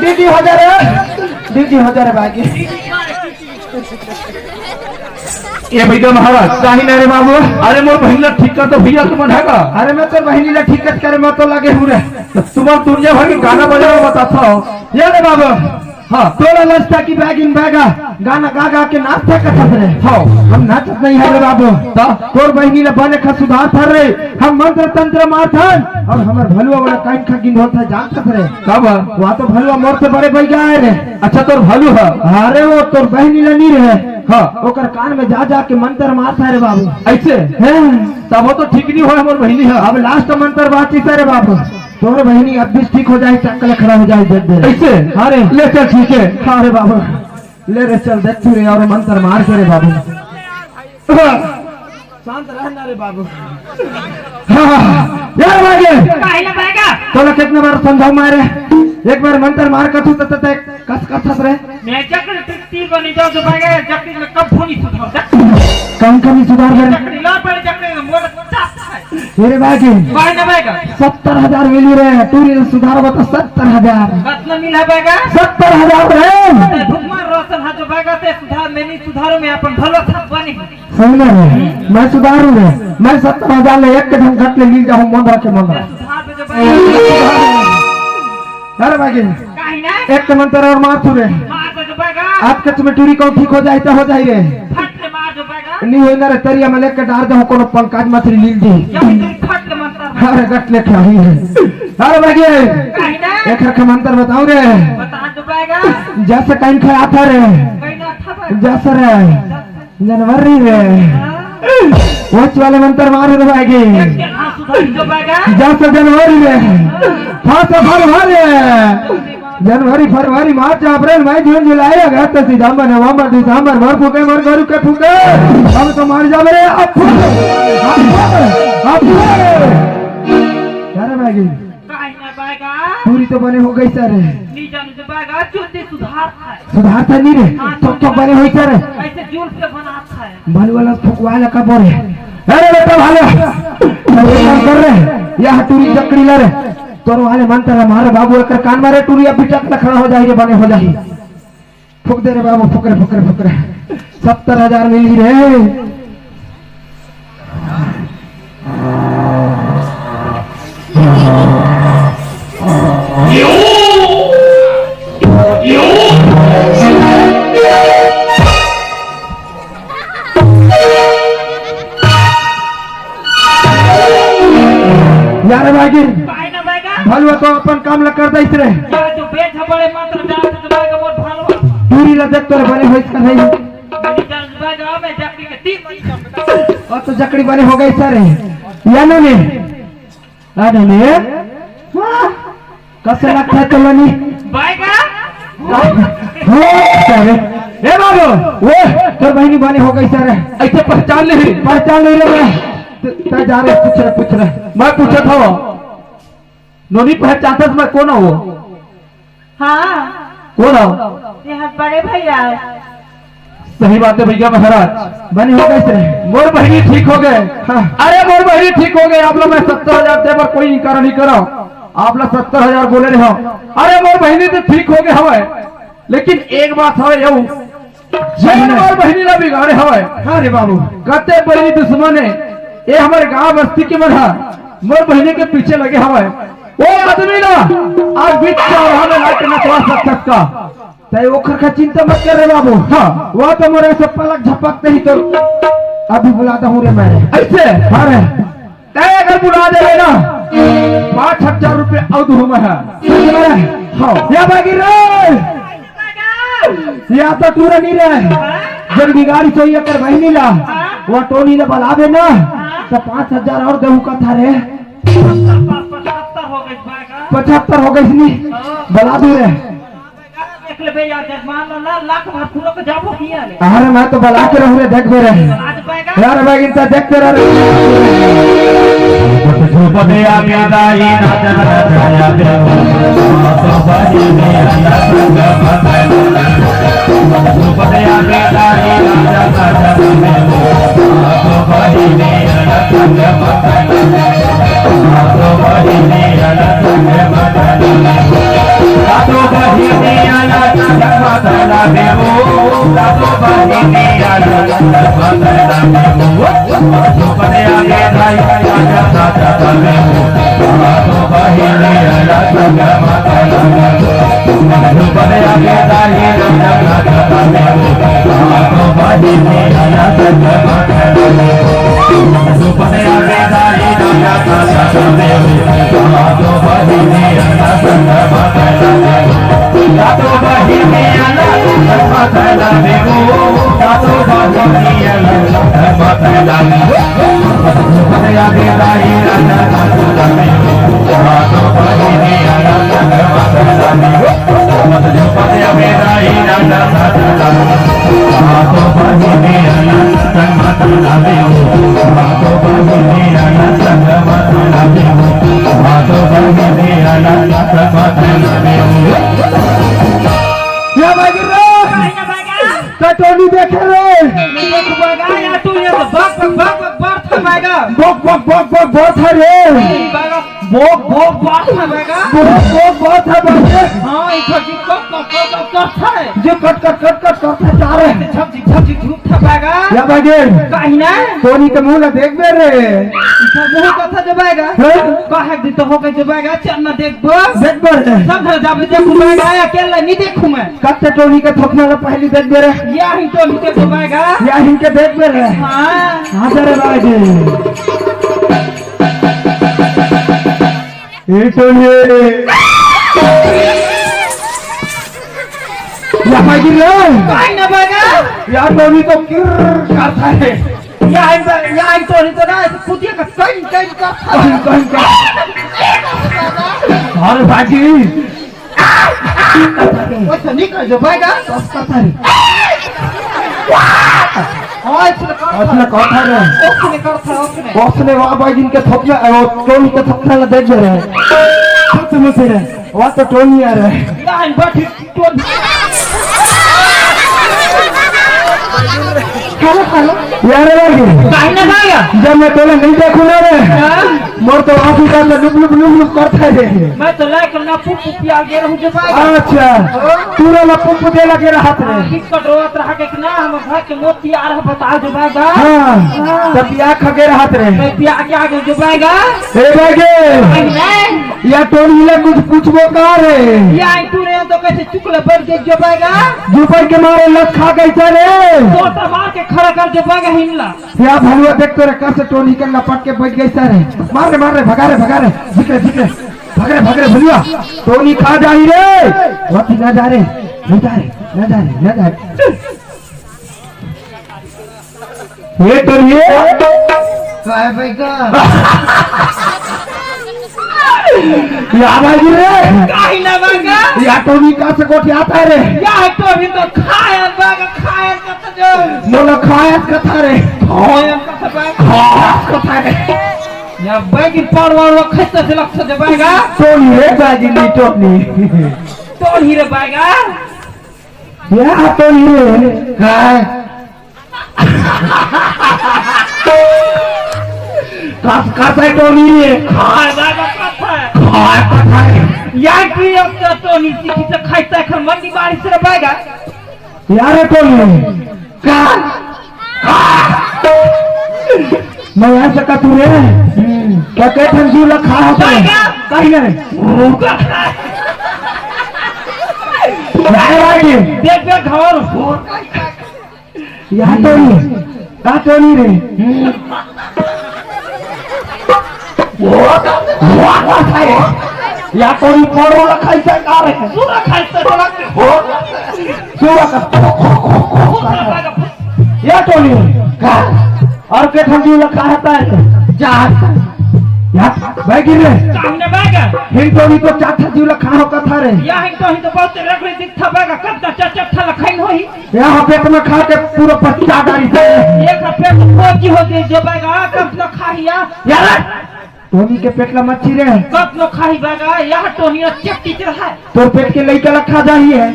दीदी हजार भाई ये भैया महाराज काही ना रे बाबू अरे मोर बहिला ठीक कर तो भैया तुम ढाका अरे मैं तो बहनी ला ठीक करे मैं तो लगे हूँ रे तुम्हार दुनिया भर के गाना बजाओ बताता हो ये रे बाबू हाँ तोरा लस्ता की बैगिंग बैगा गाना गा गा के नाचते कथत रे हाँ हम नाचत नहीं है रे बाबू तोर बहनी ला बने खा सुधार था रे हम मंत्र तंत्र मारथन और हमर भलुआ वाला काइन खा गिन होता जानत रे कब वहाँ तो भलुआ मोर से बड़े भाई गए रे अच्छा तोर भालू है अरे वो तोर बहनी ला नहीं रहे हाँ ओकर कान में जा के मंत्र मारता है रे बाबू ऐसे हैं तब वो तो ठीक नहीं हो मोर बहिनी है अब लास्ट मंत्र बात है रे बाबू तोर बहनी अब भी ठीक हो जाए चक्कर खड़ा हो जाए देख दे ऐसे अरे ले चल ठीक है हाँ रे बाबू ले रे चल देख तू रे और मंत्र मार के रे बाबू शांत रहना रे बाबू यार भागे काहे ना बाएगा तोला कितने बार समझाऊ मारे एक बार मंत्र मार कर तू तत कस कस रे मैं चक्र टिकती बनी जाओ तो बाएगा चक्री में कब फोनी सुधार कम सुधार कर चक्री ला पड़े चक्री में मोर चाप है मेरे भागे काहे ना बाएगा 70,000 मिली रे तू रे सुधार बता 70,000 कितना मिला बाएगा 70,000 रे भगवान रोशन हा जो बाएगा ते सुधार में नहीं सुधारो में अपन भलो था बनी सुन रे मैं सुधारू रे मैं 70,000 ले एक ढंग घट ले ली जाऊं मंदरा के मंदरा सुधार में जो बाएगा अरे भागे काहे ना एक मंत्र और मार तू रे मार जो बाएगा आपके तुम्हें टूरी को ठीक हो जाए तो हो जाए रे फट के मार जो बाएगा नहीं होई ना रे तरिया में लेके डाल दे कोनो पंकज मछली लील दी जब तुम फट के मंत्र अरे गट लेके आई है अरे भागे काहे ना एक रख मंत्र बताओ रे बता जो बाएगा जैसे कहीं खाया था रे कहीं ना था बाएगा जैसे रे जनवरी रे वॉच वाले मंत्र मारे रे भाई एक के हाथ सुधार जो बैगा 10 जनवरी में 5 फरवरी जनवरी फरवरी मार्च अप्रैल मई जून जुलाई अगस्त सितंबर नवंबर दिसंबर भर फूके मर गरु के फूके अब तो मर जावे रे अब यार भाई काहे ना बैगा पूरी तो बने हो गई सर नी जान जो बैगा चुते सुधार था सुधार था नहीं रे तो बने हुई सर ऐसे जुल से बनाता है भालू वाला फुकवा लगा बोरे अरे बेटा भालू काम कर रहे यह टूरी जकड़ी ला रे तोर वाले मंत्र हमारे बाबू एक कान मारे टूरी अब बिटक में खड़ा हो जाए रे बने हो जाए फुक दे रे बाबू फुक रे 70,000 मिली रे यार भाई काहे ना बैगा भालू तो अपन काम ला कर दैस रे ये जो बेच बड़े मंत्र डाल तो बैगा मोर भालो टूरी ला देख तोरे बने होइस का नहीं नी जान बैगा में जाके के 3 महीना और तो जकड़ी बने हो गई सर या ने अरे ने कैसे लगता है चलनी बैगा हो सर ए बाबू वो तोर बहनी बने हो गई सर ऐसे पहचान नहीं रे मैं जा रहे पूछ रहे मैं पूछा था नोनी पहचानता मैं कौन हो हाँ कौन हो यहाँ बड़े भैया सही बात है भैया महाराज बने हो गए सर मोर बहनी ठीक हो गए हाँ। अरे मोर बहनी ठीक हो गए आप लोग मैं 70,000 दे पर कोई इनकार नहीं करो आप लोग 70,000 बोले रहे हो अरे मोर बहनी तो ठीक हो गए हवे लेकिन एक बात है यू मोर बहनी ना बिगाड़े हवे हाँ रे बाबू कते बड़ी दुश्मन है ये हमारे गांव बस्ती के मन है मोर बहनी के पीछे लगे हवे वो आदमी ना आज बीच चौराहा में लाके नचवा सकता का तय ओखर का चिंता मत कर रे बाबू हाँ वो तो मोरे से पलक झपकते ही तो अभी बुलाता हूँ रे मैं ऐसे हाँ रे तय अगर बुला दे ना 5,000 रुपये अवधि में है हाँ या बागी रे या तो तू नहीं रे जब बिगाड़ी सोई कर बहनी ला वो टोनी ने बुलावे ना तो 5,000 और देहू का था रे 75 हो गई बैगा 75 हो गई नहीं बुला दू रे देख ले भैया मान लो लाख भर फूलों को जाबो किया ले अरे मैं तो बुला के रहूं रे देख दे रे आज बैगा यार बागी तो देखते रह झोपड़े आगे दाई नाचन नचाया देव तो बाजी मेरा नचन बताया झोपड़े आगे दाई नाचन नचाया देव तो बाजी मेरा नचन बताया तो बाजी मेरा नचन बताया तो बाजी मेरा नचन बताया देव तो बाजी मेरा नचन बताया देव झोपड़े आगे दाई नाचन तो बहिनी अलग माता झुपड़े आगे दाही तो बहिनी अलग माता झुपड़े आगे दाही तो बहिनी अलग माता तो बहिनी अलग माता तो बहिनी अलग माता झुपड़े आगे दाही टोनी देखे रे देख बैगा या तू ये बक बक बक था बैगा बोक बोक बोक बोक बहुत है रे बैगा बोक बोक बक था बैगा बोक बोक बहुत है बच्चे हां इधर जी कट है जो कट करते जा रहे हैं झपझी धूप था बैगा या बागे काहे ना टोनी के मुंह ना देख बे रे इधर मुंह कथा दे बैगा काहे दी तो हो गई जे बैगा चल ना देख बस देख बे रे सब घर जाबे देखू बैगा अकेला नहीं देखू मैं कत्ते टोनी के थोपना ला पहली देख बे रे या ही तो नहीं देखू बैगा या इनके देख बे रे हां हां रे बागे ये टोनी या बागे रे काहे ना बैगा या टोनी तो किर करता है या तो नहीं तो ना पुतिया का कहीं कहीं का कहीं का अरे बाजी वैसा नहीं कर जो भाईगा असले कथा रे उसने वहाँ बाजी के थपना टोनी के थपना ला देख रहे सब मुझे रे वहाँ तो टोनी आ रहा है या बैठी हेलो यार बाजी काहे ना भाईगा जब मैं तोला नहीं देखूं ना रे मोर तो आंखों का लुप करता है मैं तो लाइक ना पुप पिया गे रहूं जो भाईगा अच्छा पूरा लपुप दे लगे रहत रे किस का रोत रहा के ना हम घर के मोती आ रहा बता जो भाईगा हाँ तब या खगे रहत रे मैं पिया के आगे जो भाईगा ए बाजी या टोनी ले कुछ पूछबो का रे या तू रे तो कैसे चुकले बढ़ गए जो भाईगा जुपर के मारे लत खा गई रे तो मार के खड़ा कर जो भाईगा हिमला या भलुआ देख तो रे कैसे टोनी के लपट के बैठ गई रे मार रे भगा रे जिकरे भाग रे भलुआ टोनी खा जाई रे वती ना जा रे ये टोनी काय भाईगा या बाजी रे काहे ना भाईगा या टोनी का से कोठी आता है रे या तो भी तो खाया भाईगा खाया का जो मोला खायत कथा रे खाया का भाईगा कथा रे या बैगी पड़वाड़ खस्ता से लक्ष्य दे भाईगा टोनी रे बाजी नी टोनी तो ही रे भाईगा या टोनी रे काय कासा टोनी रे खाया भाईगा कथा या की अब तो नीति की से खाइता है मंडी बारिश रे भाईगा यार टोनी का मैं यहाँ से का तू रे क्या कहते हैं जूला खा होता है कहीं नहीं देख देख घर यहाँ टोनी का टोनी रे या टोनी फोड़ो रखा इसे का रे पूरा खाइता से लगते सूरा का या टोनी का और के ठंडी लगा है जा या भाई गिरे सामने भाईगा हिंटोनी तो चाटा जी लखा हो कथा रे या ही तो बहुत रगड़ी दिखता भाईगा कब तक चचा लखाइन होई यहाँ पेट में खा के पूरा पच्चा गाड़ी से एक पेट खोजी हो गई जो भाईगा कब न खाहिया यार टोनी के पेट ला मच्छी रे कब न खाही भाईगा यह टोनी चपटी रहा है तोर पेट के लइका लखा जाही है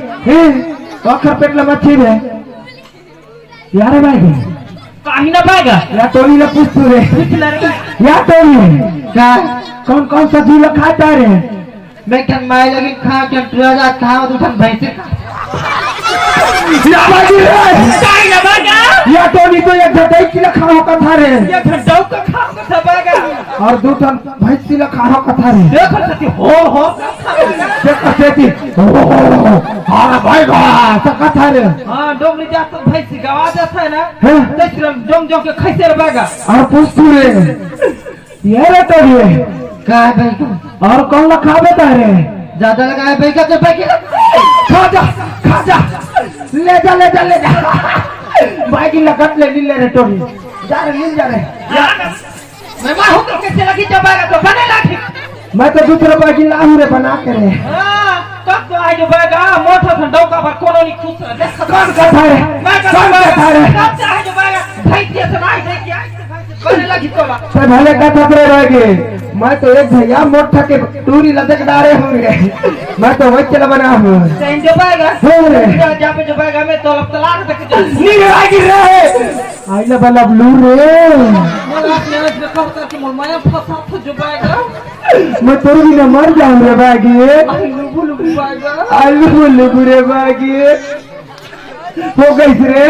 तो आखिर पेट ला मच्छी रे यार भाई काहे ना भाईगा या टोनी ला पूछ तू रे कुछ लड़का या टोनी का कौन सा जी खाता रे मैं क्या माय लगी खा के ट्रेजा खा तो थन भैंसे खा या भाई रे काहे ना भाईगा या टोनी तो एक घटाई की लखा हो कथा रे ये घंटों का खाओ का भाईगा और दो टन भैंस की लखा हो कथा रे देखो सती हो देखो सेती हां भाई गा कथा रे हां डोंगरी जात तो भाई से गवा जाता है ना हैं? तेरे जोंग के खैसे रे भाईगा और पूछ तू रे ये रे तो रे का भाईगा और कौन लखावे रे ज्यादा लगाए भाईगा तो भाईगा खा जा ले जा भाई की लगत ले रे टोनी जा रे मिल जा रे मैं माहू तो कैसे लगी जब भाईगा तो बने लाठी मैं तो दूसरे भाई की लाहू रे बना के रे हां तब तो आज भाईगा मोठो ठंडो का पर कोनो नहीं खुश देख कौन कथा रे मैं कौन कथा रे तब चाहे जो भाईगा भाई से सुनाई दे कि आज बने लगी तो तो भले कथा रे रहेगी मैं तो एक भैया मोटा के टूरी लदक डारे होंगे मैं तो वही चला बना हूँ सेंड जो भाईगा रे जा पे जो भाईगा मैं तो तलाक देके जा नी रे आई ला बला ब्लू रे मोला अपने आज में कहता कि मोर माया फसा था जो भाईगा मैं तोर भी ना मर जाऊं रे बागी लुबु लुबु भाईगा आलू रे बागी हो गई रे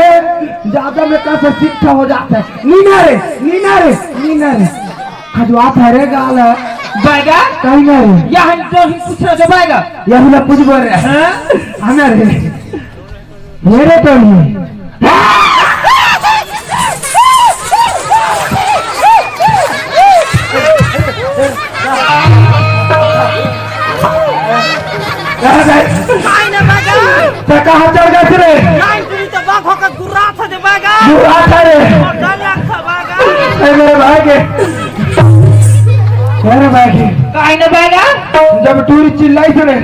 ज्यादा में कैसे शिक्षा हो जाता है नीना रे खजवात है रे गाल भाईगा कहीं ना रे या हम तो ही पूछ रहे जो भाईगा यही ना पूछ बोल रहे हां हमें रे मेरे तो नहीं काहे ना भाईगा तो कहाँ चल गए रे नहीं तू तो बाघ होकर गुर्रा था जो भाईगा रे और डर लगता भाईगा रे बैगे काहे न बैगा जब टूरी चिल्लाई से रे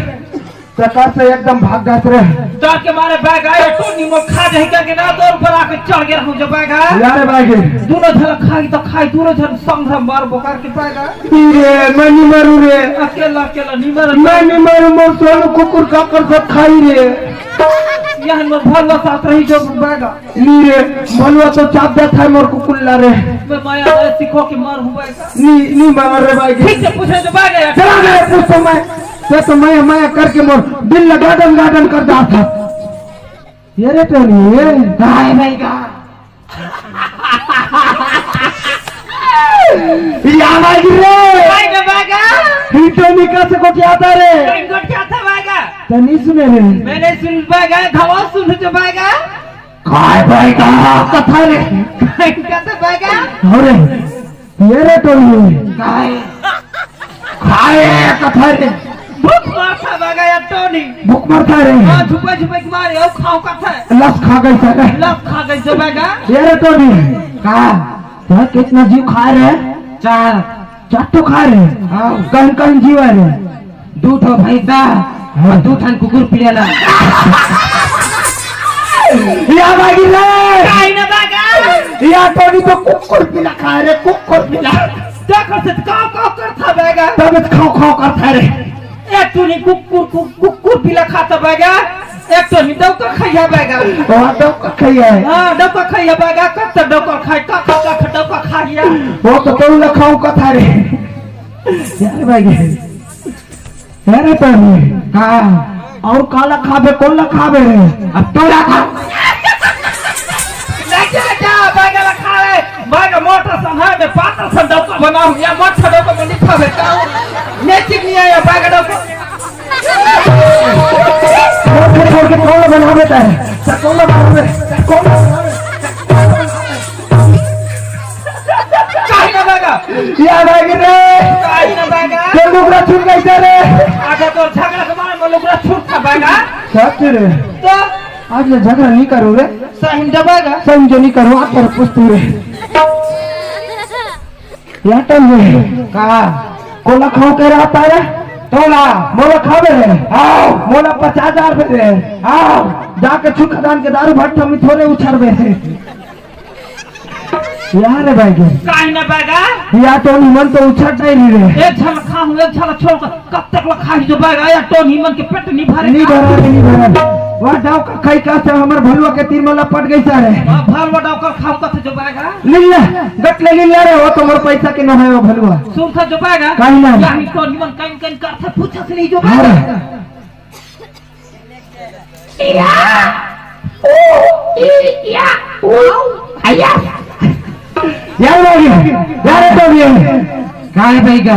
सरकार से एकदम भाग गए रे डर के मारे बैग आए तो नीमो खा जाए के ना दौड़ पर आके चढ़ गया हूं जो बैगा यार बैगे दोनों झलक खाई तो खाई दोनों झल संग मार बोकार के बैगा रे मैं नहीं मरू रे अकेला अकेला नहीं मर मैं नहीं मरू मोर सोनू कुकुर का कर सब खाई रे यहां में भलवा साथ रही जो बैगा नी रे भलवा तो चाप दे था मोर कुकुर ला रे मैं माया रे सीखो के मार हूं बैगा नी मर रे बैगे ठीक से पूछे जो बैगा चला गए पूछो मैं तो मैं करके मोर दिल लगा गार्डन कर दा था ये रे टोनी ये काय बैगा या भाई रे काहे न बैगा ही टोनी का से को क्या था रे इनको क्या था बैगा तनी सुने रे मैंने सुन बैगा खवा सुन जो बैगा काय भाई का कथा रे क्या था बैगा अरे ये रे टोनी काय खाए कथा रे भूख मारता बैगा या टोनी भूख मरता रे हां छुपे छुपे के मारे ओ खाओ कथा लस खा गई सर लफ खा गई जो बैगा ये रे टोनी का तो कितना जीव खा रे चार तो खा रे हां कहीं जीव है रे दूध हो भाई दा और दूध थान कुकुर पिलेला या भाई रे काहे न बैगा या टोनी तो कुकुर पिला खा रे कुकुर पिला देखो से का करता बैगा तब खाओ करता रे एक तो नहीं कुकुर पिला खाता बैगा एक तो नहीं डौका खाया बैगा वो तो खैया है हां डौका खाया बैगा कत डौका खाय का डौका खाया वो तो तोला खाओ कथा रे यार भाई यार टोनी का और काला खाबे कोला खाबे रे अब तोला खा लेके जा बैगा खा रे बैगा मोटर संहार में पातर सन डौका बनाओ या मोटर डौका में नहीं खाबे का नेचिक नहीं आया बैगा डौका छोड़ के कौन बना देता है सर कौन बना कौन काहे न बैगा या भाई रे काहे न बैगा तो लुगड़ा छूट गई रे आगे तो झगड़ा के मारे में लोगरा छूट का बैगा सच रे तो आज ये झगड़ा नहीं करो रे सही दबागा समझो नहीं करो आप पर पुस्तू रे या टन रे का कोला खाओ के रहता है तोला मोला खावे रे आओ मोला 50,000 रुपए रे आओ जाके छुखदान के दारू भट्टा में थोड़े उछरबे यार रे भाई काहे न बैगा या तो निमन तो उछट नहीं रे एक झल खाऊं एक झल छोड़ कर कब तक ला खाई जो बैगा या तो नीमन के पेट नहीं भरे नहीं भरा वह डाव का खाई का से हमर भलुआ के तीर में लपट गई सारे भल वडाव कर खाऊं कथ जो बैगा लिल्ला गटले लिल्ला रे वो तो मोर पैसा के न है वो भलुआ सुन था जो बैगा काहे ना? या ही तो नीमन कहीं कहीं करता पूछा से नहीं जो अरे बैगा यार तो ये काहे भाई का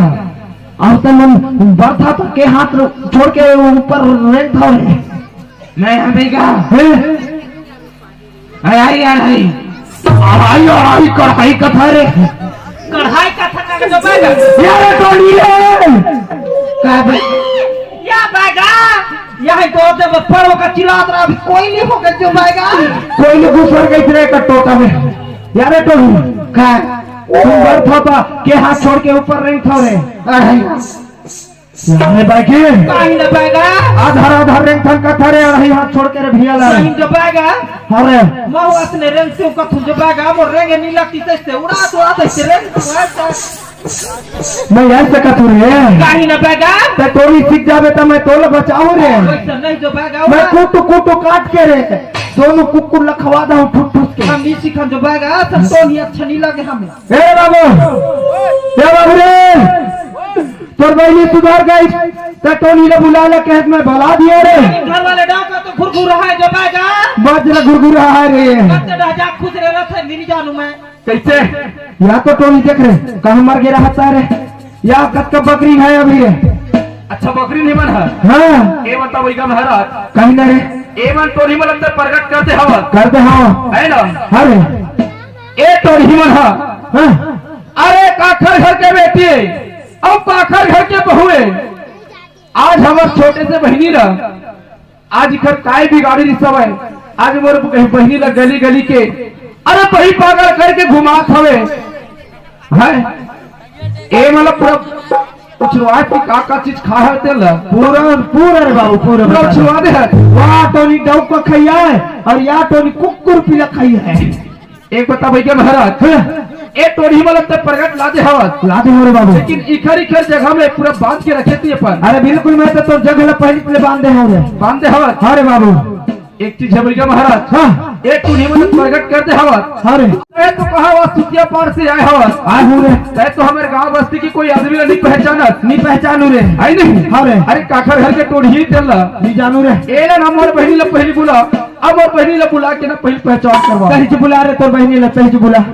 और तो मन बरथा तो के हाथ छोड़ के ऊपर रेंट था मैं भाई का आई कढ़ाई कथा रे कढ़ाई का थका के जो बैगा यार तो ये का भाई या बैगा यही तो जब पड़ो का चिल्लात रहा अभी कोई नहीं होगा जो बैगा कोई नहीं घुसर गई रे कटोटा में यार तो का तुम बरथा था के हाथ छोड़ के ऊपर रेंट था रे यार भाई के काहे न बैगा आधार रेंग थन का थारे अढ़ाई हाथ छोड़ के रे भिया ला सही जो बैगा अरे माऊ असने रेंग से कथु जो बैगा मोर रेंगे नीला किसे से उड़ा से रेंग मैं ऐसे कथु रे काहे न बैगा ते तोरी सीख जावे तो मैं तोला बचाऊ रे वैसे नहीं जो बैगा मैं कुटू काट के रे दोनों कुकुर लखवा दा ठुस ठुस के हम नहीं सीखन जो बैगा सब तो नहीं अच्छा नहीं लगे हमें ए बाबू रे तोर बहनी सुधार गई ते टोनी ने बुला ले कह मैं भला दिया रे घर वाले डाका तो घुरघुर रहा है जो बैगा बजरा गुरगुरा है रे कत्ते डजा खुद रे रथे नहीं जानू मैं कैसे या तो टोनी देख रे कहां मर गया रहता रे या कत का बकरी है अभी रे अच्छा बकरी नहीं मन है हां ए मतलब वही का महाराज कहीं ना रे ए मन तो नहीं मन अंदर प्रकट करते हवा करते हां है ना अरे ए तो नहीं मन है हां अरे काखर घर के बेटी अब पाखर घर के बहुए आज हमार छोटे से बहनी रह आज इखर काय बिगाड़ी रही सब है आज मोर बहनी लग गली गली के अरे बही पागल करके घुमात हवे है ए मतलब पूरा छुआ की का चीज खा है तेल पूरा पूरा रे बाबू पूरा पूरा छुआ दे है वहाँ टोनी डौ को खाई है और यहाँ टोनी कुकुर पीला खाई है। एक बता भैया महाराज ए टोरी वाला तब प्रगट लादे हवत लादे हो रे बाबू, लेकिन इखर इखर जगह में पूरा बांध के रखे थी अपन। अरे बिल्कुल मैं तो जगह पहले बांधे हो रे बांधे हवत। हाँ रे बाबू, एक चीज है भैया महाराज, हाँ एक टोरी वाला प्रगट कर दे हवत। हाँ रे ए तो कहा हुआ सुतिया पार से आए हवत आए हूँ रे, तय तो हमारे गांव बस्ती की कोई आदमी नहीं पहचानत नहीं पहचानू रे। आई नहीं। हाँ रे, अरे काखर घर के टोरी ही चल नहीं जानू रे। ए ना मोर बहनी ला पहली बुला, अब और बहनी ला बुला के ना पहली पहचान करवा। कहीं से बुला रे तोर बहनी ले, कहीं से बुला।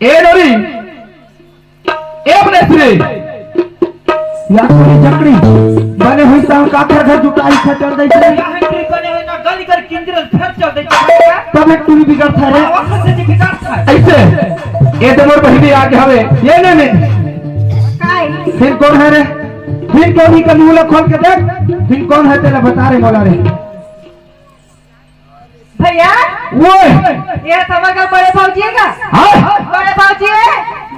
ए डोरी ए अपने से या कोई जकड़ी बने हुई ता काकर घर जुटाई खटर दई रे, काहे की बने हुए ना गली कर किंद्रल फेर चल दे का तब एक टूरी बिगड़ था रे। वक्त से बिगाड़ था ऐसे ए तो मोर बहनी आगे हवे ये नहीं फिर कौन है रे, फिर कौन ही कभी बोला खोल के देख, फिर कौन है तेरा बता रे बोला रे। भैया वो ये तुम्हारा बड़े भाजी का हाँ बड़े भाजी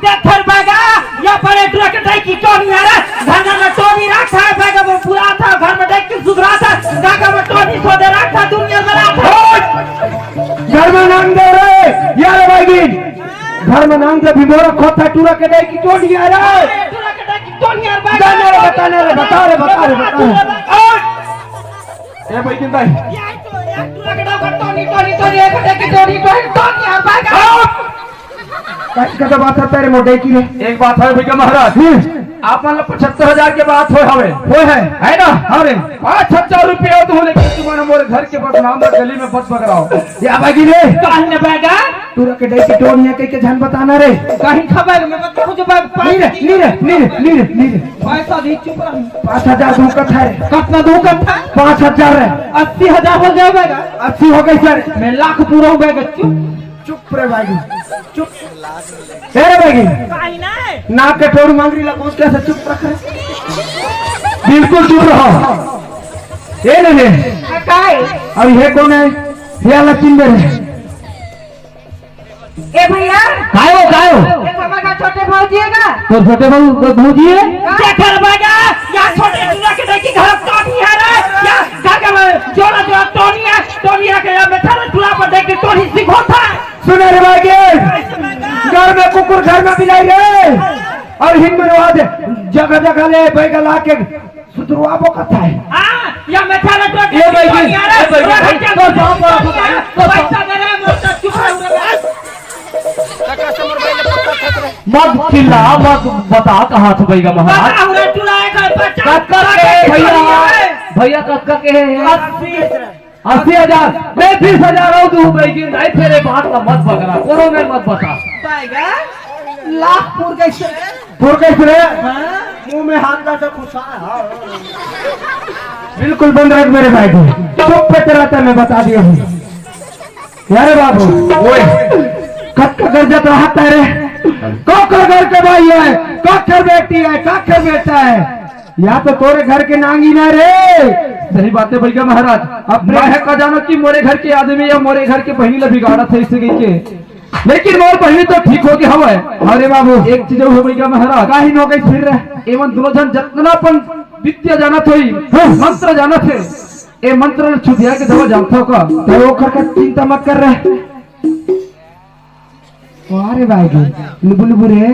देखर बागा या बड़े ट्रक डाई की टोनी आ रहा घर में टोनी रखा है बागा वो पूरा था घर में डाई की सुधरा था गागा में टोनी सोदे रखा दुनिया में रखा घर में नाम दे रे यार भाई, घर में नाम दे भिमोरा खोता टूरा के दे की टोनी आ रहा है। ट्रक डाई की टोनी आ रहा बताने रे बताने रे बता रे बता रे बता ए भाई किंदा या तो एक ट्रक डाई टोनी टोनी टोनी एक डाई की टोनी टोनी टोनी आ बागा कट का बात है तेरे मोटे की रे। एक बात है भैया महाराज, आप मान लो 75,000 के बात हो हवे वो है ना। अरे 5,000 रुपया तो लेकिन तुम्हारे मोरे घर के बदनाम गली में बस पकड़ाओ। या बागी रे कहने बागा टूरा के दे की टोनी है के जान बताना रे। कहीं खबर में मत मुझे बाग नी रे नी रे नी रे नी रे नी रे पैसा दी चुप रह 5,000 धोखा है। कितना दूर था 5,000 है, 80,000 हो जाएगा 80 हो गई सर। मैं लाख पूरा हो गएगा चुप चुप रे भाई चुप रे भाई, कहीं नहीं नाक के ठोर मांगरी ला कौन कैसे चुप रख रहे, बिल्कुल चुप रहो। ये नहीं काय अब ये कौन है, ये वाला चिंबर है। ए भैया गायो ये तुम्हारा छोटे भाजी का तो छोटे बाबू भूजी है। देखर बागा या छोटे दूरा के देखी घर टोनी है रे या गागा में जोड़ा जोड़ा टोनी है के या बैठा रे दूरा पर देख के टोनी सिखो था सुने रे भाई, घर में कुकुर घर में बिलाई रे, और हिंदू रिवाज जगह जगह ले बैगा ला के सुधरवाबो कथा है। हां या बैठा रे टोनी ये भाई, टोनी है रे, ये भाई, तो पैसा दे रे मोटा चुप रह मत चिल्ला मत बता कहाँ से भैया महाराज। बता रे दूरा का कक्का के भैया भैया कक्का के है 80,000 मैं 20,000 दूं भाई, नहीं तेरे बात का मत पकड़ा करो में मत बता। पाएगा लाख पूर कैसे पुर कैसे रे, मुंह में हाथ डाल खुशा बिल्कुल बंद रख मेरे भाई को, चुप पे तेरा मैं बता दिया हूँ। यारे बाबू ओए कक्का कर जाता हाथ है, कोकर घर के भाई है, कोकर बेटी है, कोकर बेटा है, या तो तोरे घर के नांगी ना रे। सही बात है भैया महाराज, अब मैं का जानो कि मोरे घर के आदमी या मोरे घर के बहनी ला बिगाड़ा थे इसे गई के, लेकिन मोर बहनी तो ठीक हो गई हवे। अरे बाबू एक चीज हो भैया महाराज, काहे नो गई फिर रहे, एवं दोनों जन जितना अपन विद्या जाना थोई मंत्र जाना थे, ए मंत्र छुदिया के दवा जानते हो का, तो ओकर का चिंता मत कर रहे। अरे भाई लुबुलुबु रे ए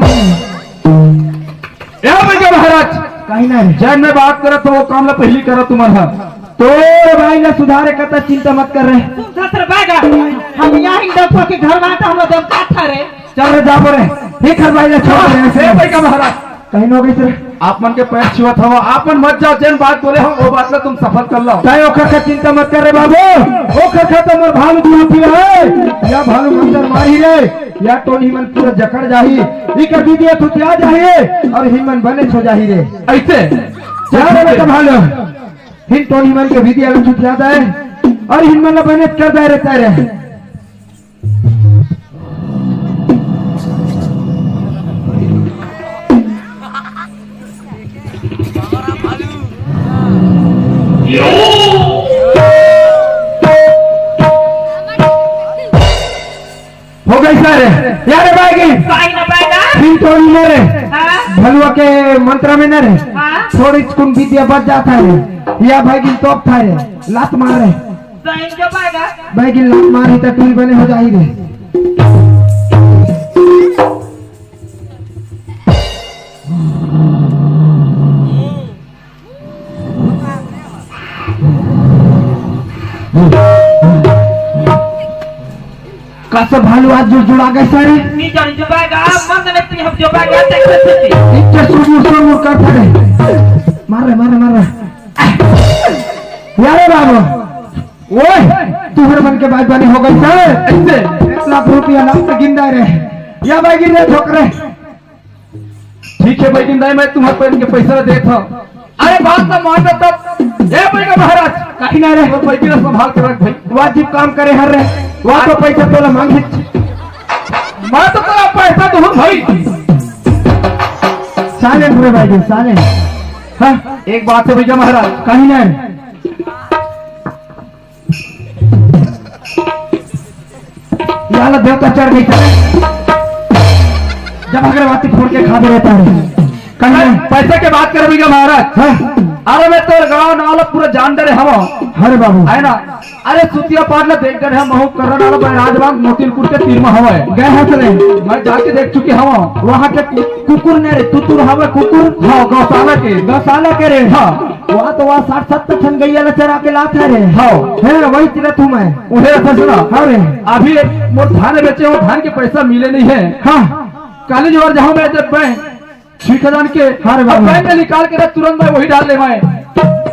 भैया महाराज, कहीं ना रे, जब मैं बात करा तो वो काम ला पहली करा तुम्हारा। तो भाई ना सुधारे कता चिंता मत कर रहे। तुम सत्र बागा हम यहाँ ही डॉक्टर के घर में हम लोग का था रे चल रे जा बोले, ठीक है भाई ना छोड़ रहे ए भैया महाराज, कहीं नो गई सर, आप मन के पैर छुअत हवा, आप मन मत जाओ, जैन बात बोले हम वो बात ला तुम सफल कर लो। चाहे ओखर का चिंता मत कर रे बाबू, ओखर का तो मोर भालू दूती रहे, या भालू मंदर मारी रे, या तो हिमन पूरा जकड़ जाही, इकर दीदी तू क्या जाही और हिमन बने छो जाही रे। ऐसे जा रे बेटा भालू, हिन तो हिमन के दीदी अगर छुट जाता है और हिमन बने कर दे रहता है। हो गई सर यारे भाई पाई ना पाएगा फिर तो नहीं रे हां भलुआ के मन मंत्रा में न रे हाँ? थोड़ी कुन विद्या बच जाता है या भाई गिन तोप था रे लात मारे बहन जो पाएगा भाई गिन लात मारी तो टूल बने हो जाही रे कैसे भालू आज जुड़ा गए सारे नी जानी जो पाएगा मन में ती हम जो पाएगा देखते थे इच्छा सुर करता है मार रहे यारे बाबू ओए तुहर मन के बाद बनी हो गई सर ऐसे 1 लाख रुपया लाख गिंदा रे या भाई गिन रे छोकरे ठीक है भाई गिंदा मैं तुम्हारे पैन के पैसा देता हूँ अरे बात ना मान तब ए भाई महाराज कहीं ना रे वो भाई की संभाल के रख भाई वाजिब काम करे हर रे वहाँ तो पैसा तोला मांगे मैं तो तेरा पैसा दूँ भाई साले पूरे भाई जी साले हाँ एक बात है भैया महाराज कहीं ना याला देवता चढ़ गई जब अगरबत्ती फोड़ के खा दे रहता है कहीं पैसे के बात कर भैया महाराज हाँ? अरे मैं तो गाँव नाला पूरा जान दे रहे हम अरे बाबू है ना अरे सुतिया पाटला देख कर हम महू कर वाला बैराजबाग मोतिलपुर के तीरमा हवे गए हंस रे मैं जाके देख चुके हम वहाँ के कुकुर ने रे तुतुर हवे कुकुर हाँ गौशाला के गौशाला के रे हाँ वहाँ तो वहाँ 60-70 छन गैया चरा के लात है रे हाँ है वही तेरा तू मैं उन्हें फसना हाँ रे अभी मोर धान बेचे हो धान के पैसा मिले नहीं है हाँ कॉलेज और जहाँ मैं जब बैंक 6,000 के हाँ रे बाबू। बैंक में निकाल के रख तुरंत मैं वही डाल ले मैं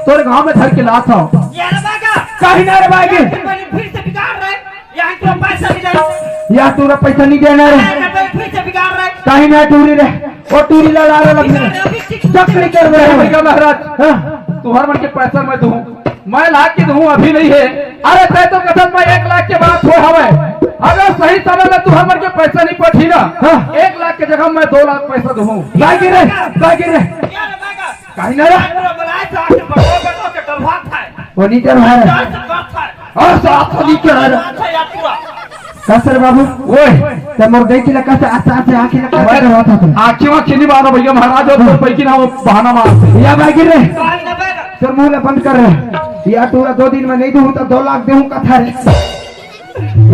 तोरे गाँव में धर के लात हूँ यार बागा कहीं ना रे भाई फिर से बिगाड़ रहे यहाँ तो पैसा नहीं दे या तूरा पैसा नहीं देना रे फिर से बिगाड़ रहे कहीं ना टूरी रे वो टूरी लड़ा रहे चक्री कर रहे हैं भैया महाराज हाँ? तुम्हारे मन के पैसा मैं दूं मैं लाख की दूं अभी नहीं है अरे तय तो कथन मैं 1 लाख के बाद हो हवे अगर सही समय में तुम्हारे मन के पैसा नहीं पठी ना हाँ? 1 लाख के जगह मैं 2 लाख पैसा दूं बाकी रे यार बागा कहीं ना रे बुलाए तो आके बड़ो के डलवा था वो नीचे रहा है और साथ वाली के रहा है कसर बाबू ओए तब मोर गई थी कैसे आस्ते आस्ते आंखें लगा कर रहा था तुम आखी वहाँ खिनी मारो भैया महाराज और तो पैकी ना वो बहाना मारते या बाकी रे ना बागा सर मुंह ले बंद कर रहे या टूरा 2 दिन में नहीं दूं तो 2 लाख दूं कथा रे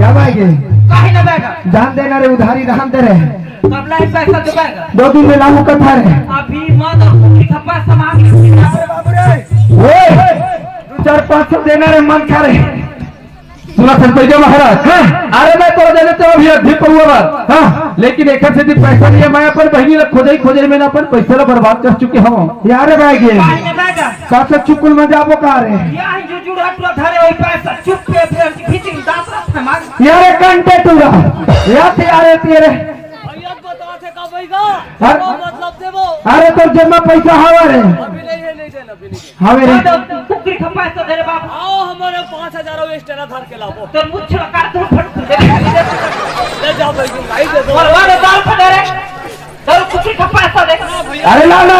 या बाकी काहे ना बागा जान देना रे उधारी रहन दे रहे तब लाई पैसा दे बागा 2 दिन में लाहू कथा रे अभी मत की खपा सामान बाबू रे ओए 400-500 देना रे मन खा रे सुना भैया महाराज अरे मैं तो देने तो अभी अधिक हुआ हाँ लेकिन एक से पैसा नहीं है मैं अपन बहनी खोजे मैंने अपन पैसा ला बर्बाद कर चुके हम यार भाई गे काहे ना बागा कासे चुकुल में जाबो का रे यहाँ जो जुड़ा टुरा धरे वही पैसा चुप पे फिर खींच दास रखा मार यार कंटे टूरा या तेरे तेरे भैया बता थे का भैया मतलब देबो अरे तो जब में पैसा हवा रे अभी नहीं है नहीं देना अभी नहीं हवे रे कुकरी खपा तो दे रे बाबू आओ हमारे 5,000 एक्स्ट्रा धर के लाओ तो मुझ लगा तो फट ले जाओ भाई भाई दे दो और वाले दाल फटे रे तो कुकरी खपा तो दे अरे ला ला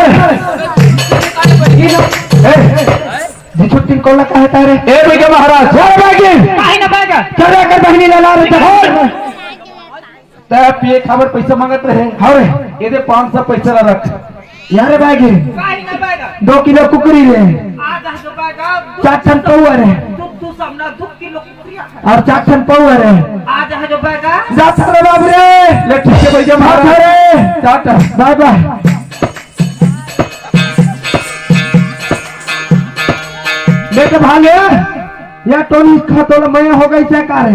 जी छुट्टी कोला का है तारे ए भैया महाराज यार भाई गे काहे ना बागा चला कर बहनी ला रे तय पिए खबर पैसा मांगत रहे हवे ये 500 पैसा ला रख यार भाई गे काहे ना बागा 2 किलो कुकरी रे आज जो बागा 4 टन पौवा रे तू सामना 2 किलो कुकरिया और 4 टन पौवा रे आज जो बागा जा रे बाप रे ले ठीक है भैया हाथ महाराज रे टाटा बाय बाय बेटे भागे या टोनी खातोला मैं हो गई क्या कार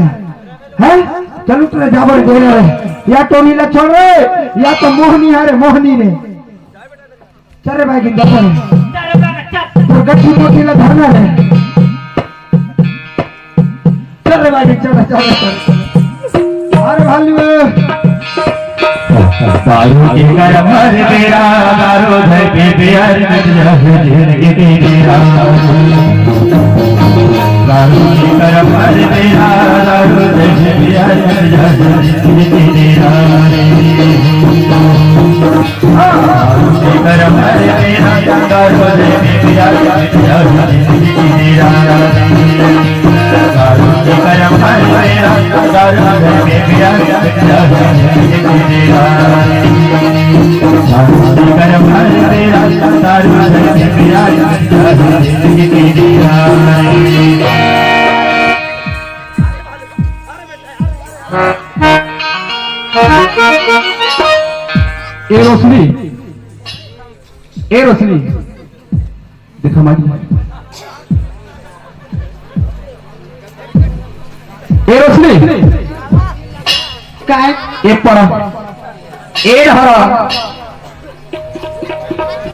है चलो तेरे जाबर दे रे या टोनी ला छोड़ रे या तो मोहनी है रे मोहनी ने चल रे भाई की दफा रे तेरे बागा चल तो गट्टी मोटी ला धरना रे चल रे भाई चल अरे भालू दारू के करम हर तेरा दारू धर पे प्यार जिंदगी तेरा दारू के करम हर तेरा दारू धर पे प्यार जिंदगी तेरा दारू के करम हर तेरा दारू धर पे प्यार जिंदगी तेरा दारू के करम हर तेरा दारू धर पे प्यार जिंदगी तेरा आरती कर भर तेरा तारू जग प्यारा जिंदगी तेरी आई ए रोशनी देखा माजी ए रोशनी काय एक पड़ा ए हरा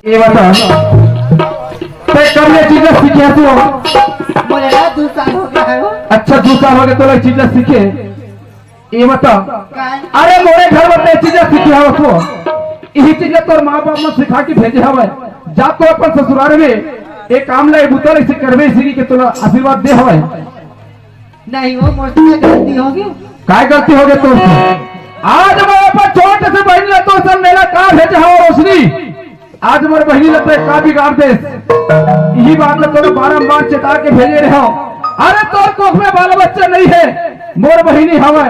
ए बता ते करने चीजें सीखे तू बोले ना 2 साल हो गया है वो अच्छा 2 साल हो गए तो चीजें सीखे ये बता काय अरे मोरे घर में ते चीजें सीखे हो तू यही चीजें तोर माँ बाप ने सिखा के भेजे हवे जा तो अपन ससुराल में एक काम ले बुतल इसे करवे इसी के तोरा आशीर्वाद दे हवे नहीं वो मुझसे गलती होगी काय गलती हो गई तो आज मैं अपन छोटे से बहन ले तो सब मेरा का भेजे हवा रोशनी आज मोर बहनी ले तो का बिगाड़ दे यही बात में तोरे बारंबार चेता के भेजे रहे हो अरे तोर कोख में बाल बच्चा नहीं है मोर बहनी हवे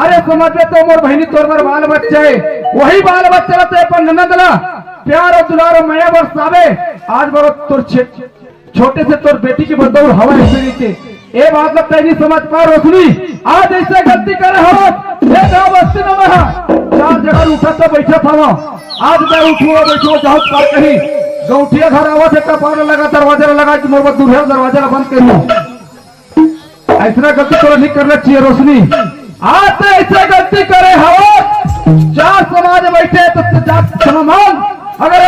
अरे समझ ले तो मोर बहनी तोर पर बाल बच्चे वही बाल बच्चे रहते अपन ननद ला प्यार और दुलार और माया बरसावे आज बरो तोर छोटे से तोर बेटी की बदौर हवा ऐसे नीचे ये बात लगता है नहीं समझ पा रोशनी आज ऐसे गलती करे हो ये गाँव बस्ती में रहा 4 जगह उठा तो बैठा था आज मैं उठूंगा बैठूंगा चाहूँ पार कहीं गौठिया घर आवाज है कपार लगा दरवाजा लगा मोर दूल्हे दरवाजा बंद करियो ऐसा गलती तो नहीं करना चाहिए रोशनी आज तो ऐसे गलती करे हो 4 समाज बैठे तो क्षमा मांग अगर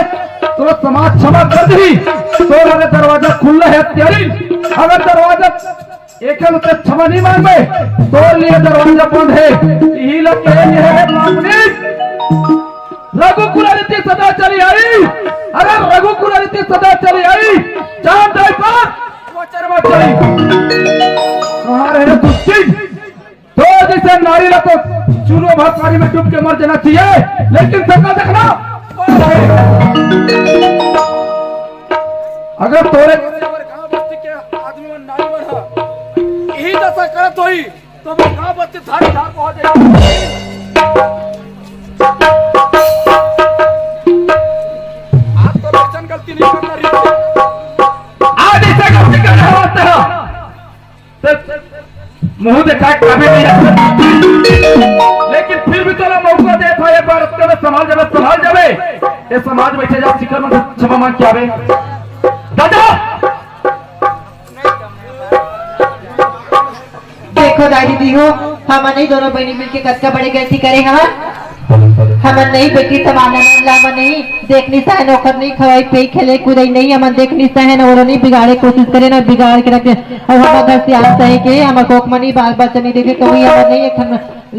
तो समाज क्षमा कर दी तो अगर दरवाजा खुला है त्यारी अगर दरवाजा एक क्षमा नहीं मांगे तो लिए दरवाजा बंद है यही लगता है रघु कुलारिती सदा चली आई अगर रघु कुलारिती सदा चली आई चांद दाई पर वो चरवा चली कहाँ रहे दुष्टी तो जैसे नारी ला तो चूनो भात पानी में डूब के मर जाना चाहिए लेकिन सबका देखना अगर तोरे गांव बस्ती के आदमी में नारी बना यही दशा करत होई तो वो गांव बस्ती धार धार पहुंच जाएगी आज तो वचन गलती नहीं करना रही आज ऐसे गलती कर रहा होता है मुंह देखा कभी नहीं लेकिन फिर भी चलो मौका दे था एक बार उसके संभाल जावे ये समाज बैठे जा शिखर में क्षमा मांग के आवे दादा देखो दादी दी हो हम नहीं दोनों बहनी मिलके कद का बड़े गलती करे हम नहीं बेटी समाना नहीं देखनी सहन ओखर नहीं खवाई पे खेले कूदे नहीं हम देखनी सहन और नहीं बिगाड़े कोशिश करे ना बिगाड़ के रखे और हम घर से आज सही के हम कोक मनी बाल बच्चा नहीं देखे कभी हम नहीं एक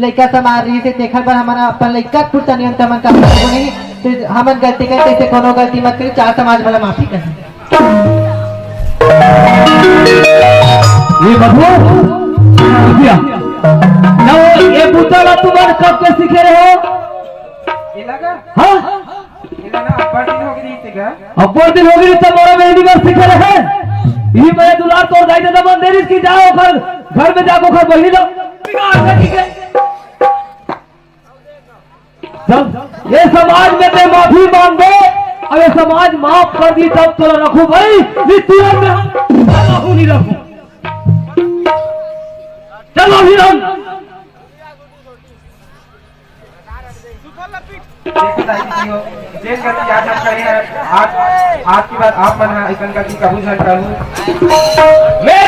लड़का समार रही से देखल पर हमारा अपन लड़का पुरता नहीं हम का नहीं तो हम गलती करते से कोनो गलती मत करी 4 समाज वाला माफी कर ये बधू ना ये बुतला तुम्हारे कब के सीखे रहे हो ये लगा हाँ ये लगा अब्बा दिन हो गई थी क्या अब्बा दिन हो गई तब मोरा मेरी बात सीखे रहे यही मेरे दुलार तो जाए तो मन देरी की जाओ घर में जाको घर बही लो बिगाड़ के ठीक है जब ये समाज में ते माफी मांगो अरे समाज माफ कर दी तब तो रखो भाई तुरंत में हम नहीं रखो चलो हिरन देखो दादी हो जे गलती आज हम करे आज की बात आप मना इकन गलती कबूल न करूं मैं